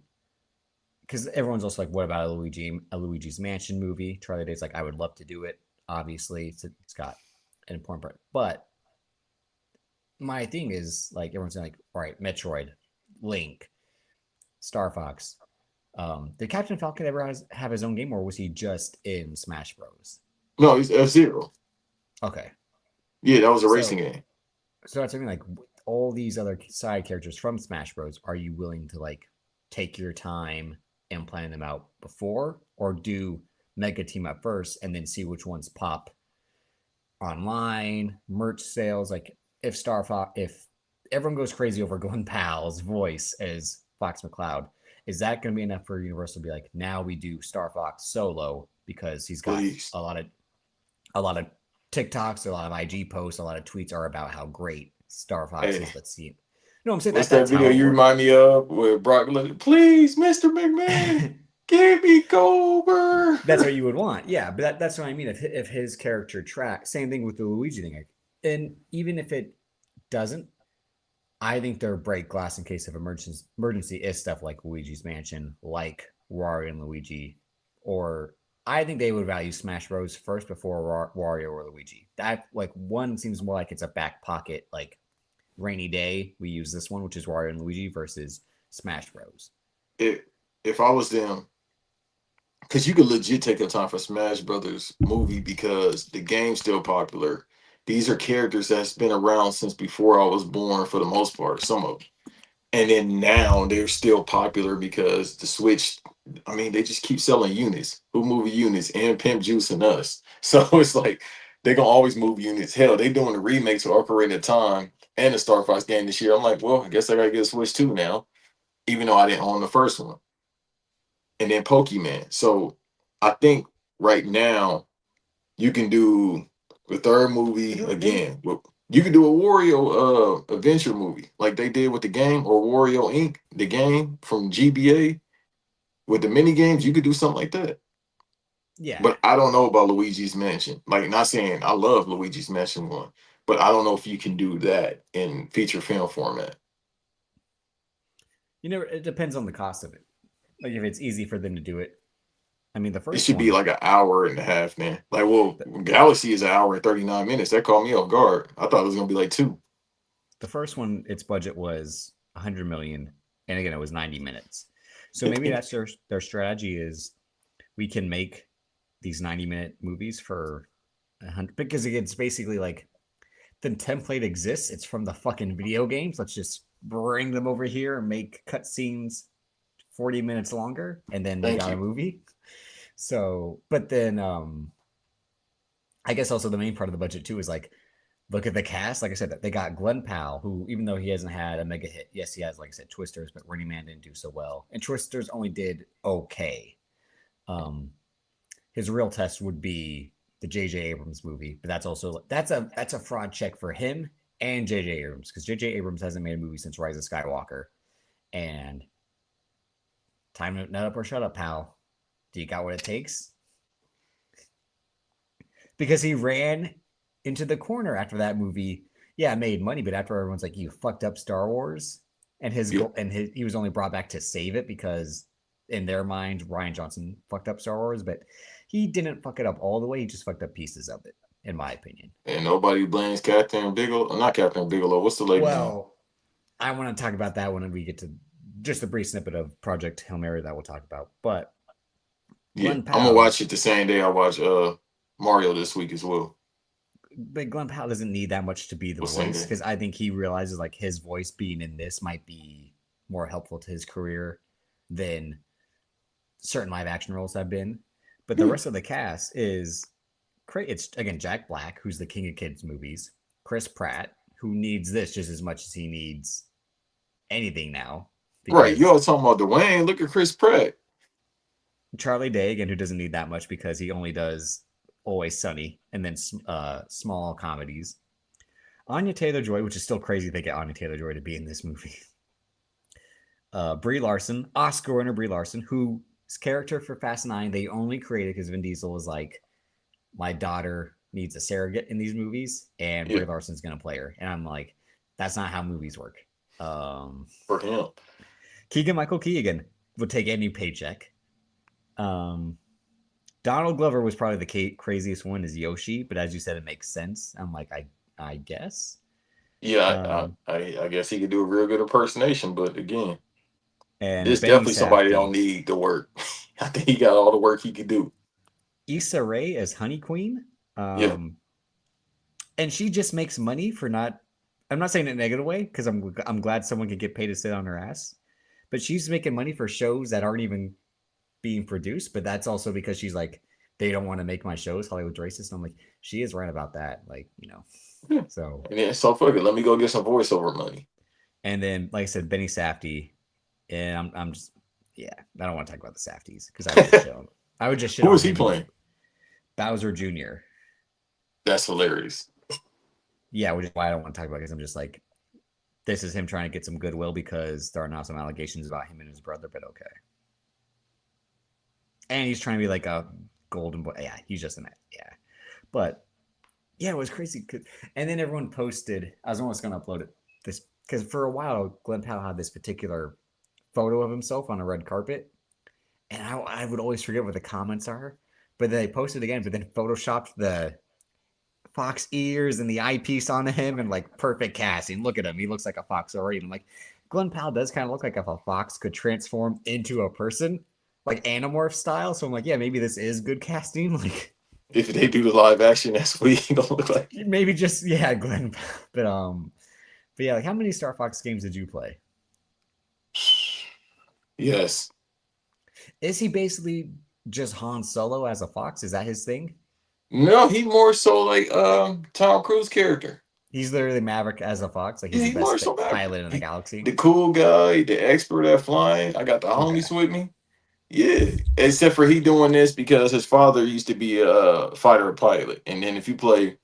because everyone's also like, "What about a Luigi's Mansion movie?" Charlie Day's like, "I would love to do it. Obviously, it's got an important part." But my thing is like everyone's like, "All right, Metroid, Link, Star Fox." Did Captain Falcon ever have his own game, or was he just in Smash Bros? No, it's F-Zero. Okay, Yeah, that was a racing so game. that's something like all these other side characters from Smash Bros. Are you willing to like take your time and plan them out before, or do mega team up first and then see which ones pop online merch sales? Like if everyone goes crazy over Glenn Powell's voice as Fox McCloud, is that going to be enough for Universal to be like, now we do Star Fox solo because he's got Please. a lot of TikToks, a lot of IG posts, a lot of tweets are about how great Star Fox Hey, is. Let's see. No, I'm saying what's that that's how video it you works. remind me of with Brock Lesnar? Please, Mr. McMahon, give me Goldberg. That's what you would want. Yeah, but that's what I mean. If his character track, same thing with the Luigi thing. And even if it doesn't, I think their break glass in case of emergency is stuff like Luigi's Mansion, like Wario and Luigi, or I think they would value Smash Bros first before Wario or Luigi. That like one seems more like it's a back pocket, like rainy day. We use this one, which is Wario and Luigi versus Smash Bros. If if I was them, because you could legit take your time for Smash Brothers movie because the game's still popular. These are characters that's been around since before I was born for the most part, some of them. And then now they're still popular because the Switch, I mean, they just keep selling units. Who move units and Pimp Juice and us. So it's like they're gonna always move units. Hell, they doing the remakes of Ocarina of Time and the Star Fox game this year. I'm like, well, I guess I gotta get a Switch 2 now, even though I didn't own the first one. And then Pokemon. So I think right now you can do the third movie Didn't again. You can do a Wario adventure movie like they did with the game, or Wario Inc. the game from GBA with the mini games. You could do something like that. yeah. But I don't know about Luigi's Mansion. Like, not saying I love Luigi's Mansion one, but I don't know if you can do that in feature film format. You know, it depends on the cost of it. Like if it's easy for them to do it. I mean, the It first should be one, like an hour and a half, man. Like, well, Galaxy is an hour and 39 minutes. That caught me off guard. I thought it was gonna be like two. the first one, its budget was 100 million, and again, it was 90 minutes. So maybe that's their strategy is we can make these 90-minute movies for 100 because it's basically like the template exists. It's from the fucking video games. Let's just bring them over here and make cutscenes 40 minutes longer, and then we Thank got a you. movie. So, but then I guess also the main part of the budget too is like, look at the cast. Like I said, they got Glenn Powell, who even though he hasn't had a mega hit, yes, he has, like I said, Twisters, but Running Man didn't do so well, and Twisters only did okay. Um, his real test would be the J.J. Abrams movie, but that's a fraud check for him and J.J. Abrams, because J.J. Abrams hasn't made a movie since Rise of Skywalker, and time to nut up or shut up, pal. Do you got what it takes? Because he ran into the corner after that movie. Yeah, it made money, but after everyone's like, "You fucked up Star Wars," and Yeah. he was only brought back to save it because in their mind, Rian Johnson fucked up Star Wars, but he didn't fuck it up all the way. He just fucked up pieces of it, in my opinion. And nobody blames Captain Bigelow. Not Captain Bigelow. What's the lady name? Well, I want to talk about that when we get to just a brief snippet of Project Hail Mary that we'll talk about. But Yeah, Glenn I'm gonna Powell, watch it the same day I watch Mario this week as well. but Glenn Powell doesn't need that much to be the Well, same voice, day. because I think he realizes like his voice being in this might be more helpful to his career than certain live action roles have been. But the Yeah. rest of the cast is great. It's again Jack Black, who's the king of kids movies, Chris Pratt, who needs this just as much as he needs anything now, Right. You because all talking about Dwayne? Look at Chris Pratt. Charlie Day, again, who doesn't need that much because he only does Always Sunny and then small comedies. Anya Taylor Joy, which is still crazy they get Anya Taylor Joy to be in this movie. Brie Larson, Oscar winner Brie Larson, whose character for Fast 9 they only created because Vin Diesel was like, my daughter needs a surrogate in these movies, and Yeah, Brie Larson's gonna play her. And I'm like, that's not how movies work. for him. Keegan Michael Keegan would take any paycheck. Um, Donald Glover was probably the craziest one as Yoshi, but as you said, it makes sense. I'm like, I guess. Yeah, Um, I guess he could do a real good impersonation, but again, and this Benny definitely somebody that don't Safdie, need the work. I think he got all the work he could do. Issa Rae as Honey Queen. Yeah, And she just makes money for not. I'm not saying it in a negative way because I'm glad someone can get paid to sit on her ass, but she's making money for shows that aren't even being produced. But that's also because she's like, they don't want to make my shows. Hollywood's racist. And I'm like, she is right about that. Like, yeah. so. And then so fuck it. Let me go get some voiceover money. And then, like I said, Benny Safdie, and I'm just, yeah, I don't want to talk about the Safdies because I would just shit on. I would just shit Who on is he him and playing? Bowser Jr. That's hilarious. Yeah, which is why I don't want to talk about it because I'm just like, this is him trying to get some goodwill because there are now some allegations about him and his brother, but okay. And he's trying to be like a golden boy. Yeah, he's just an yeah. But yeah, it was crazy. And then everyone posted. I was almost going to upload it this because for a while Glenn Powell had this particular photo of himself on a red carpet, and I would always forget what the comments are. But they posted again, but then photoshopped the fox ears and the eyepiece on him and like perfect casting. Look at him. He looks like a fox already. And I'm like, Glenn Powell does kind of look like if a fox could transform into a person, like Animorph style. So I'm like, yeah, maybe this is good casting. Like If they do the live action, that's what he gonna look like. maybe just yeah, Glenn. But yeah, like how many Star Fox games did you play? Yes. Is he basically just Han Solo as a fox? Is that his thing? No, he more so like Tom Cruise character. He's literally Maverick as a fox. Like he's Yeah, the he more best so Maverick. pilot in the galaxy. The cool guy, the expert at flying. I got the Okay. homies with me. Yeah, except for he doing this because his father used to be a fighter pilot, and then if you play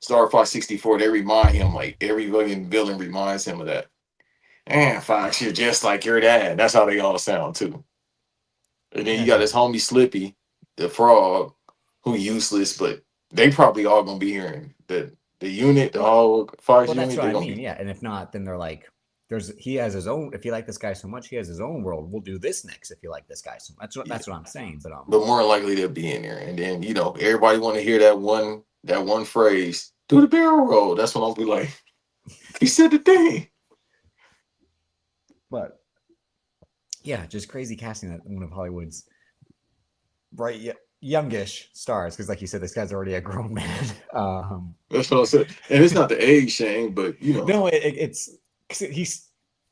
Star Fox 64, they remind him like every fucking villain reminds him of that. And Fox, you're just like your dad. That's how they all sound too. And then you Yeah, got so his homie Slippy, the frog, who useless, but they probably all gonna be hearing the unit, the well, whole Fox well, that's unit. what They're I gonna mean. be Yeah, and if not, then they're like, he has his own. If you like this guy so much, he has his own world. We'll do this next. If you like this guy so much, yeah. that's what I'm saying. But more likely they'll be in there. And then everybody want to hear that one phrase, do the barrel roll. That's when I'll be like, he said the thing. but yeah, just crazy casting that one of Hollywood's right. Yeah, youngish stars, because like you said, this guy's already a grown man. That's what I said. And it's not the age, Shane, but you know. No, it's 'cause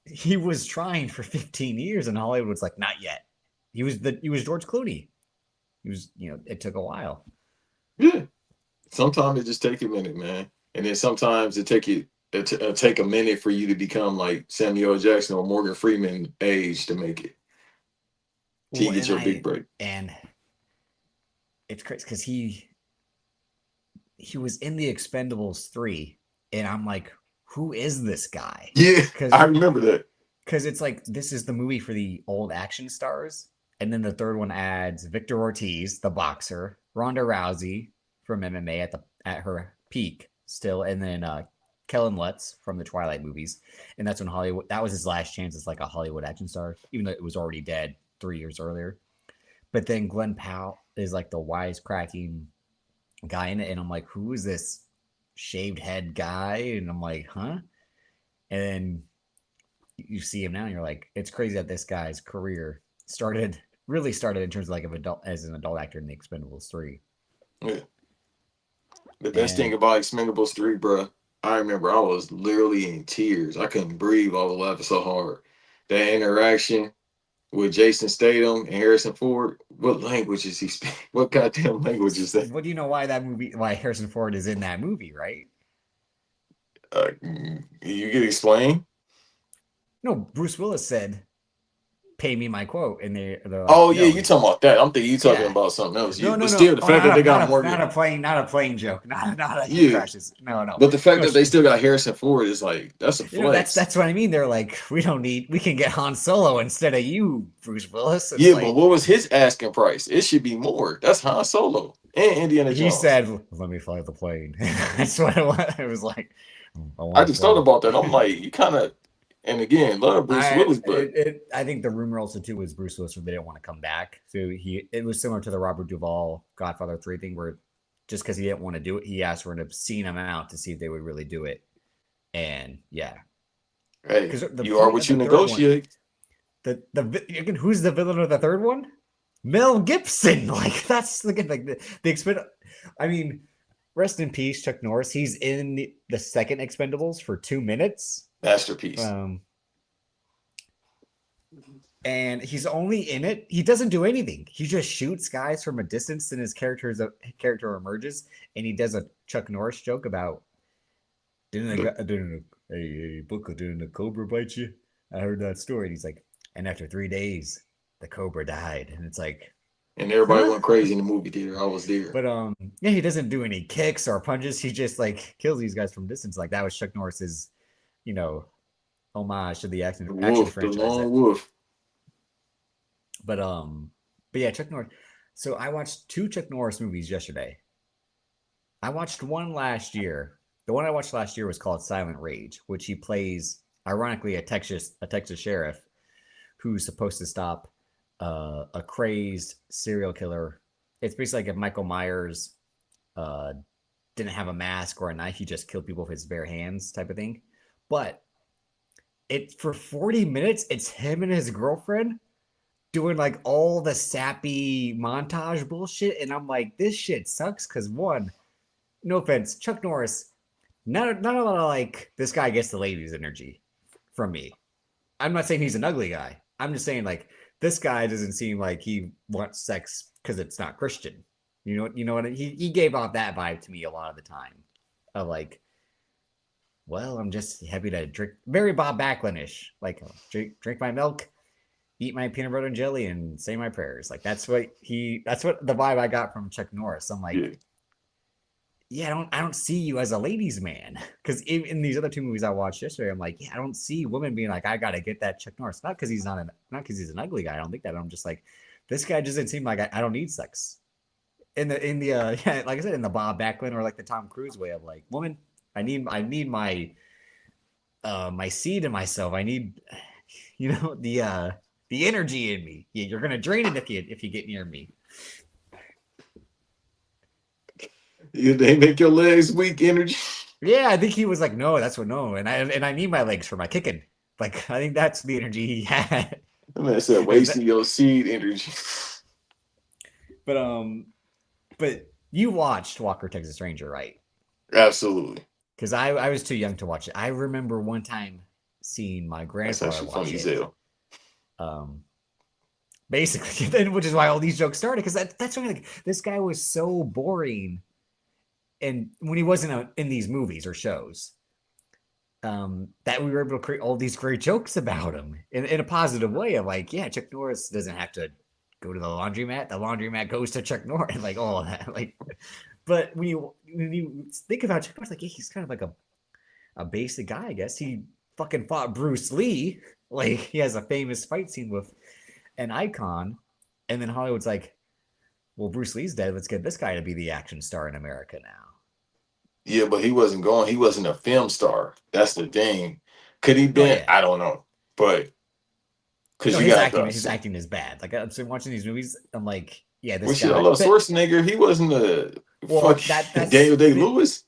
he was trying for 15 years, and Hollywood was like, not yet. He was George Clooney. He was, it took a while. Yeah. Sometimes it just take a minute, man. And then sometimes it take a minute for you to become like Samuel L. Jackson or Morgan Freeman age to make it. Till you get your big break. And it's crazy because he was in the Expendables 3, and I'm like, who is this guy? Yeah, I remember that. Because it's like, this is the movie for the old action stars. And then the third one adds Victor Ortiz, the boxer, Ronda Rousey from MMA at her peak still, and then Kellen Lutz from the Twilight movies. And that's when that was his last chance as like a Hollywood action star, even though it was already dead 3 years earlier. But then Glenn Powell is like the wisecracking guy in it, and I'm like, who is this shaved head guy? And I'm like, huh? And then you see him now, and you're like, it's crazy that this guy's career really started in terms of like as an adult actor in the Expendables 3. Yeah. The best thing about Expendables 3, bro, I remember I was literally in tears. I couldn't breathe. I was laughing so hard. That interaction with Jason Statham and Harrison Ford. What language is he speaking? What goddamn language is that? Well, do you know why Harrison Ford is in that movie, right? You can explain? No, Bruce Willis said, pay me my quote. And they're like, oh, yeah, you talking about that. I'm thinking you talking about something else. No. Still, the fact that they got Morgan. Not a plane joke. Not crashes. No. But the fact that they still got Harrison Ford is like, that's a flex. That's what I mean. They're like, we can get Han Solo instead of you, Bruce Willis. It's but what was his asking price? It should be more. That's Han Solo and Indiana Jones. He said, let me fly the plane. That's what it was. It was like, I just thought about that. I'm like, you kind of, and again, love Bruce Willis, but I think the rumor also too was Bruce Willis, they didn't want to come back. So it was similar to the Robert Duvall Godfather 3 thing, where just because he didn't want to do it, he asked for an obscene amount to see if they would really do it. And yeah, hey, you are what you negotiate. Again, who's the villain of the third one? Mel Gibson. Like that's the expend. I mean, rest in peace, Chuck Norris. He's in the second Expendables for 2 minutes. Masterpiece. And he's only in it. He doesn't do anything. He just shoots guys from a distance, and his character emerges, and he does a Chuck Norris joke about didn't a cobra bite you? I heard that story. And he's like, and after 3 days, the cobra died. And it's like, and everybody went crazy in the movie theater. I was there. But yeah, he doesn't do any kicks or punches. He just like kills these guys from distance. Like that was Chuck Norris's, homage to the action franchise. The lone wolf. But yeah, Chuck Norris. So I watched 2 Chuck Norris movies yesterday. I watched one last year. The one I watched last year was called Silent Rage, which he plays, ironically, a Texas sheriff who's supposed to stop a crazed serial killer. It's basically like if Michael Myers didn't have a mask or a knife, he just killed people with his bare hands type of thing. But for 40 minutes, it's him and his girlfriend doing like all the sappy montage bullshit. And I'm like, this shit sucks. Cause one, no offense, Chuck Norris, not a lot of like, this guy gets the ladies energy from me. I'm not saying he's an ugly guy. I'm just saying like, this guy doesn't seem like he wants sex because it's not Christian. You know what? He gave off that vibe to me a lot of the time of like, well, I'm just happy to drink, very Bob Backlund-ish, like drink my milk, eat my peanut butter and jelly, and say my prayers. Like that's what the vibe I got from Chuck Norris. I'm like, yeah, I don't see you as a ladies' man. Because in these other 2 movies I watched yesterday, I'm like, yeah, I don't see women being like, I gotta get that Chuck Norris. Not because he's not because he's an ugly guy. I don't think that. I'm just like, this guy doesn't seem like I don't need sex. In the yeah, like I said, in the Bob Backlund or like the Tom Cruise way of like, woman, I need my my seed in myself. I need the energy in me. You're gonna drain it if you get near me. They make your legs weak energy. Yeah, I think he was like, no, and I need my legs for my kicking. Like I think that's the energy he had. I mean, I said wasting your seed energy. But But you watched Walker Texas Ranger, right? Absolutely. Because I was too young to watch it. I remember one time seeing my That's grandfather actually watch funny as it. hell. Basically, which is why all these jokes started. Because that's when like this guy was so boring, and when he wasn't in these movies or shows, that we were able to create all these great jokes about him in a positive way. Of like, yeah, Chuck Norris doesn't have to go to the laundromat. The laundromat goes to Chuck Norris, and like all of that. Like, but when you think about Chuck Norris, like yeah, he's kind of like a basic guy, I guess. He fucking fought Bruce Lee. Like he has a famous fight scene with an icon, and then Hollywood's like, well, Bruce Lee's dead. Let's get this guy to be the action star in America now. Yeah, but he wasn't going. He wasn't a film star. That's the thing. Could he No, been? yeah. I don't know. But because No, you his got acting the his acting is bad. Like I'm watching these movies, I'm like, yeah, well, this shit. I guy. love But Schwarzenegger. He wasn't a well, fucking Daniel Day Lewis.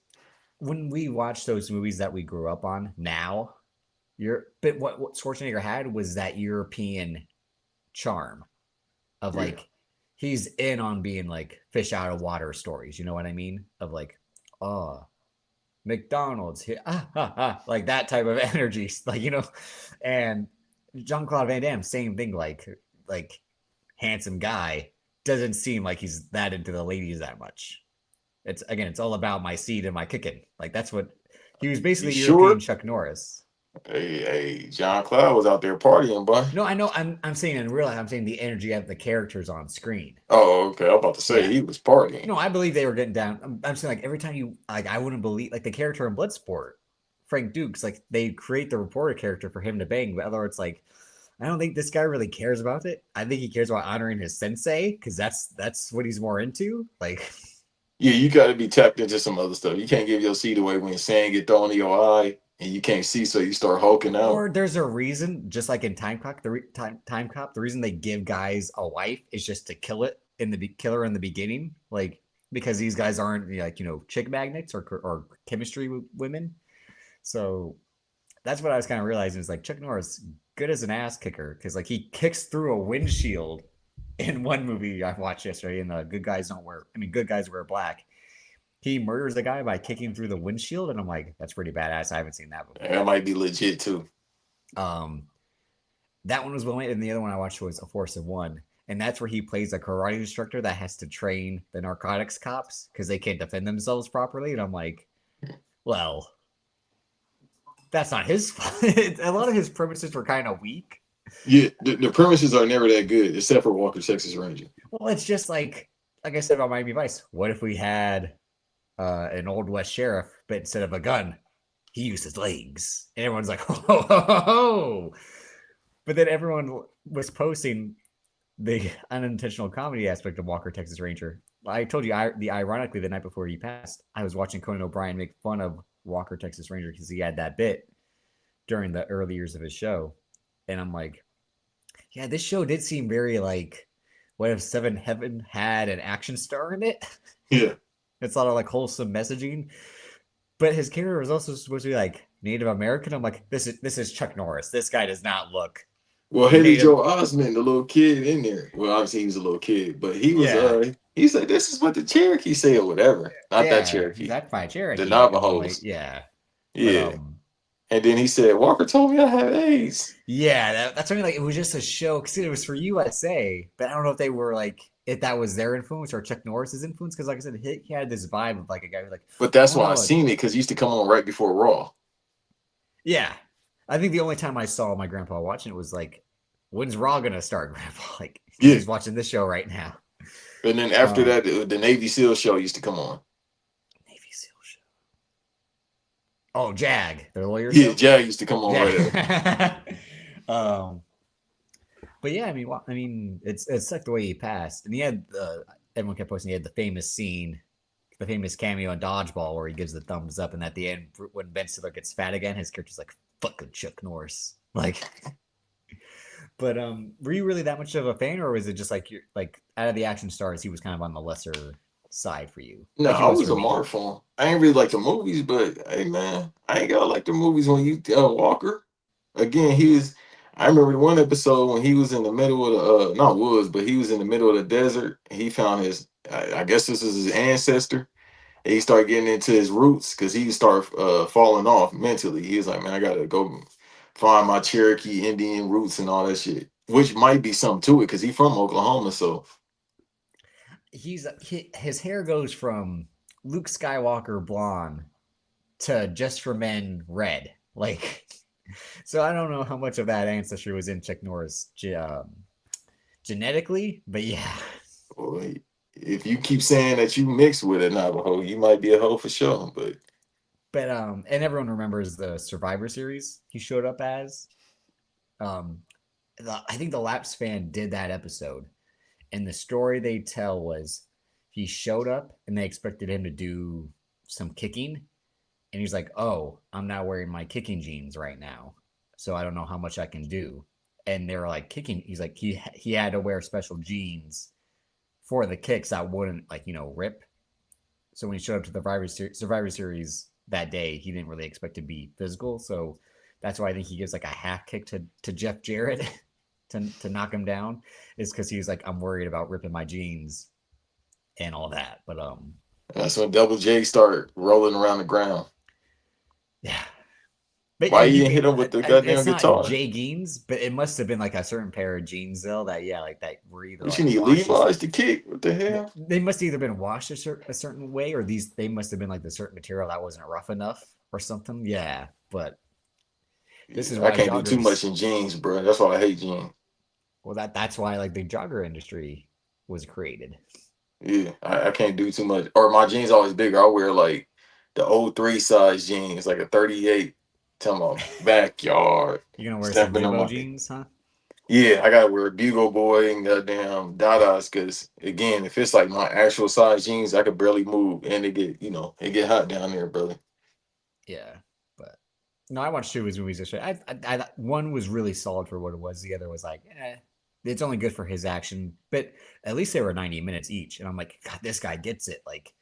when we watch those movies that we grew up on now, but what Schwarzenegger had was that European charm of Yeah. like he's in on being like fish out of water stories. You know what I mean? Of like, oh, McDonald's here, like that type of energy, like and Jean Claude Van Damme, same thing, like handsome guy doesn't seem like he's that into the ladies that much. It's all about my seed and my kicking. Like that's what he was You basically European sure? Chuck Norris. Hey, John Cloud was out there partying, boy. No, I know. I'm saying in real life. I'm saying the energy of the characters on screen. Oh, okay. I'm about to say Yeah. he was partying. No, I believe they were getting down. I'm saying like every time you like, I wouldn't believe like the character in Bloodsport, Frank Dukes. Like they create the reporter character for him to bang, but other it's like I don't think this guy really cares about it. I think he cares about honoring his sensei because that's what he's more into. Like, Yeah, you got to be tapped into some other stuff. You can't give your seed away when sand get thrown in your eye and you can't see, so you start hulking out. or there's a reason, just like in Time Cop, Time Cop, the reason they give guys a wife is just to kill her in the beginning, like because these guys aren't like chick magnets or chemistry women. So that's what I was kind of realizing is like Chuck Norris good as an ass kicker because like he kicks through a windshield in one movie I watched yesterday, and the good guys don't wear. I mean, good guys wear black. He murders the guy by kicking through the windshield, and I'm like, that's pretty badass. I haven't seen that before. That might be legit too. That one was well made, and the other one I watched was A Force of One, and that's where he plays a karate instructor that has to train the narcotics cops because they can't defend themselves properly. And I'm like, well, that's not his fault. A lot of his premises were kind of weak. Yeah, the premises are never that good, except for Walker Texas Ranger. Well, it's just like I said about Miami Vice. What if we had an old West sheriff, but instead of a gun, he used his legs, and everyone's like, ho, ho, ho, ho. But then everyone was posting the unintentional comedy aspect of Walker Texas Ranger. I told you, ironically, the night before he passed, I was watching Conan O'Brien make fun of Walker Texas Ranger because he had that bit during the early years of his show, and I'm like, yeah, this show did seem very like, what if Seven Heaven had an action star in it? Yeah. It's a lot of like wholesome messaging, but his character was also supposed to be like Native American. I'm like, this is Chuck Norris. This guy does not look. Well, Haley Joel Osment, the little kid in there. Well, obviously he was a little kid, but he was. He's like, this is what the Cherokee say or whatever. Not that Cherokee. That's my Cherokee. The Navajos. Like, yeah. Yeah. But, and then he said, Walker told me I have AIDS. Yeah, that's what I mean. Like, it was just a show because it was for USA, but I don't know if they were like, if that was their influence or Chuck Norris's influence. Because, like I said, he had this vibe of like a guy who's like. But that's why I seen it because he used to come on right before Raw. Yeah. I think the only time I saw my grandpa watching it was like, when's Raw gonna start, Grandpa? Like, he's watching this show right now. And then after that, the Navy SEAL show used to come on. Navy SEAL show. Oh, Jag, the lawyer. Yeah, Jag used to come on right there. But yeah, I mean, it's like the way he passed, and he had everyone kept posting. He had the famous scene, the famous cameo in Dodgeball where he gives the thumbs up, and at the end, when Ben Stiller gets fat again, his character's like, "Fucking Chuck Norris," like. But were you really that much of a fan, or was it just like you're like out of the action stars, he was kind of on the lesser side for you? No, like I was a Mark for him. I ain't really like the movies, but hey man, I ain't gotta like the movies when you Walker. Again, he was. I remember one episode when he was in the middle of the he was in the middle of the desert. And he found his I guess this is his ancestor. And he started getting into his roots because he started falling off mentally. He was like, man, I gotta go find my Cherokee Indian roots and all that shit. Which might be something to it because he's from Oklahoma. So His hair goes from Luke Skywalker blonde to Just for Men red. Like, so I don't know how much of that ancestry was in Chuck Norris genetically, but yeah. boy, if you keep saying that you mixed with a Navajo, you might be a hoe for sure. But and everyone remembers the Survivor Series he showed up as. I think the Laps fan did that episode, and the story they tell was he showed up and they expected him to do some kicking, and he's like, "Oh, I'm not wearing my kicking jeans right now, so I don't know how much I can do." And they're like kicking. He's like he had to wear special jeans for the kicks that wouldn't rip. So when he showed up to the Survivor Series that day, he didn't really expect to be physical. So that's why I think he gives like a half kick to Jeff Jarrett to knock him down. Is because he was like, I'm worried about ripping my jeans and all that. But that's when Double J started rolling around the ground. yeah. But Why you didn't hit him with the goddamn it's not guitar? Jay jeans, but it must have been like a certain pair of jeans though that like that were either You like should need washed. Levi's to kick. What the Well, hell? they must have either been washed a certain way, or they must have been like the certain material that wasn't rough enough or something. Yeah, but this is Yeah, I why can't do too much joggers. in jeans, bro. That's why I hate jeans. Well, that's why like the jogger industry was created. Yeah, I can't do too much. Or my jeans always bigger. I wear like the '03 size jeans, like a 38. Tell my backyard. You're gonna wear some Stepping on Jimbo my jeans, huh? yeah, I gotta wear a Bugle Boy and goddamn Dadas because again, if it's like my actual size jeans, I could barely move and it get hot down there, brother. Yeah, but no, I watched two of his movies yesterday. One was really solid for what it was. The other was like, it's only good for his action, but at least they were 90 minutes each. And I'm like, God, this guy gets it. Like,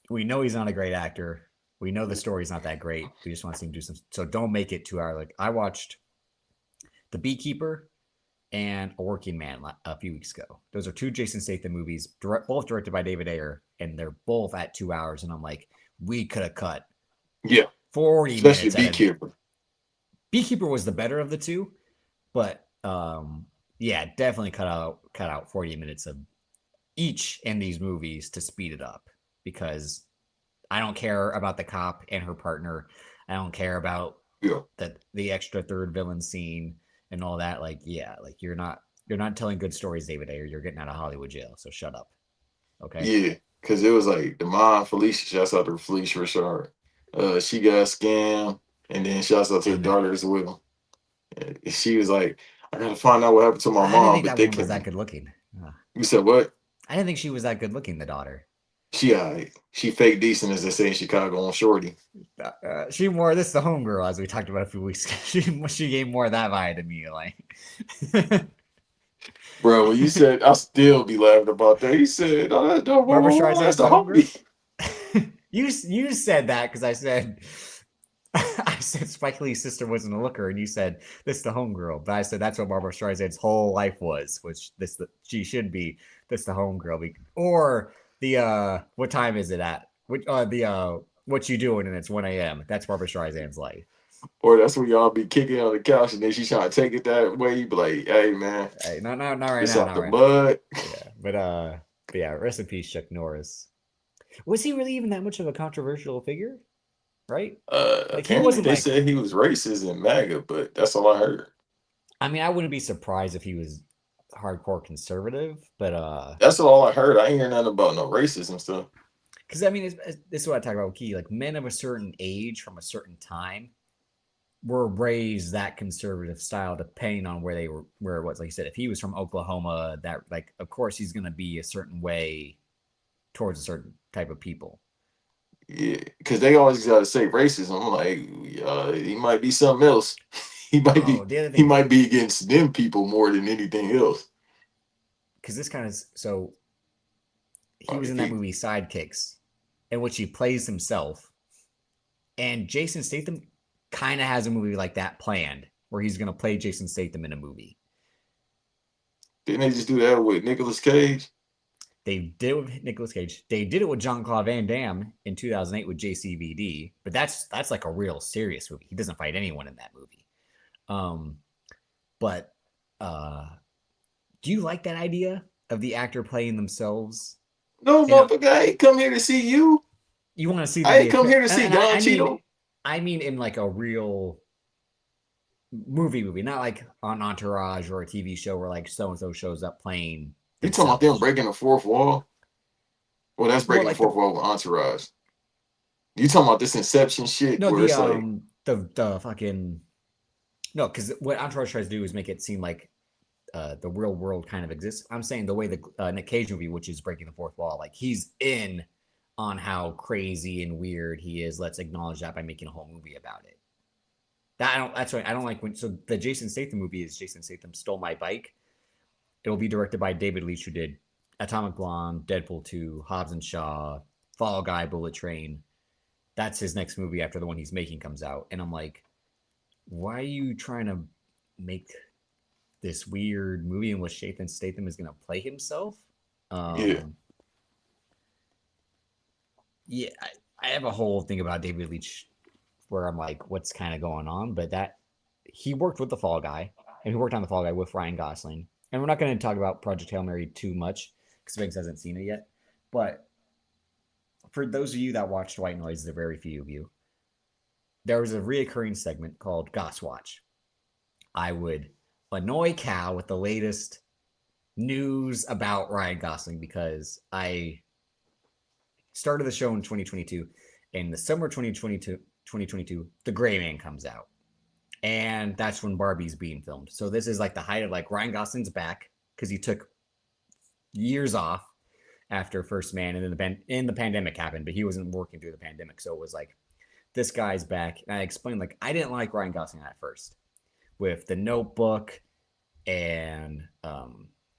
we know he's not a great actor. We know the story's not that great. We just want to see him do some. So don't make it 2 hours. Like, I watched The Beekeeper and A Working Man a few weeks ago. Those are two Jason Statham movies, both directed by David Ayer, and they're both at 2 hours. And I'm like, we could have cut Yeah, 40 especially minutes out of Beekeeper. Beekeeper was the better of the two, but yeah, definitely cut out 40 minutes of each in these movies to speed it up because I don't care about the cop and her partner. I don't care about Yeah, the extra third villain scene and all that. Like, yeah, like you're not telling good stories, David Ayer. You're getting out of Hollywood jail, so shut up. Okay. yeah, because it was like the mom Felicia. Shouts out to Felicia Rashard. She got scammed, and then shouts out to the And daughter as well. She was like, I gotta find out what happened to my I didn't mom, think but that they woman was that couldn't. good looking. You said what? I didn't think she was that good looking, the daughter. She fake decent as they say in Chicago on Shorty. She more this the homegirl as we talked about a few weeks ago. She gave more of that vibe to me. Like Bro, when you said I still be laughing about that. He said, "Oh, that's the Barbara that's Streisand's the the homegirl. homie." You said that because I said I said Spike Lee's sister wasn't a looker, and you said this is the homegirl. But I said that's what Barbara Streisand's whole life was, which she should be this the homegirl. Or the what time is it at? What you doing? And it's 1 a.m. That's Barbara Streisand's life. Or that's when y'all be kicking on the couch and then she trying to take it that way. You be like, hey man, Hey, not right it's now, out not the right. mud. Yeah, but yeah, rest in peace, Chuck Norris. Was he really even that much of a controversial figure? Right? Like he Apparently wasn't they like. said he was racist and MAGA, but that's all I heard. I mean, I wouldn't be surprised if he was hardcore conservative, but That's all I heard. I ain't hear nothing about no racism stuff. because I mean, this is what I talk about with Key. Like men of a certain age from a certain time were raised that conservative style, depending on where it was. Like you said, if he was from Oklahoma, that like of course he's going to be a certain way towards a certain type of people. Yeah, because they always gotta say racism. I'm like, he might be something else. he might Oh, be the other he thing, might be against them people more than anything else. because this kind of so he was Like in that movie Sidekicks, in which he plays himself, and Jason Statham kind of has a movie like that planned, where he's going to play Jason Statham in a movie. didn't they just do that with Nicolas Cage? They did it with Nicolas Cage. They did it with Jean-Claude Van Damme in 2008 with JCVD, but that's like a real serious movie. He doesn't fight anyone in that movie. But do you like that idea of the actor playing themselves? No, And motherfucker, I ain't come here to see you. you want to see I ain't come here to see Don Cheadle. I mean, in like a real movie, not like on Entourage or a TV show where like so and so shows up playing. You talking about them breaking the fourth wall? Well, that's breaking like the fourth wall with Entourage. You talking about this Inception shit? No, where it's like the fucking no, because what Entourage tries to do is make it seem like the real world kind of exists. I'm saying the way the Nick Cage movie, which is breaking the fourth wall, like he's in on how crazy and weird he is. Let's acknowledge that by making a whole movie about it. That's why I don't like when. So the Jason Statham movie is Jason Statham Stole My Bike. It will be directed by David Leitch, who did Atomic Blonde, Deadpool 2, Hobbs and Shaw, Fall Guy, Bullet Train. That's his next movie after the one he's making comes out. And I'm like, why are you trying to make this weird movie in which Jason Statham is going to play himself? Yeah, I have a whole thing about David Leitch where I'm like, what's kind of going on? But that he worked with the Fall Guy, and he worked on the Fall Guy with Ryan Gosling. And we're not going to talk about Project Hail Mary too much because Biggs hasn't seen it yet. But for those of you that watched White Noise, there are very few of you, there was a reoccurring segment called Goss Watch. I would annoy Cal with the latest news about Ryan Gosling because I started the show in 2022. In the summer of 2022, The Gray Man comes out. And that's when Barbie's being filmed. So this is like the height of like Ryan Gosling's back because he took years off after First Man, and then the pandemic happened, but he wasn't working through the pandemic. So it was like, this guy's back. And I explained, like, I didn't like Ryan Gosling at first with The Notebook and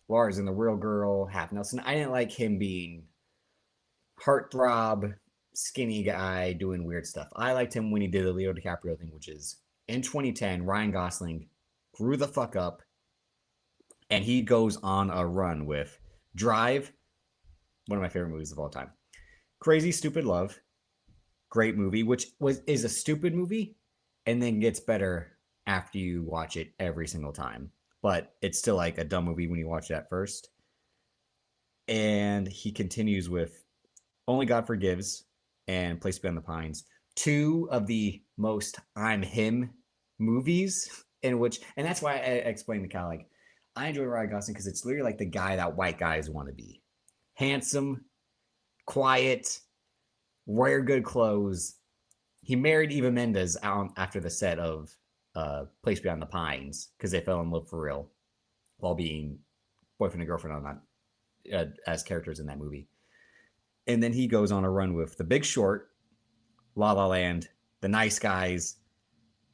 Lars and the Real Girl, Half Nelson. I didn't like him being heartthrob, skinny guy doing weird stuff. I liked him when he did the Leo DiCaprio thing, which is in 2010, Ryan Gosling grew the fuck up and he goes on a run with Drive, one of my favorite movies of all time. Crazy Stupid Love, great movie, which is a stupid movie and then gets better after you watch it every single time. But it's still like a dumb movie when you watch it at first. And he continues with Only God Forgives and Place Beyond the Pines, two of the most I'm him movies in which, and that's why I explained to Cal, like, I enjoy Ryan Gosling because it's literally like the guy that white guys want to be. Handsome, quiet, wear good clothes. He married Eva Mendes after the set of Place Beyond the Pines because they fell in love for real while being boyfriend and girlfriend on that as characters in that movie. And then he goes on a run with The Big Short, La La Land, The Nice Guys,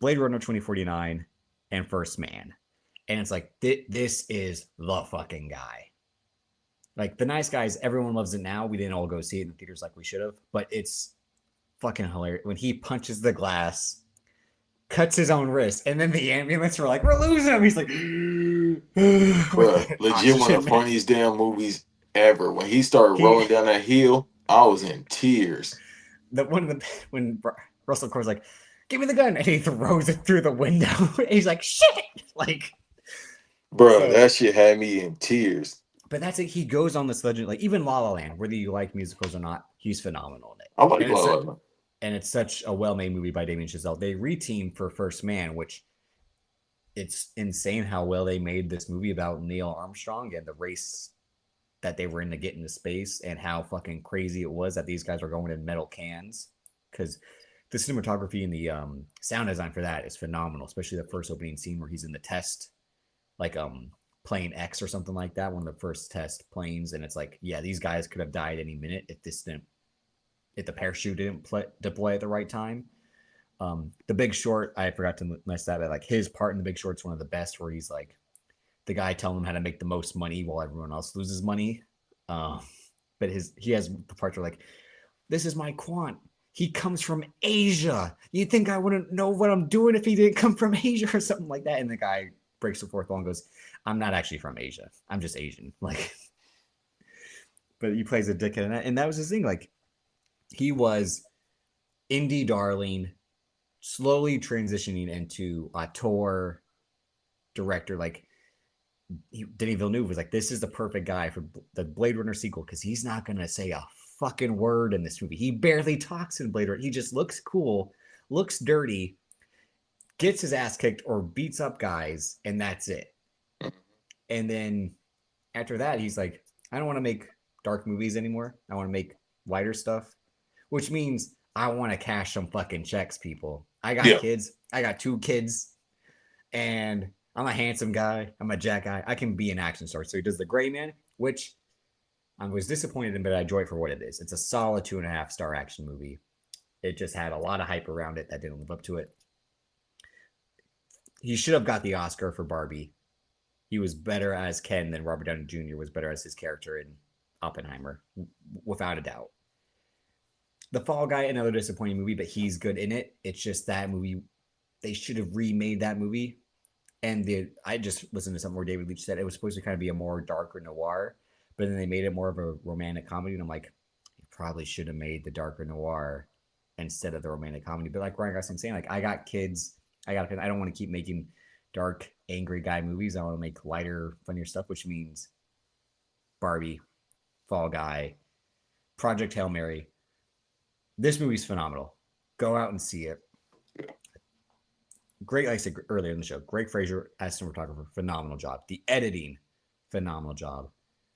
Blade Runner 2049, and First Man. And it's like, this is the fucking guy. Like, The Nice Guys, everyone loves it now. We didn't all go see it in the theaters like we should have. But it's fucking hilarious. When he punches the glass, cuts his own wrist, and then the ambulance were like, we're losing him. He's like, legit one of the funniest damn movies ever. When he started rolling down that hill, I was in tears. When Russell Crowe's like, give me the gun, and he throws it through the window. And he's like, shit! Like, bro, so, that shit had me in tears. But that's it. He goes on this legend, like even La La Land, whether you like musicals or not, he's phenomenal in it. I like La La Land. And it's such a well-made movie by Damien Chazelle. They reteamed for First Man, which it's insane how well they made this movie about Neil Armstrong and the race that they were in to get into space and how fucking crazy it was that these guys were going in metal cans. Because the cinematography and the sound design for that is phenomenal, especially the first opening scene where he's in the test, like plane X or something like that, one of the first test planes. And it's like, yeah, these guys could have died any minute if the parachute didn't deploy at the right time. The Big Short, I forgot to mess that up. Like his part in The Big Short's one of the best, where he's like the guy telling him how to make the most money while everyone else loses money. But he has the parts where like, this is my quant. He comes from Asia. You think I wouldn't know what I'm doing if he didn't come from Asia or something like that? And the guy breaks the fourth wall and goes, I'm not actually from Asia. I'm just Asian. Like, but he plays a dickhead in that, and that was his thing. Like he was indie darling, slowly transitioning into a tour director. Like Denis Villeneuve was like, this is the perfect guy for the Blade Runner sequel because he's not gonna say a fucking word in this movie. He barely talks in Blade Runner. He just looks cool, looks dirty, gets his ass kicked or beats up guys, and that's it. And then after that, he's like, I don't want to make dark movies anymore. I want to make lighter stuff, which means I want to cash some fucking checks, people. I got kids. I got 2 kids, and I'm a handsome guy. I'm a jack guy. I can be an action star. So he does The Gray Man, which I was disappointed in, but I enjoy it for what it is. It's a solid 2.5-star action movie. It just had a lot of hype around it that didn't live up to it. He should have got the Oscar for Barbie. He was better as Ken than Robert Downey Jr. was better as his character in Oppenheimer, without a doubt. The Fall Guy, another disappointing movie, but he's good in it. It's just that movie, they should have remade that movie. And I just listened to something where David Leitch said it was supposed to kind of be a more darker noir, but then they made it more of a romantic comedy. And I'm like, you probably should have made the darker noir instead of the romantic comedy. But like Ryan Gosling's saying, like I got kids, I don't want to keep making dark, angry guy movies. I want to make lighter, funnier stuff, which means Barbie, Fall Guy, Project Hail Mary. This movie's phenomenal. Go out and see it. Great, like I said earlier in the show, Greg Fraser as cinematographer, phenomenal job. The editing, phenomenal job.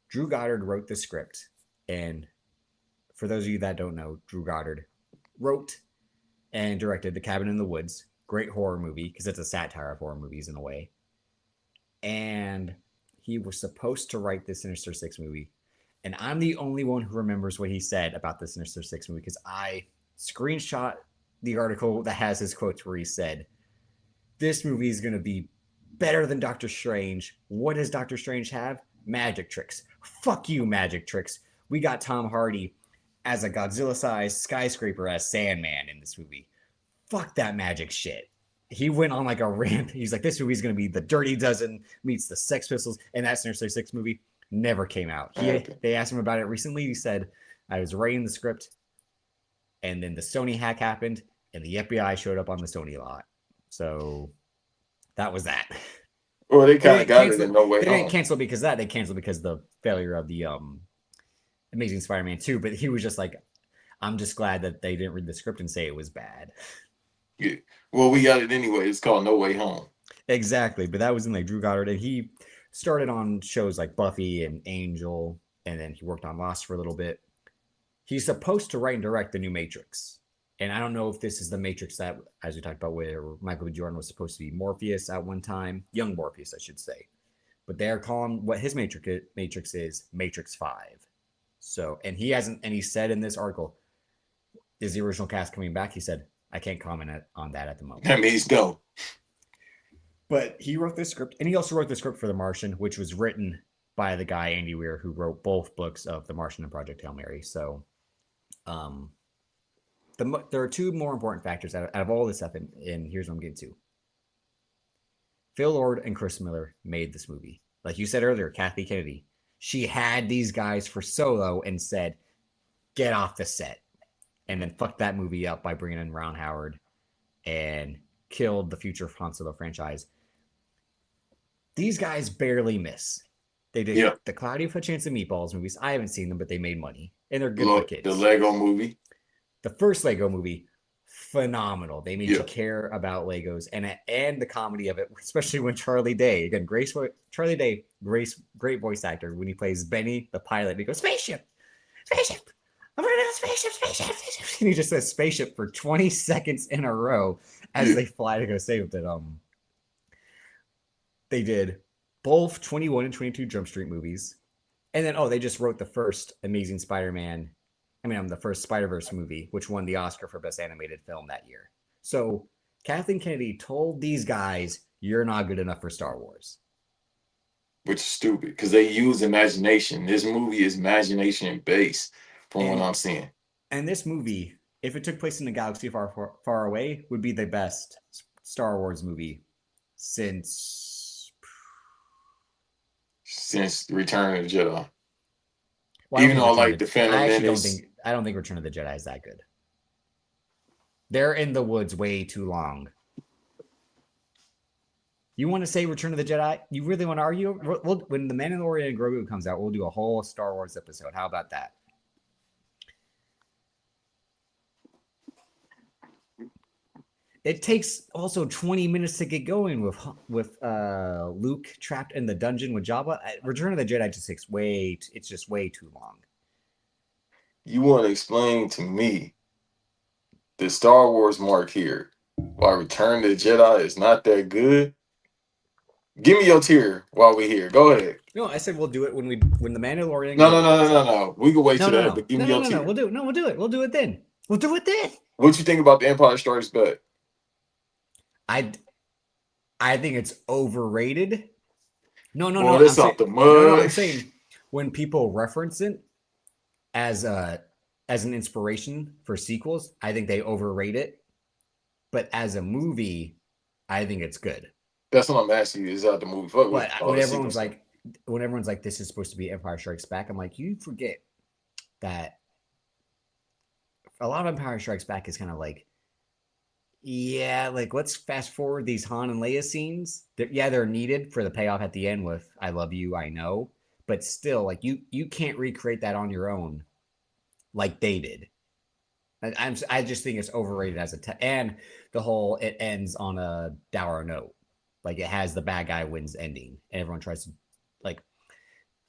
Drew Goddard wrote the script, and for those of you that don't know, Drew Goddard wrote and directed The Cabin in the Woods, great horror movie because it's a satire of horror movies in a way. And he was supposed to write this Sinister Six movie, and I'm the only one who remembers what he said about the Sinister Six movie because I screenshot the article that has his quotes where he said, this movie is going to be better than Doctor Strange. What does Doctor Strange have? Magic tricks. Fuck you, magic tricks. We got Tom Hardy as a Godzilla-sized skyscraper as Sandman in this movie. Fuck that magic shit. He went on like a rant. He's like, this movie's going to be the Dirty Dozen meets the Sex Pistols, and that Sinister Six movie never came out. They asked him about it recently. He said, I was writing the script, and then the Sony hack happened, and the FBI showed up on the Sony lot. So that was that. Well, they kind of got it in No Way Home. They didn't cancel because of that. They canceled because of the failure of the Amazing Spider-Man 2. But he was just like, I'm just glad that they didn't read the script and say it was bad. Yeah. Well, we got it anyway. It's called No Way Home. Exactly. But that was in like Drew Goddard. And he started on shows like Buffy and Angel. And then he worked on Lost for a little bit. He's supposed to write and direct the new Matrix. And I don't know if this is the Matrix that, as we talked about, where Michael B. Jordan was supposed to be Morpheus at one time. Young Morpheus, I should say. But they're calling what his Matrix is Matrix 5. So, and he hasn't, and he said in this article, is the original cast coming back? He said, I can't comment on that at the moment. That means go. But he wrote this script, and he also wrote the script for The Martian, which was written by the guy, Andy Weir, who wrote both books of The Martian and Project Hail Mary. So, there are 2 more important factors out of all this stuff, and here's what I'm getting to. Phil Lord and Chris Miller made this movie. Like you said earlier, Kathy Kennedy, she had these guys for Solo and said, get off the set. And then fucked that movie up by bringing in Ron Howard and killed the future Han Solo franchise. These guys barely miss. They did the Cloudy with a Chance of Meatballs movies. I haven't seen them, but they made money. And they're good for kids. The Lego movie. The first Lego movie, phenomenal. They made you care about Legos and the comedy of it, especially when Charlie Day, again, great voice actor, when he plays Benny, the pilot, he goes, spaceship, I'm running a spaceship. And he just says spaceship for 20 seconds in a row as they fly to go save it. They did both 21 and 22 Jump Street movies. And then, they just wrote the first Amazing Spider-Man. The first Spider-Verse movie, which won the Oscar for Best Animated Film that year. So Kathleen Kennedy told these guys, you're not good enough for Star Wars. Which is stupid, because they use imagination. This movie is imagination-based, from what I'm seeing. And this movie, if it took place in a galaxy far, far, far away, would be the best Star Wars movie since Return of the Jedi. Well, I don't Even think though I Return like of the the Phantom I actually don't Menace. think I don't think Return of the Jedi is that good. They're in the woods way too long. You want to say Return of the Jedi? You really want to argue? When the Mandalorian and Grogu comes out, we'll do a whole Star Wars episode. How about that? It takes also 20 minutes to get going with Luke trapped in the dungeon with Jabba. Return of the Jedi just takes it's just way too long. You want to explain to me the Star Wars mark here why Return of the Jedi is not that good? Give me your tier while we're here. Go ahead. No, I said we'll do it when the Mandalorian and No, no, Grogu no, no, comes no, out. no. We can wait No, till no, that, no, but give no, me no, your no, no. tier. We'll do it. No, we'll do it. We'll do it then. We'll do it then. What you think about the Empire Strikes Back? I I think it's overrated. No, no, Boy, no. I'm that's saying out the no. I'm mud. saying when people reference it as an inspiration for sequels, I think they overrate it. But as a movie, I think it's good. That's what I'm asking you. Is out the movie? Fuck with But all the sequels. when everyone's like, this is supposed to be Empire Strikes Back, I'm like, you forget that a lot of Empire Strikes Back is kind of like, yeah, like let's fast forward these Han and Leia scenes. They're needed for the payoff at the end with "I love you, I know," but still, like you can't recreate that on your own like they did. I just think it's overrated as and the whole it ends on a dour note, like it has the bad guy wins ending, and everyone tries to like.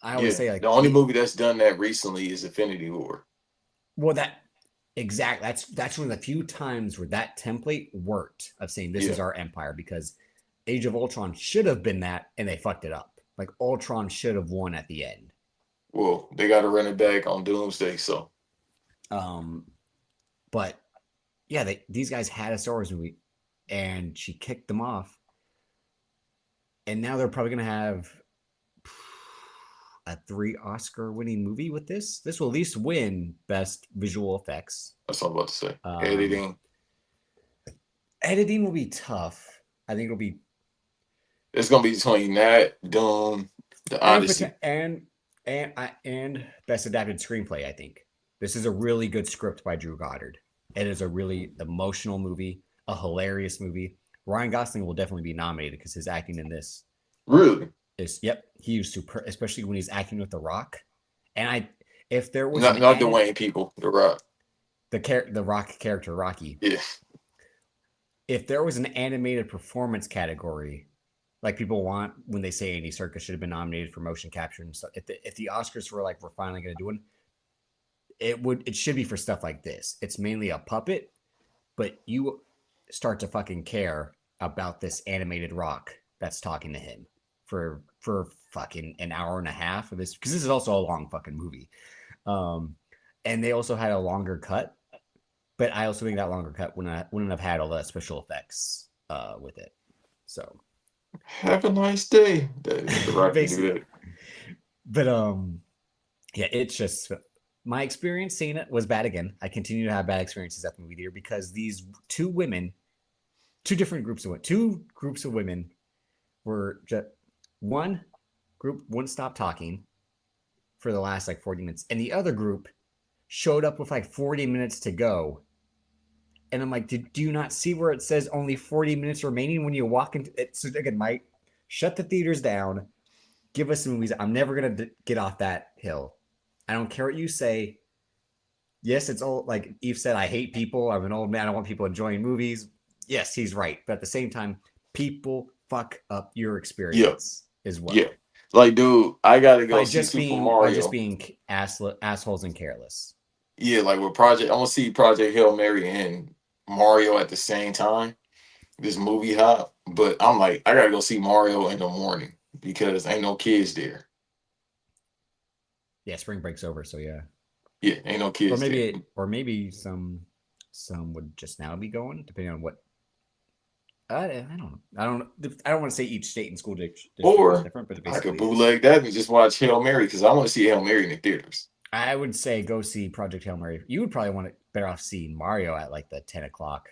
I always Yeah, say the like only movie that's done that recently is Infinity War. well that exact that's one of the few times where that template worked of saying this Yeah. is our empire because Age of Ultron should have been that and they fucked it up. Like Ultron should have won at the end. Well, they got to run it back on Doomsday, so Um, but yeah, these guys had a Star Wars movie and she kicked them off, and now they're probably gonna have a 3 Oscar winning movie with this. This will at least win Best Visual Effects. that's what I'm about to say. Um, Editing. editing will be tough. I think it'll be It's gonna be between that, Dune, the Odyssey. and best adapted screenplay. I think this is a really good script by Drew Goddard. It is a really emotional movie, a hilarious movie. Ryan Gosling will definitely be nominated because his acting in this Really? is he was super, especially when he's acting with The Rock. And if there was Not Dwayne people. The Rock. the Rock character Rocky, Yeah. if there was an animated performance category like people want when they say Andy Serkis should have been nominated for motion capture and stuff. If the Oscars were like, we're finally going to do one, it should be for stuff like this. It's mainly a puppet, but you start to fucking care about this animated rock that's talking to him for fucking an hour and a half of this because this is also a long fucking movie. And they also had a longer cut, but I also think that longer cut wouldn't have had all the special effects with it. So Have a nice day. The Rock can do that. But yeah, it's just my experience seeing it was bad again. I continue to have bad experiences at the movie theater because these two groups of women were just one group wouldn't stop talking for the last like 40 minutes, and the other group showed up with like 40 minutes to go. And I'm like, do you not see where it says only 40 minutes remaining when you walk into it? So again, Mike, shut the theaters down. Give us some movies. I'm never going to get off that hill. I don't care what you say. Yes, it's all like Eve said, I hate people. I'm an old man. I want people enjoying movies. Yes, he's right. But at the same time, people fuck up your experience as well. Yeah. Like, dude, I got to go By see just Super being Mario. assholes and careless. Yeah, like with Project, I'm going to see Project Hail Mary and Mario at the same time. This movie hop. But I'm like, I got to go see Mario in the morning because ain't no kids there. Yeah, spring break's over, so yeah. Yeah, ain't no kids there. Or maybe some would just now be going, depending on what. I don't know. I don't want to say each state and school district Or is different, but it I could basically bootleg that and just watch Hail Mary because I want to see Hail Mary in the theaters. I would say go see Project Hail Mary. You would probably want to better off seeing Mario at like the 10 o'clock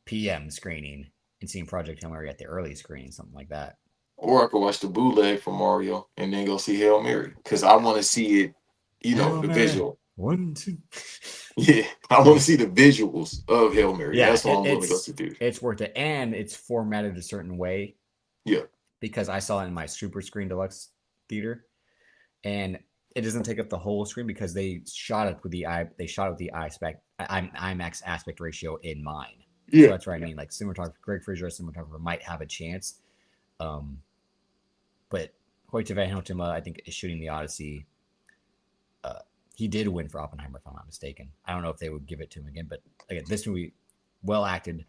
p.m. screening and seeing Project Hail Mary at the early screening, something like that. Or I could watch the bootleg for Mario and then go see Hail Mary because I want to see it you know, Hail the Mary. visual. 1, 2. Yeah, I want to see the visuals of Hail Mary. Yeah, That's why I'm willing to go to theater. it's worth it, and it's formatted a certain way Yeah, because I saw it in my Super Screen Deluxe theater, and it doesn't take up the whole screen because they shot it with the IMAX aspect ratio in mind. So yeah, that's what I mean. Like cinematographer, Greg Fraser, cinematographer might have a chance, um, but Hoyte van Hoytema, I think, is shooting the Odyssey. Uh, he did win for Oppenheimer, if I'm not mistaken. I don't know if they would give it to him again, but again, this movie, well acted,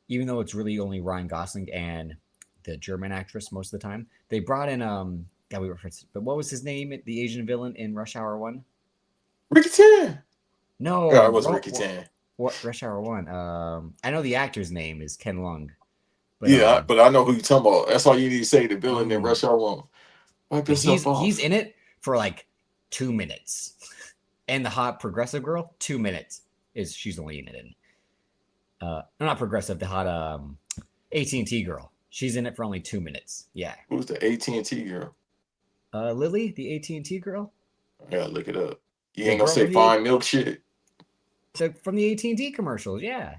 even though it's really only Ryan Gosling and the German actress most of the time. They brought in God, we referenced, but what was his name? The Asian villain in Rush Hour 1? Ricky Tan. No, Yeah, it was Ricky what Tan. Rush Hour 1? I know the actor's name is Ken Lung, but Yeah, but I know who you talking about. That's all you need to say. The villain in mm, Rush Hour 1. Wipe but yourself he's off. in it for like 2 minutes. And the hot progressive girl, 2 minutes is she's only in it. Not progressive, the hot AT&T girl. She's in it for only 2 minutes. Yeah. Who's the AT&T girl? Lily, the AT&T girl, I gotta look it up. You the ain't gonna girl say from the fine milk shit. from the AT&T commercials. Yeah.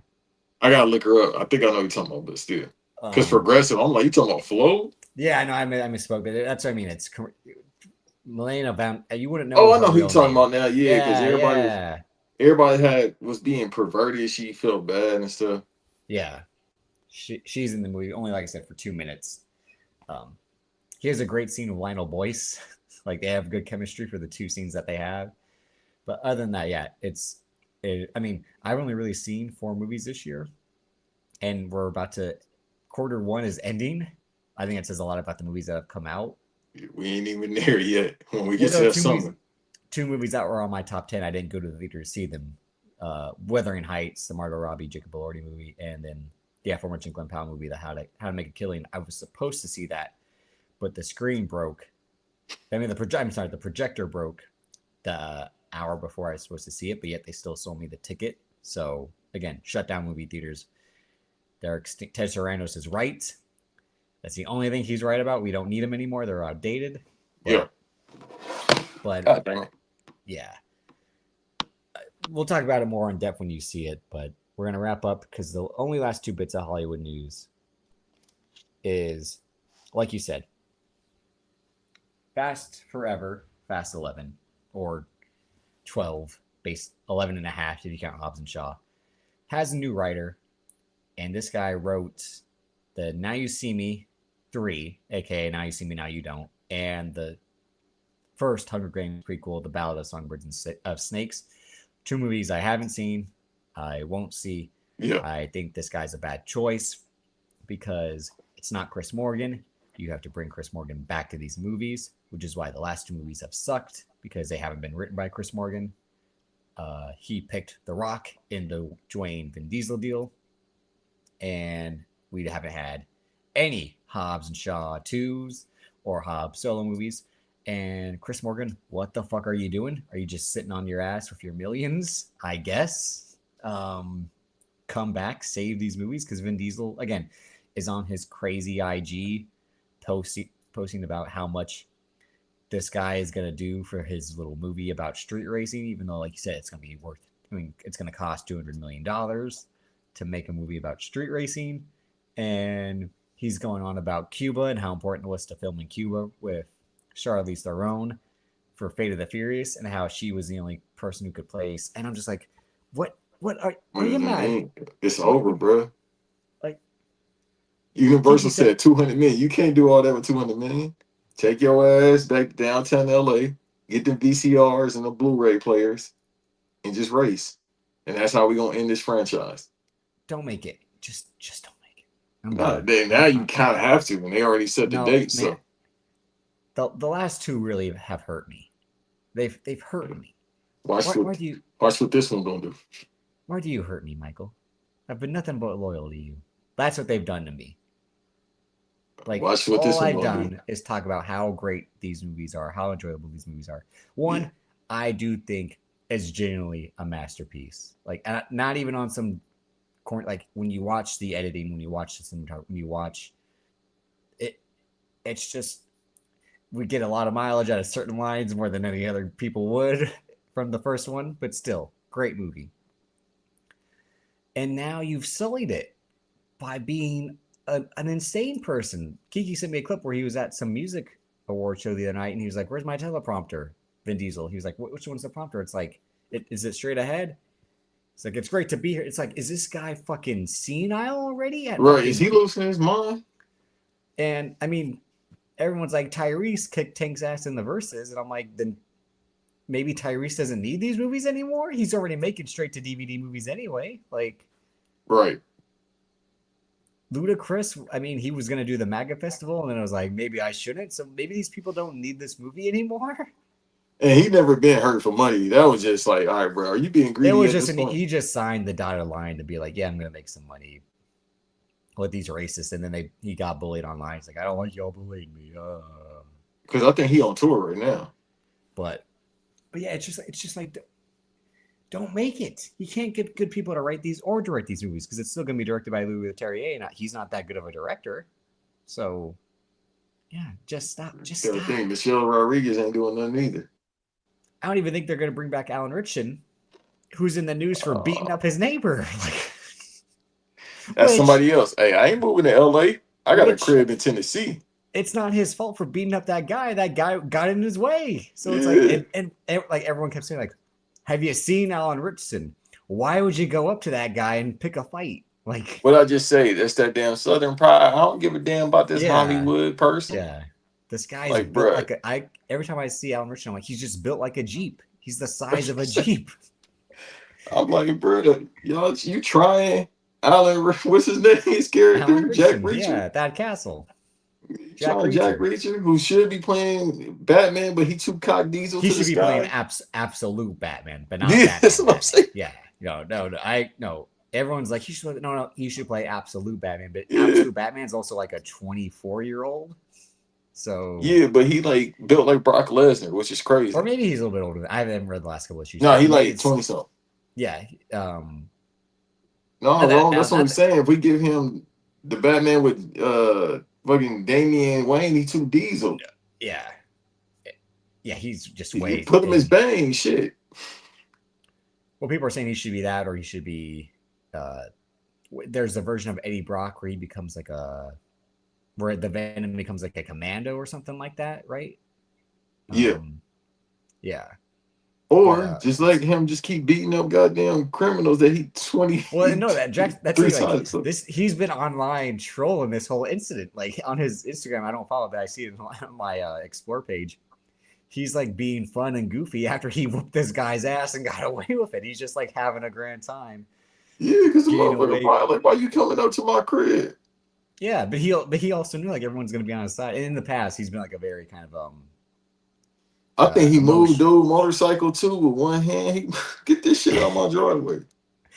I gotta look her up. I think I know what you're talking about, but still. Because Um. progressive, I'm like, you talking about Flo? Yeah, I know. I misspoke, but that's what I mean. It's Milena Van. You wouldn't know Oh, I her know who you real talking name. about now. Yeah, because Yeah, yeah, everybody was being perverted. She felt bad and stuff. yeah. She's in the movie only, like I said, for 2 minutes. Um, he has a great scene with Lionel Boyce. Like they have good chemistry for the two scenes that they have. But other than that, yeah, I mean, I've only really seen 4 movies this year, and we're about to quarter one is ending. I think it says a lot about the movies that have come out. We ain't even there yet. When we Well, get to no, that summer. two movies that were on my top 10. I didn't go to the theater to see them. Wuthering Heights, the Margot Robbie, Jacob Elordi movie, and then the aforementioned Glenn Powell movie, the How to Make a Killing. I was supposed to see that, but the screen broke. I mean, the projector broke the hour before I was supposed to see it, but yet they still sold me the ticket. So again, shut down movie theaters. Ted Sarandos is right. That's the only thing he's right about. We don't need them anymore. They're outdated. Yeah. But God dang it. yeah, we'll talk about it more in depth when you see it. But we're gonna wrap up because the only last 2 bits of Hollywood news is, like you said, Fast Forever, Fast 11, or 12, base 11 and a half if you count Hobbs and Shaw, has a new writer, and this guy wrote the Now You See Me 3, aka Now You See Me, Now You Don't, and the first Hunger Games prequel, The Ballad of Songbirds and of Snakes. 2 movies I haven't seen, I won't see. Yeah. I think this guy's a bad choice because it's not Chris Morgan. You have to bring Chris Morgan back to these movies, which is why the last 2 movies have sucked because they haven't been written by Chris Morgan. He picked The Rock in the Dwayne Vin Diesel deal, and we haven't had any Hobbs and Shaw 2s or Hobbs solo movies. And Chris Morgan, what the fuck are you doing? Are you just sitting on your ass with your millions? I guess. Come back, save these movies because Vin Diesel, again, is on his crazy IG posting about how much this guy is going to do for his little movie about street racing, even though, like you said, it's going to be worth, I mean, it's going to cost $200 million to make a movie about street racing. And he's going on about Cuba and how important it was to film in Cuba with Charlize Theron for Fate of the Furious and how she was the only person who could place. And I'm just like, what are you mad? It's What over, bro. like Universal TV set? said 200 million. You can't do all that with 200 million. Take your ass back downtown LA, get the VCRs and the Blu-ray players, and just race. And that's how we gonna end this franchise. Don't make it. Just don't make it. I'm Nah, done. now you kind of have to, and they already set the No, date. man. So The last 2 really have hurt me. They've hurt me. watch Why what do you watch what this one gonna do. why do you hurt me, Michael? I've been nothing but loyal to you. That's what they've done to me. Like Watch what all this one I've gonna do. done is talk about how great these movies are, how enjoyable these movies are. One, Yeah. I do think it's genuinely a masterpiece. Like not even on some corner. Like when you watch the editing, when you watch the cinematography, when you watch it, it's just we get a lot of mileage out of certain lines more than any other people would from the first one, but still, great movie. And now you've sullied it by being an insane person. Kiki sent me a clip where he was at some music award show the other night, and he was like, "Where's my teleprompter?" Vin Diesel. He was like, "Which one's the prompter?" It's like, is it straight ahead? It's like, it's great to be here. It's like, is this guy fucking senile already? At Right? fucking... Is he losing his mind? And I mean, everyone's like, Tyrese kicked Tank's ass in the verses, and I'm like, then maybe Tyrese doesn't need these movies anymore. He's already making straight to DVD movies anyway. Like, right. Ludacris, I mean, he was going to do the MAGA festival, and then I was like, maybe I shouldn't. So maybe these people don't need this movie anymore. And he never been hurt for money. That was just like, all right, bro, are you being greedy? It was at just this point? he just signed the dotted line to be like, yeah, I'm going to make some money with these racists. And then he got bullied online. He's like, I don't like y'all bullying me. Because I think he on tour right now. But yeah, it's just like, don't make it. You can't get good people to write these or direct these movies because it's still going to be directed by Louis Leterrier, and he's not that good of a director. So, yeah, just stop. Just stop. Thing, Michelle Rodriguez ain't doing nothing either. I don't even think they're going to bring back Alan Ritchson, who's in the news for beating up his neighbor. That's somebody else. Hey, I ain't moving to L.A. I got a crib in Tennessee. It's not his fault for beating up that guy. That guy got in his way. So it's like, and like everyone kept saying, like, have you seen Alan Ritchson? Why would you go up to that guy and pick a fight? Like, what I just say, that's that damn Southern pride. I don't give a damn about this Hollywood person. Yeah. This guy's like, built like every time I see Alan Ritchson, I'm like, he's just built like a Jeep. He's the size of a Jeep. I'm like, brother, y'all, you trying? Alan, what's his name? His character, Jack Reacher. Yeah, Thad Castle. Jack Reacher, who should be playing Batman, but he too cock diesel. He should be playing absolute Batman, but not Batman. That's what I'm saying. Yeah, no. Everyone's like, he should play absolute Batman, but absolute Batman's also like a 24-year-old. So yeah, but he like built like Brock Lesnar, which is crazy. Or maybe he's a little bit older. I haven't read the last couple of issues. No, he like 20-something. Yeah. No, wrong. That's what I'm saying. If we give him the Batman with fucking Damian Wayne, he too diesel. Yeah. Yeah, he's just way. You put him as Bane, shit. Well, people are saying he should be that, or he should be. There's a version of Eddie Brock where he becomes like where the Venom becomes like a commando or something like that, right? Yeah. Yeah. Or just like him, just keep beating up goddamn criminals that he 20. Well, no, that's like this. He's been online trolling this whole incident, like on his Instagram. I don't follow that. I see it on my Explore page. He's like being fun and goofy after he whooped this guy's ass and got away with it. He's just like having a grand time. Yeah, because the motherfucker like, why you coming up to my crib? Yeah, but he also knew like everyone's gonna be on his side. And in the past, he's been like a very kind of I think he moved dude motorcycle too with one hand. He get this shit out my driveway.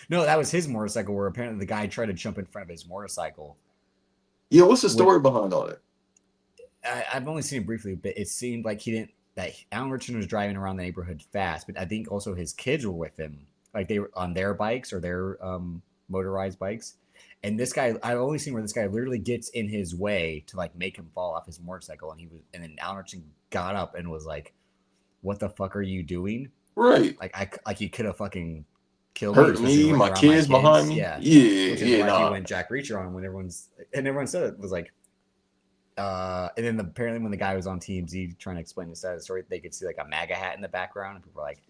No, that was his motorcycle where apparently the guy tried to jump in front of his motorcycle. Yeah, what's the story behind all that? I've only seen it briefly, but it seemed like that Alan Ritchson was driving around the neighborhood fast, but I think also his kids were with him. Like they were on their bikes or their motorized bikes. And this guy, I've only seen where this guy literally gets in his way to like make him fall off his motorcycle, and then Alan Ritchson got up and was like, "What the fuck are you doing?" Right. Like he could have fucking killed me, my kids behind me. Yeah. Which is why he went Jack Reacher on when everyone said it was like, and then apparently when the guy was on TMZ trying to explain the side of the story, they could see like a MAGA hat in the background, and people were like,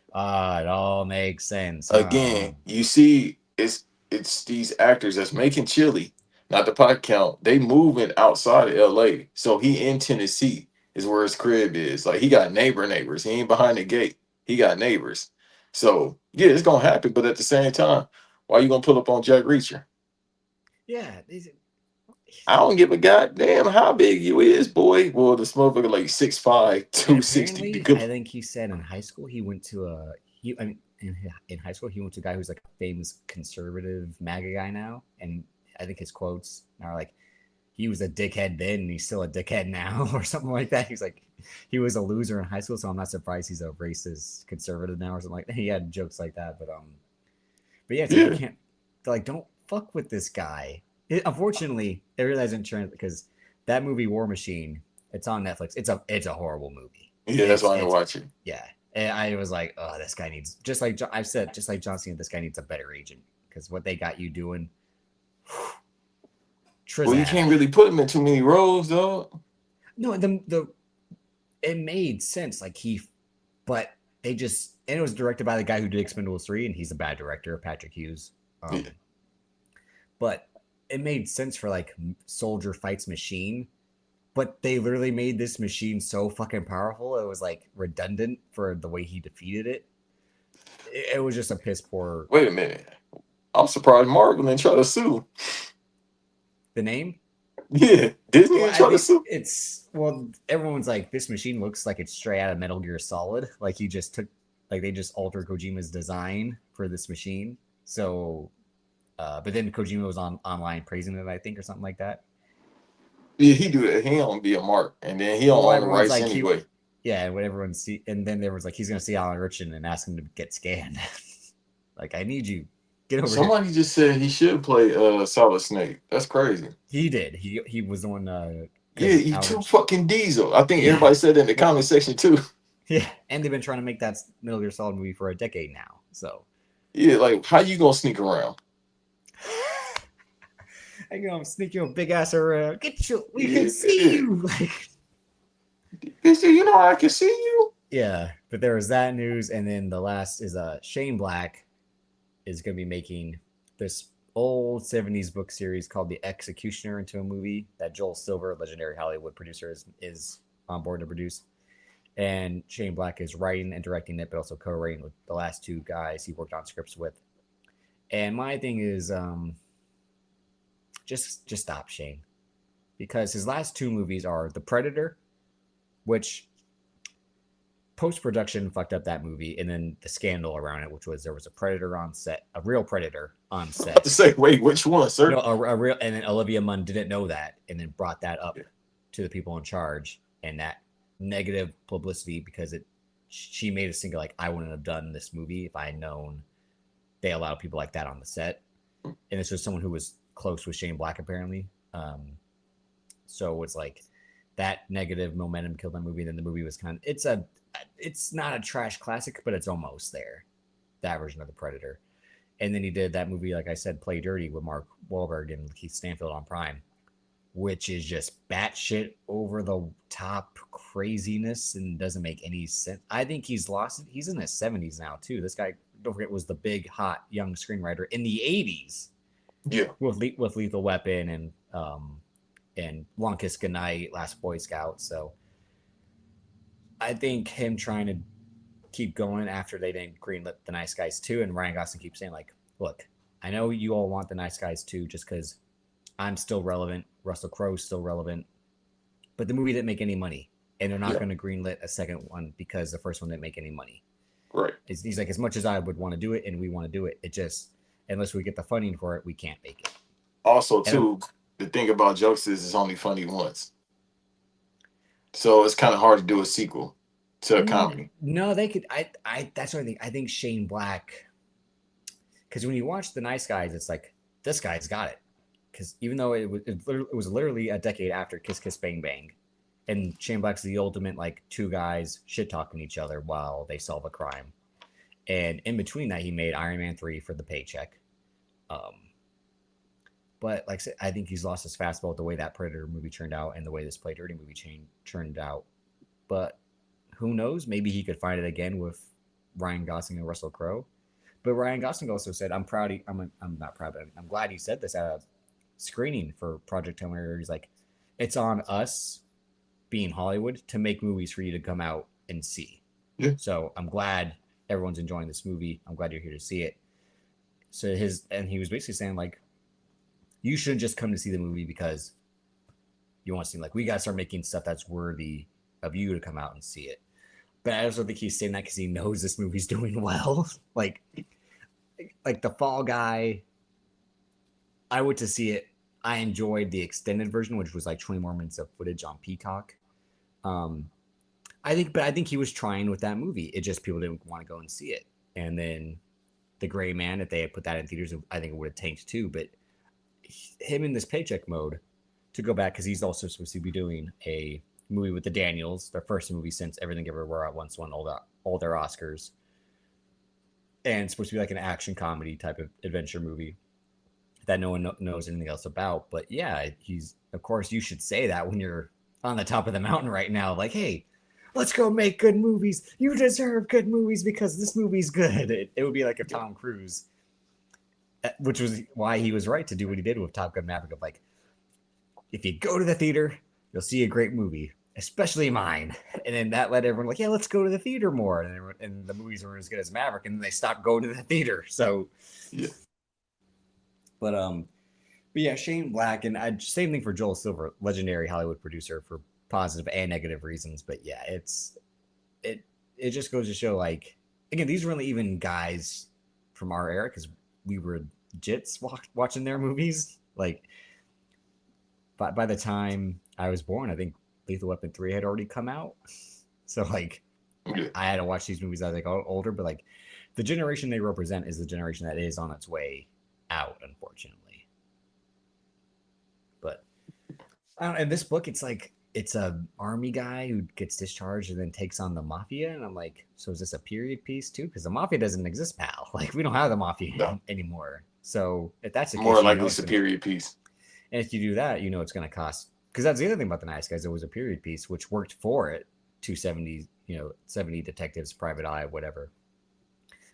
it all makes sense. Again, you see, it's these actors that's making chili, not the pot count. They moving outside of LA. So he in Tennessee is where his crib is. Like he got neighbors. He ain't behind the gate. He got neighbors. So yeah, it's gonna happen. But at the same time, why you gonna pull up on Jack Reacher? Yeah. I don't give a goddamn how big you is, boy. Well, this motherfucker like 6'5", 260. I think he said in high school he went to in high school he went to a guy who's like a famous conservative MAGA guy now, and I think his quotes are like, he was a dickhead then and he's still a dickhead now, or something like that. He's like, he was a loser in high school, so I'm not surprised he's a racist conservative now or something like that. He had jokes like that, but yeah, so you can't don't fuck with this guy. Unfortunately, it really hasn't turned because that movie War Machine, It's on Netflix. It's a horrible movie. Yeah, that's why I didn't watch it. Yeah, and I was like, oh, this guy needs just like I've said, just like John Cena, this guy needs a better agent because what they got you doing. Well, you can't really put him in too many roles, though. No, the it made sense. Like but they just and it was directed by the guy who did Expendables 3, and he's a bad director, Patrick Hughes. Yeah. But it made sense for like soldier fights machine. But they literally made this machine so fucking powerful. It was like redundant for the way he defeated it. It was just a piss poor. Wait a minute. I'm surprised Marvel didn't try to sue. The name? Yeah, Disney didn't try to sue. Everyone's like, this machine looks like it's straight out of Metal Gear Solid. Like they just altered Kojima's design for this machine. So, but then Kojima was online praising it, I think, or something like that. Yeah, he do that. He don't be a mark, and then he don't own the rights anyway. And what everyone see, and then there was like he's gonna see Alan Richardson and ask him to get scanned. Like, I need you, get over. Somebody just said he should play Solid Snake. That's crazy. He did. He was the one. Yeah, he too fucking diesel. I think everybody said that in the comment section too. Yeah, and they've been trying to make that Metal Gear Solid movie for a decade now. So yeah, like how you gonna sneak around? I go sneak your big ass around. We can see you. Like, you know I can see you. Yeah, but there was that news, and then the last is Shane Black is going to be making this old 70s book series called The Executioner into a movie that Joel Silver, legendary Hollywood producer, is on board to produce. And Shane Black is writing and directing it, but also co-writing with the last two guys he worked on scripts with. And my thing is, just stop, Shane, because his last two movies are The Predator, which post-production fucked up that movie, and then the scandal around it, which was there was a predator on set, a real predator on set. To say, wait, which one, sir? No, a real, and then Olivia Munn didn't know that, and then brought that up to the people in charge, and that negative publicity because she made us think like, I wouldn't have done this movie if I had known they allowed people like that on the set. And this was someone who was close with Shane Black apparently. So it's like that negative momentum killed that movie. And then the movie was it's not a trash classic, but it's almost there. That version of The Predator. And then he did that movie, like I said, Play Dirty with Mark Wahlberg and Keith Stanfield on Prime, which is just batshit over the top craziness and doesn't make any sense. I think he's lost it. He's in his 70s now too. This guy, don't forget, was the big hot young screenwriter in the 80s. Yeah, with Lethal Weapon and Long Kiss Goodnight, Last Boy Scout. So I think him trying to keep going after they didn't greenlit The Nice Guys 2, and Ryan Gosling keeps saying like, look, I know you all want The Nice Guys 2 just because I'm still relevant, Russell Crowe's still relevant, but the movie didn't make any money, and they're not going to greenlit a second one because the first one didn't make any money. Right. He's like, as much as I would want to do it, and we want to do it, it just, unless we get the funding for it, we can't make it. Also, too, the thing about jokes is it's only funny once. So it's kind of hard to do a sequel to a comedy. No, they could. That's what I think. I think Shane Black, because when you watch The Nice Guys, it's like, this guy's got it. Because even though it was literally a decade after Kiss Kiss Bang Bang, and Shane Black's the ultimate like two guys shit talking each other while they solve a crime, and in between that he made Iron Man 3 for the paycheck. But like I said, I think he's lost his fastball with the way that Predator movie turned out and the way this Play Dirty movie turned out. But who knows? Maybe he could find it again with Ryan Gosling and Russell Crowe. But Ryan Gosling also said, I'm not proud, but I'm glad he said this at a screening for Project Hail Mary. He's like, it's on us, being Hollywood, to make movies for you to come out and see. Yeah. So I'm glad everyone's enjoying this movie. I'm glad you're here to see it. So he was basically saying like, you shouldn't just come to see the movie because you want to see, like, we got to start making stuff that's worthy of you to come out and see it. But I also think he's saying that because he knows this movie's doing well. like The Fall Guy, I went to see it. I enjoyed the extended version, which was like 20 more minutes of footage on Peacock. I think he was trying with that movie. It just, people didn't want to go and see it. And then The Gray Man, if they had put that in theaters, I think it would have tanked too. But him in this paycheck mode to go back, because he's also supposed to be doing a movie with the Daniels, their first movie since Everything Everywhere at Once won all their Oscars. And it's supposed to be like an action comedy type of adventure movie that no one knows anything else about. But yeah, he's, of course, you should say that when you're on the top of the mountain right now. Like, hey, let's go make good movies. You deserve good movies because this movie's good. It would be like if Tom Cruise, which was why he was right to do what he did with Top Gun Maverick, of like, if you go to the theater, you'll see a great movie, especially mine. And then that led everyone like, yeah, let's go to the theater more. And the movies weren't as good as Maverick, and then they stopped going to the theater. So, Yeah. But yeah, Shane Black, and same thing for Joel Silver, legendary Hollywood producer for positive and negative reasons. But yeah, it just goes to show, like, again, these weren't even guys from our era because we were jits watching their movies. Like, by the time I was born, I think Lethal Weapon 3 had already come out. So, like, I had to watch these movies as I got older. But, like, the generation they represent is the generation that is on its way out, unfortunately. But I don't know, in this book, it's like it's a army guy who gets discharged and then takes on the mafia, and I'm like, so is this a period piece too? Because the mafia doesn't exist, pal. Like, we don't have the mafia anymore. So if that's the case, More likely it's a period piece. And if you do that, you know it's going to cost. Because that's the other thing about the Nice Guys. It was a period piece, which worked for it. 270, 70 detectives, private eye, whatever.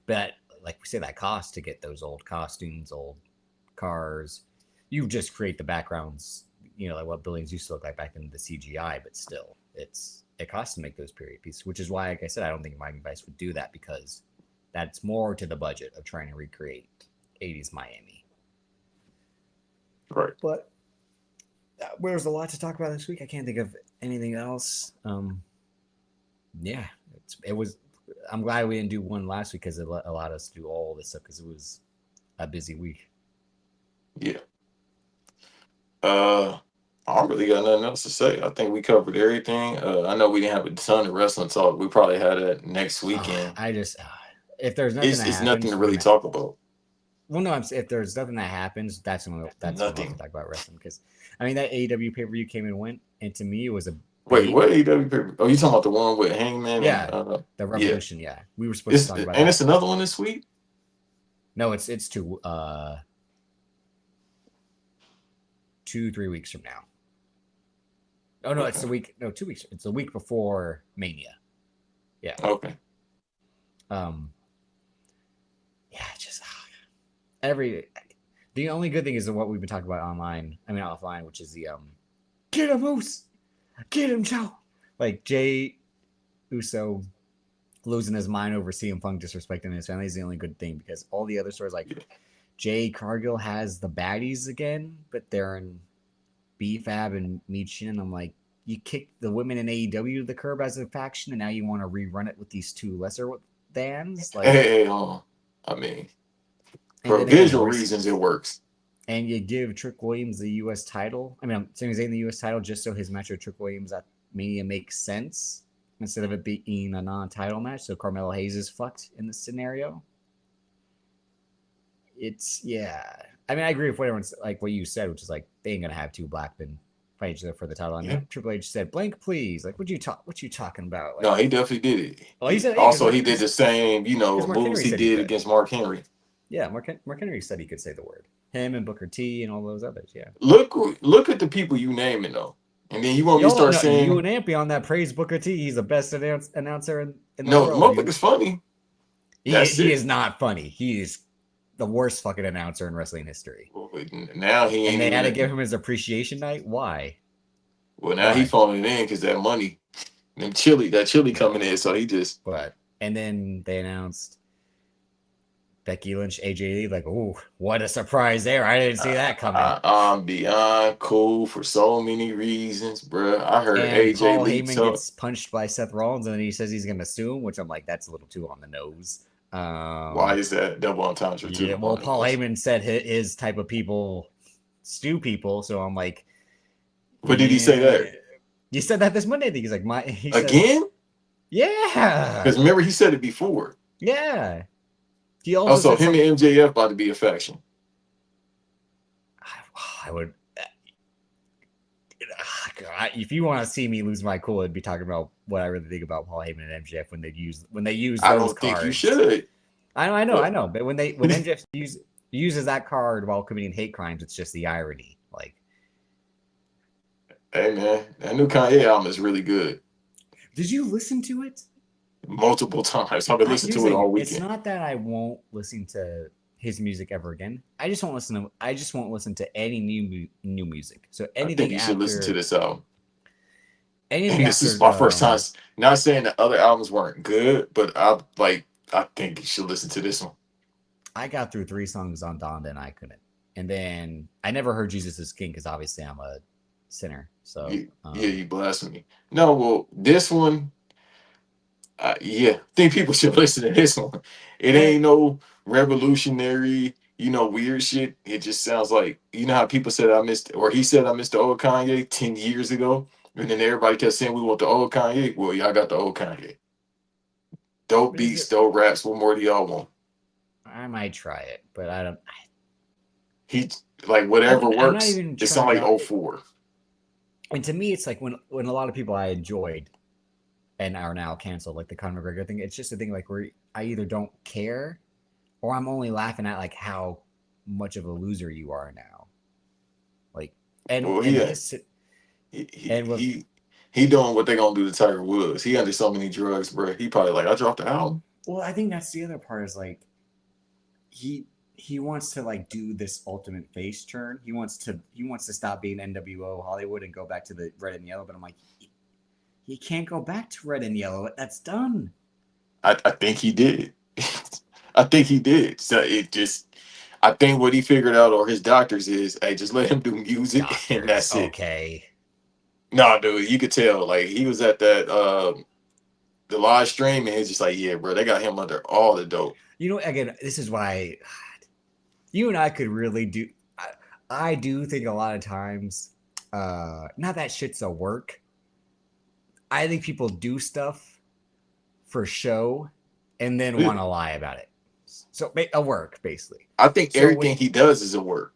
But like we say, that cost to get those old costumes, old cars. You just create the backgrounds, like what buildings used to look like back in the CGI. But still, it costs to make those period pieces, which is why, like I said, I don't think Miami Vice would do that, because that's more to the budget of trying to recreate 80s Miami. Right. But there's a lot to talk about this week. I can't think of anything else. Yeah, it was. I'm glad we didn't do one last week because it allowed us to do all this stuff because it was a busy week. Yeah. I don't really got nothing else to say. I think we covered everything. I know we didn't have a ton of wrestling talk. We probably had that next weekend. If there's nothing, it's nothing to really talk about. Well, no, if there's nothing that happens, that's when I'll talk about wrestling, because I mean that AEW pay-per-view came and went, and to me it was a wait, what AEW pay-per-view? Oh, you talking about the one with Hangman? Yeah, and, the Revolution. Yeah, we were supposed to talk about. And it's another one this week. No, it's 2-3 weeks from now. Oh no, it's the week. No, 2 weeks. It's the week before Mania. Yeah. Okay. Yeah, just the only good thing is what we've been talking about offline, which is the get him, Moose, get him, Joe. Like Jay Uso losing his mind over CM Punk disrespecting his family is the only good thing, because all the other stories, like Jay Cargill has the baddies again, but they're in BFAB and Michin. I'm like, you kicked the women in AEW to the curb as a faction, and now you want to rerun it with these two lesser bands? Like, hey, I mean, for visual reasons, it works. And you give Trick Williams the U.S. title. I mean, I'm saying he's in the U.S. title just so his match with Trick Williams at Mania makes sense, instead of it being a non-title match. So Carmelo Hayes is fucked in this scenario. I mean, I agree with what everyone's, like what you said, which is like they ain't gonna have two black men fight each other for the title. I mean, Triple H said, "Blank, please." Like, what you talking about? Like, no, he definitely did it. Well, he said, also, he did the same, moves Henry he did against Mark Henry. Yeah, Mark Henry said he could say the word. Him and Booker T and all those others. Yeah. Look at the people you naming though, and then you want me to start saying you and Ampy on that praise Booker T. He's the best announcer in the world. No, motherfucker's funny. He is not funny. He is the worst fucking announcer in wrestling history. Well, now he ain't. And they had to give him his appreciation night. Why? Well, now he phoning it in because that money, that chili coming in. So he just. And then they announced Becky Lynch, AJ Lee. Like, oh, what a surprise there! I didn't see that coming. I'm beyond cool for so many reasons, bro. I heard AJ Paul Lee Heyman gets punched by Seth Rollins, and then he says he's going to sue him, which I'm like, that's a little too on the nose. Why is that double entendre? Yeah, well, Paul Heyman said his type of people stew people, so I'm like, what did he say that? You said that this Monday. I think he's like, again? Yeah, because remember he said it before. Yeah, he also him and MJF about to be a faction. if you want to see me lose my cool, it'd be talking about what I really think about Paul Heyman and MJF when they use I those don't think you cards. should. I But know. But when MJF uses that card while committing hate crimes, it's just the irony. Like, hey man, that new Kanye album is really good. did you listen to it? Multiple times. I've been listening Here's to the it thing. all It's weekend. not that I won't listen to his music ever again. I just won't listen to any new music. So I think anything you should listen to after this album. anything And this is after my first time. Not saying the other albums weren't good, but I think you should listen to this one. I got through 3 songs on Donda and I couldn't. And then I never heard Jesus is King because obviously I'm a sinner. So Yeah, you blasphemy. No, well, this one, yeah, I think people should listen to this one. It yeah, ain't no revolutionary, weird shit. It just sounds like, how people said I missed, or he said I missed the old Kanye 10 years ago. And then everybody kept saying we want the old Kanye. Well, y'all got the old Kanye. Dope but is beats, it? dope raps. What more do y'all want? I might try it, but I don't. He, like, whatever I'm not works. even It sound trying like to. '04. And to me, it's like when a lot of people I enjoyed and are now canceled, like the Conor McGregor thing. It's just a thing like where I either don't care or I'm only laughing at like how much of a loser you are now. Like Well, and yeah, his he he and with he, he doing what they gonna do to Tiger Woods. He under so many drugs, bro. He probably like, I dropped the album. well, I think that's the other part is like he wants to like do this ultimate face turn. He wants to stop being NWO Hollywood and go back to the red and yellow. But I'm like, he can't go back to red and yellow. That's done. I think he did. I think he did. So I think what he figured out, or his doctors, is, hey, just let him do music and Doctors, that's it. okay. No, dude, you could tell. Like, he was at that the live stream, and he's just like, yeah, bro, they got him under all the dope. You know, again, this is why you and I could really do. I do think a lot of times, not that shit's a work. I think people do stuff for show and then Yeah. want to lie about it. So a work, basically. I think So everything he does is a work.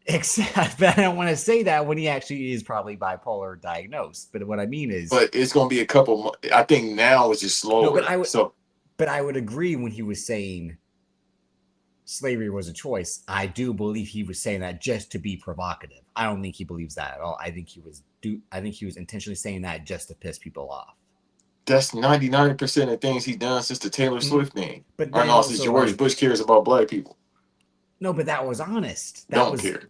Except that I don't want to say that when he actually is probably bipolar diagnosed. But what I mean is, But it's gonna be a couple. I think now it's just slower. no. So But I would agree when he was saying slavery was a choice. I do believe he was saying that just to be provocative. I don't think he believes that at all. I think he was intentionally saying that just to piss people off. that's 99% of things he's done since the Taylor Swift thing. But Or then no, since also, George like, Bush cares about black people. no, but that was honest. Don't care.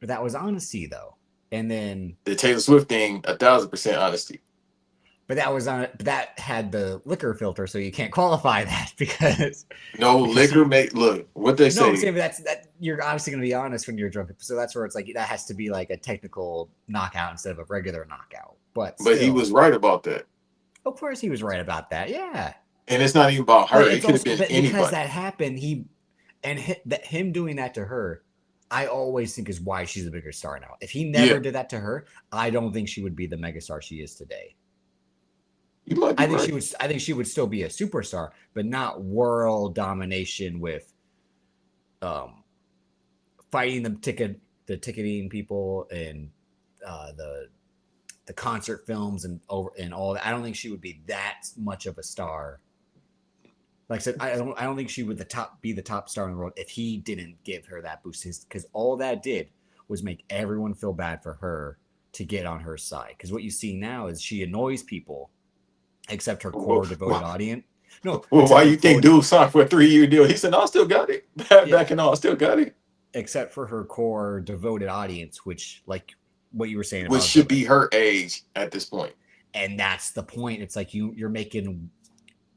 But that was honesty though. And then The Taylor Swift thing, 1,000% honesty. but that had the liquor filter, so you can't qualify that because No liquor make look what they no, say. I'm saying that you're obviously going to be honest when you're drunk. So that's where it's like that has to be like a technical knockout instead of a regular knockout. But He was right about that. Of course, he was right about that. Yeah, And it's not even about her. but It could have been anybody. because that happened. Him doing that to her, I always think is why she's a bigger star now. If he never did that to her, I don't think she would be the megastar she is today. You might be I think right. I think she would still be a superstar, but not world domination with fighting the ticketing people and the concert films and all that. I don't think she would be that much of a star. Like I said, I don't think she would be the top star in the world if he didn't give her that boost. Because all that did was make everyone feel bad for her to get on her side. Because what you see now is she annoys people, except her core devoted audience. No, Well, why you think dude signed for a 3-year deal? He said, "I still got it back and all. I still got it." Except for her core devoted audience, which, like what you were saying, Which should be her age at this point. And that's the point. It's like you're making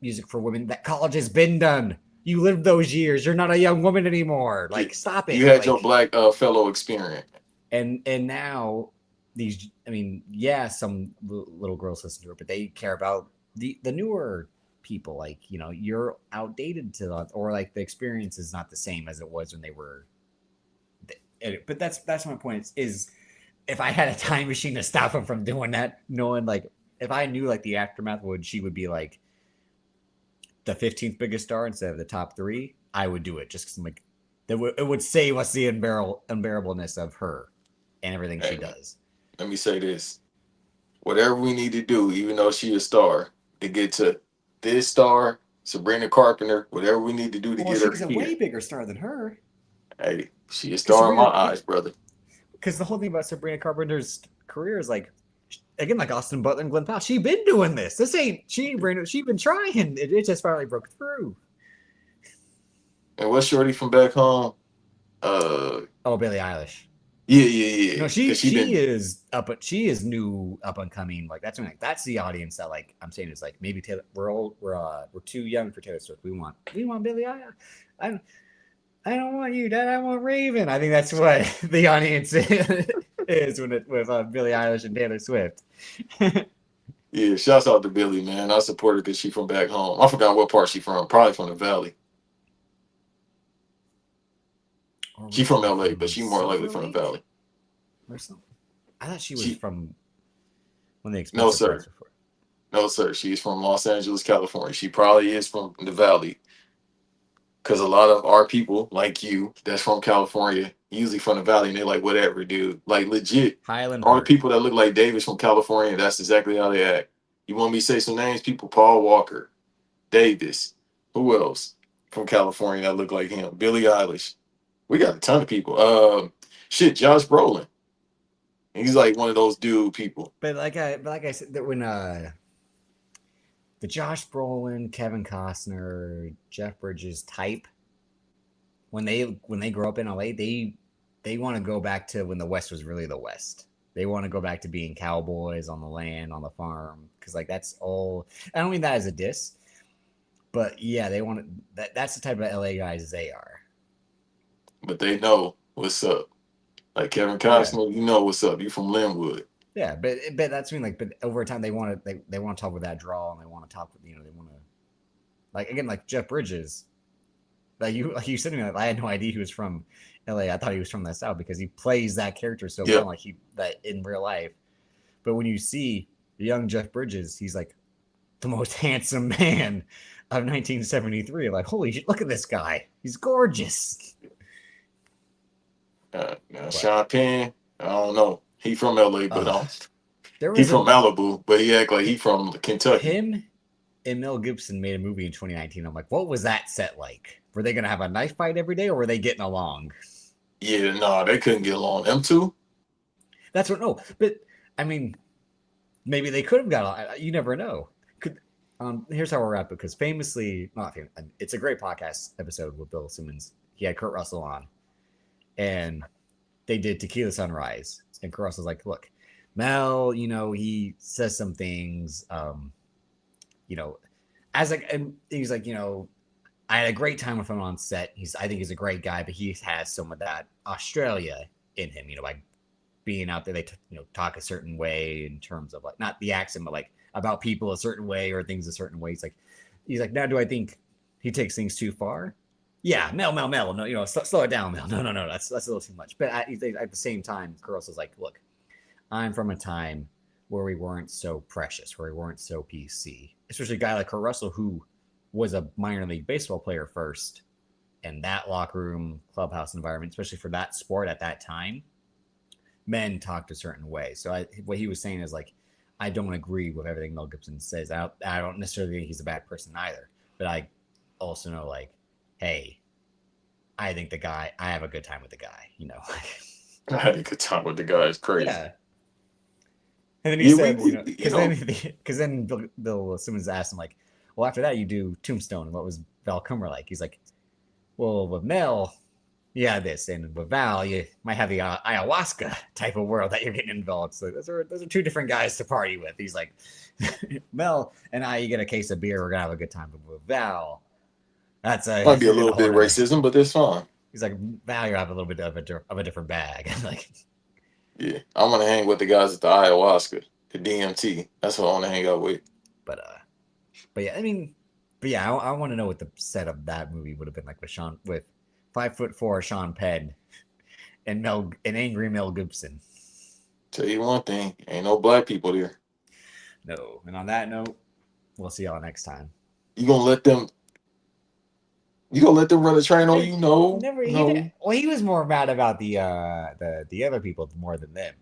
music for women. That college has been done. You lived those years. You're not a young woman anymore. Like, stop it. You had like, your black fellow experience. And now these, I mean, yeah, some little girls listen to her, but they care about the newer people. Like, you're outdated to that, or like the experience is not the same as it was when they were. But that's my point. Is if I had a time machine to stop him from doing that, knowing like if I knew like the aftermath she would be like the 15th biggest star instead of the top 3, I would do it just because I'm like it would save us the unbearableness of her and everything she does. let me say this. Whatever we need to do, even though she a star, to get to this star, Sabrina Carpenter, whatever we need to do to Well, get her she's a way here. bigger star than her. Hey, she a Because star in my eyes, brother. because the whole thing about Sabrina Carpenter's career is like, again, like Austin Butler and Glenn Powell, she been doing this. This ain't she been trying. It just finally broke through. And what's Shorty from back home? Oh, Billie Eilish. Yeah. No, Cause she she been is up. She is new, up and coming. Like that's the audience that like I'm saying is like maybe Taylor. We're too young for Taylor Swift. We want Billie Eilish. I don't want you, Dad. I want Raven. I think that's what the audience is when with Billie Eilish and Taylor Swift. yeah. Shouts out to Billy, man. I support her because she from back home. I forgot what part she from. Probably from the Valley. She from LA, but she more likely from the Valley. Or something. I thought she was She from one of the no expensive parts sir, before. no sir. She's from Los Angeles, California. She probably is from the Valley. Because a lot of our people, like you, that's from California, usually from the Valley, and they're like, whatever, dude. Like, legit. Highland All the Park. people that look like Davis from California, that's exactly how they act. You want me to say some names? People, Paul Walker, Davis. Who else from California that look like him? Billie Eilish. We got a ton of people. Shit, Josh Brolin. He's like one of those dude people. But like I said, that when the Josh Brolin, Kevin Costner, Jeff Bridges type, when they grow up in LA, they want to go back to when the West was really the West. They want to go back to being cowboys on the land, on the farm, because like that's all. I don't mean that as a diss, but yeah, they want to. That's the type of LA guys they are. But they know what's up. Like Kevin Yeah. Costner, you know what's up. You from Linwood. Yeah, but that's mean like, but over time they want to they want to talk with that draw, and they want to talk with they want to like again like Jeff Bridges. Like you said to me, like, I had no idea he was from LA. I thought he was from the South because he plays that character so well, like that in real life. But when you see the young Jeff Bridges, he's like the most handsome man of 1973. Like, holy shit, look at this guy. He's gorgeous. Sean Penn, I don't know. He from LA, but he from Malibu, but he act like he from Kentucky. Him and Mel Gibson made a movie in 2019. I'm like, what was that set like? Were they gonna have a knife fight every day, or were they getting along? Yeah, no, they couldn't get along. Them two. That's what. No, but I mean, maybe they could have got along. You never know. Here's how we're at, because famously, not famous, it's a great podcast episode with Bill Simmons. He had Kurt Russell on, and they did Tequila Sunrise, and Kurt Russell's like, look, Mel, he says some things, as like, and he's like, I had a great time with him on set. I think he's a great guy, but he has some of that Australia in him, by being out there. They talk a certain way in terms of like, not the accent, but like about people a certain way or things a certain way. He's like, now do I think he takes things too far? Yeah, Mel, no, slow it down, Mel. No, that's a little too much. But at the same time, Carlos was like, look, I'm from a time where we weren't so precious, where we weren't so PC. Especially a guy like Kurt Russell, who was a minor league baseball player first, and that locker room, clubhouse environment, especially for that sport at that time, men talked a certain way. So what he was saying is like, I don't agree with everything Mel Gibson says. I don't necessarily think he's a bad person either, but I also know like, hey, I think I have a good time with the guy, I had a good time with the guy. It's crazy. Yeah. And then he said, because then Bill Simmons asked him like, well, after that you do Tombstone, and what was Val Kilmer like? He's like, well, with Mel, yeah, this, and with Val, you might have the ayahuasca type of world that you're getting involved. So those are two different guys to party with. He's like, Mel and I, you get a case of beer, we're gonna have a good time. But with Val, might be a little bit racism, but it's fine. He's like, Val, you have a little bit of a different bag. I'm like, yeah, I want to hang with the guys at the ayahuasca, the DMT. That's what I want to hang out with. But yeah, I mean, I want to know what the set of that movie would have been like with 5'4" Sean Penn and angry Mel Gibson. Tell you one thing, ain't no black people there. No. And on that note, we'll see y'all next time. You gonna let them run a train on you? No. Never. No. He was more mad about the other people more than them.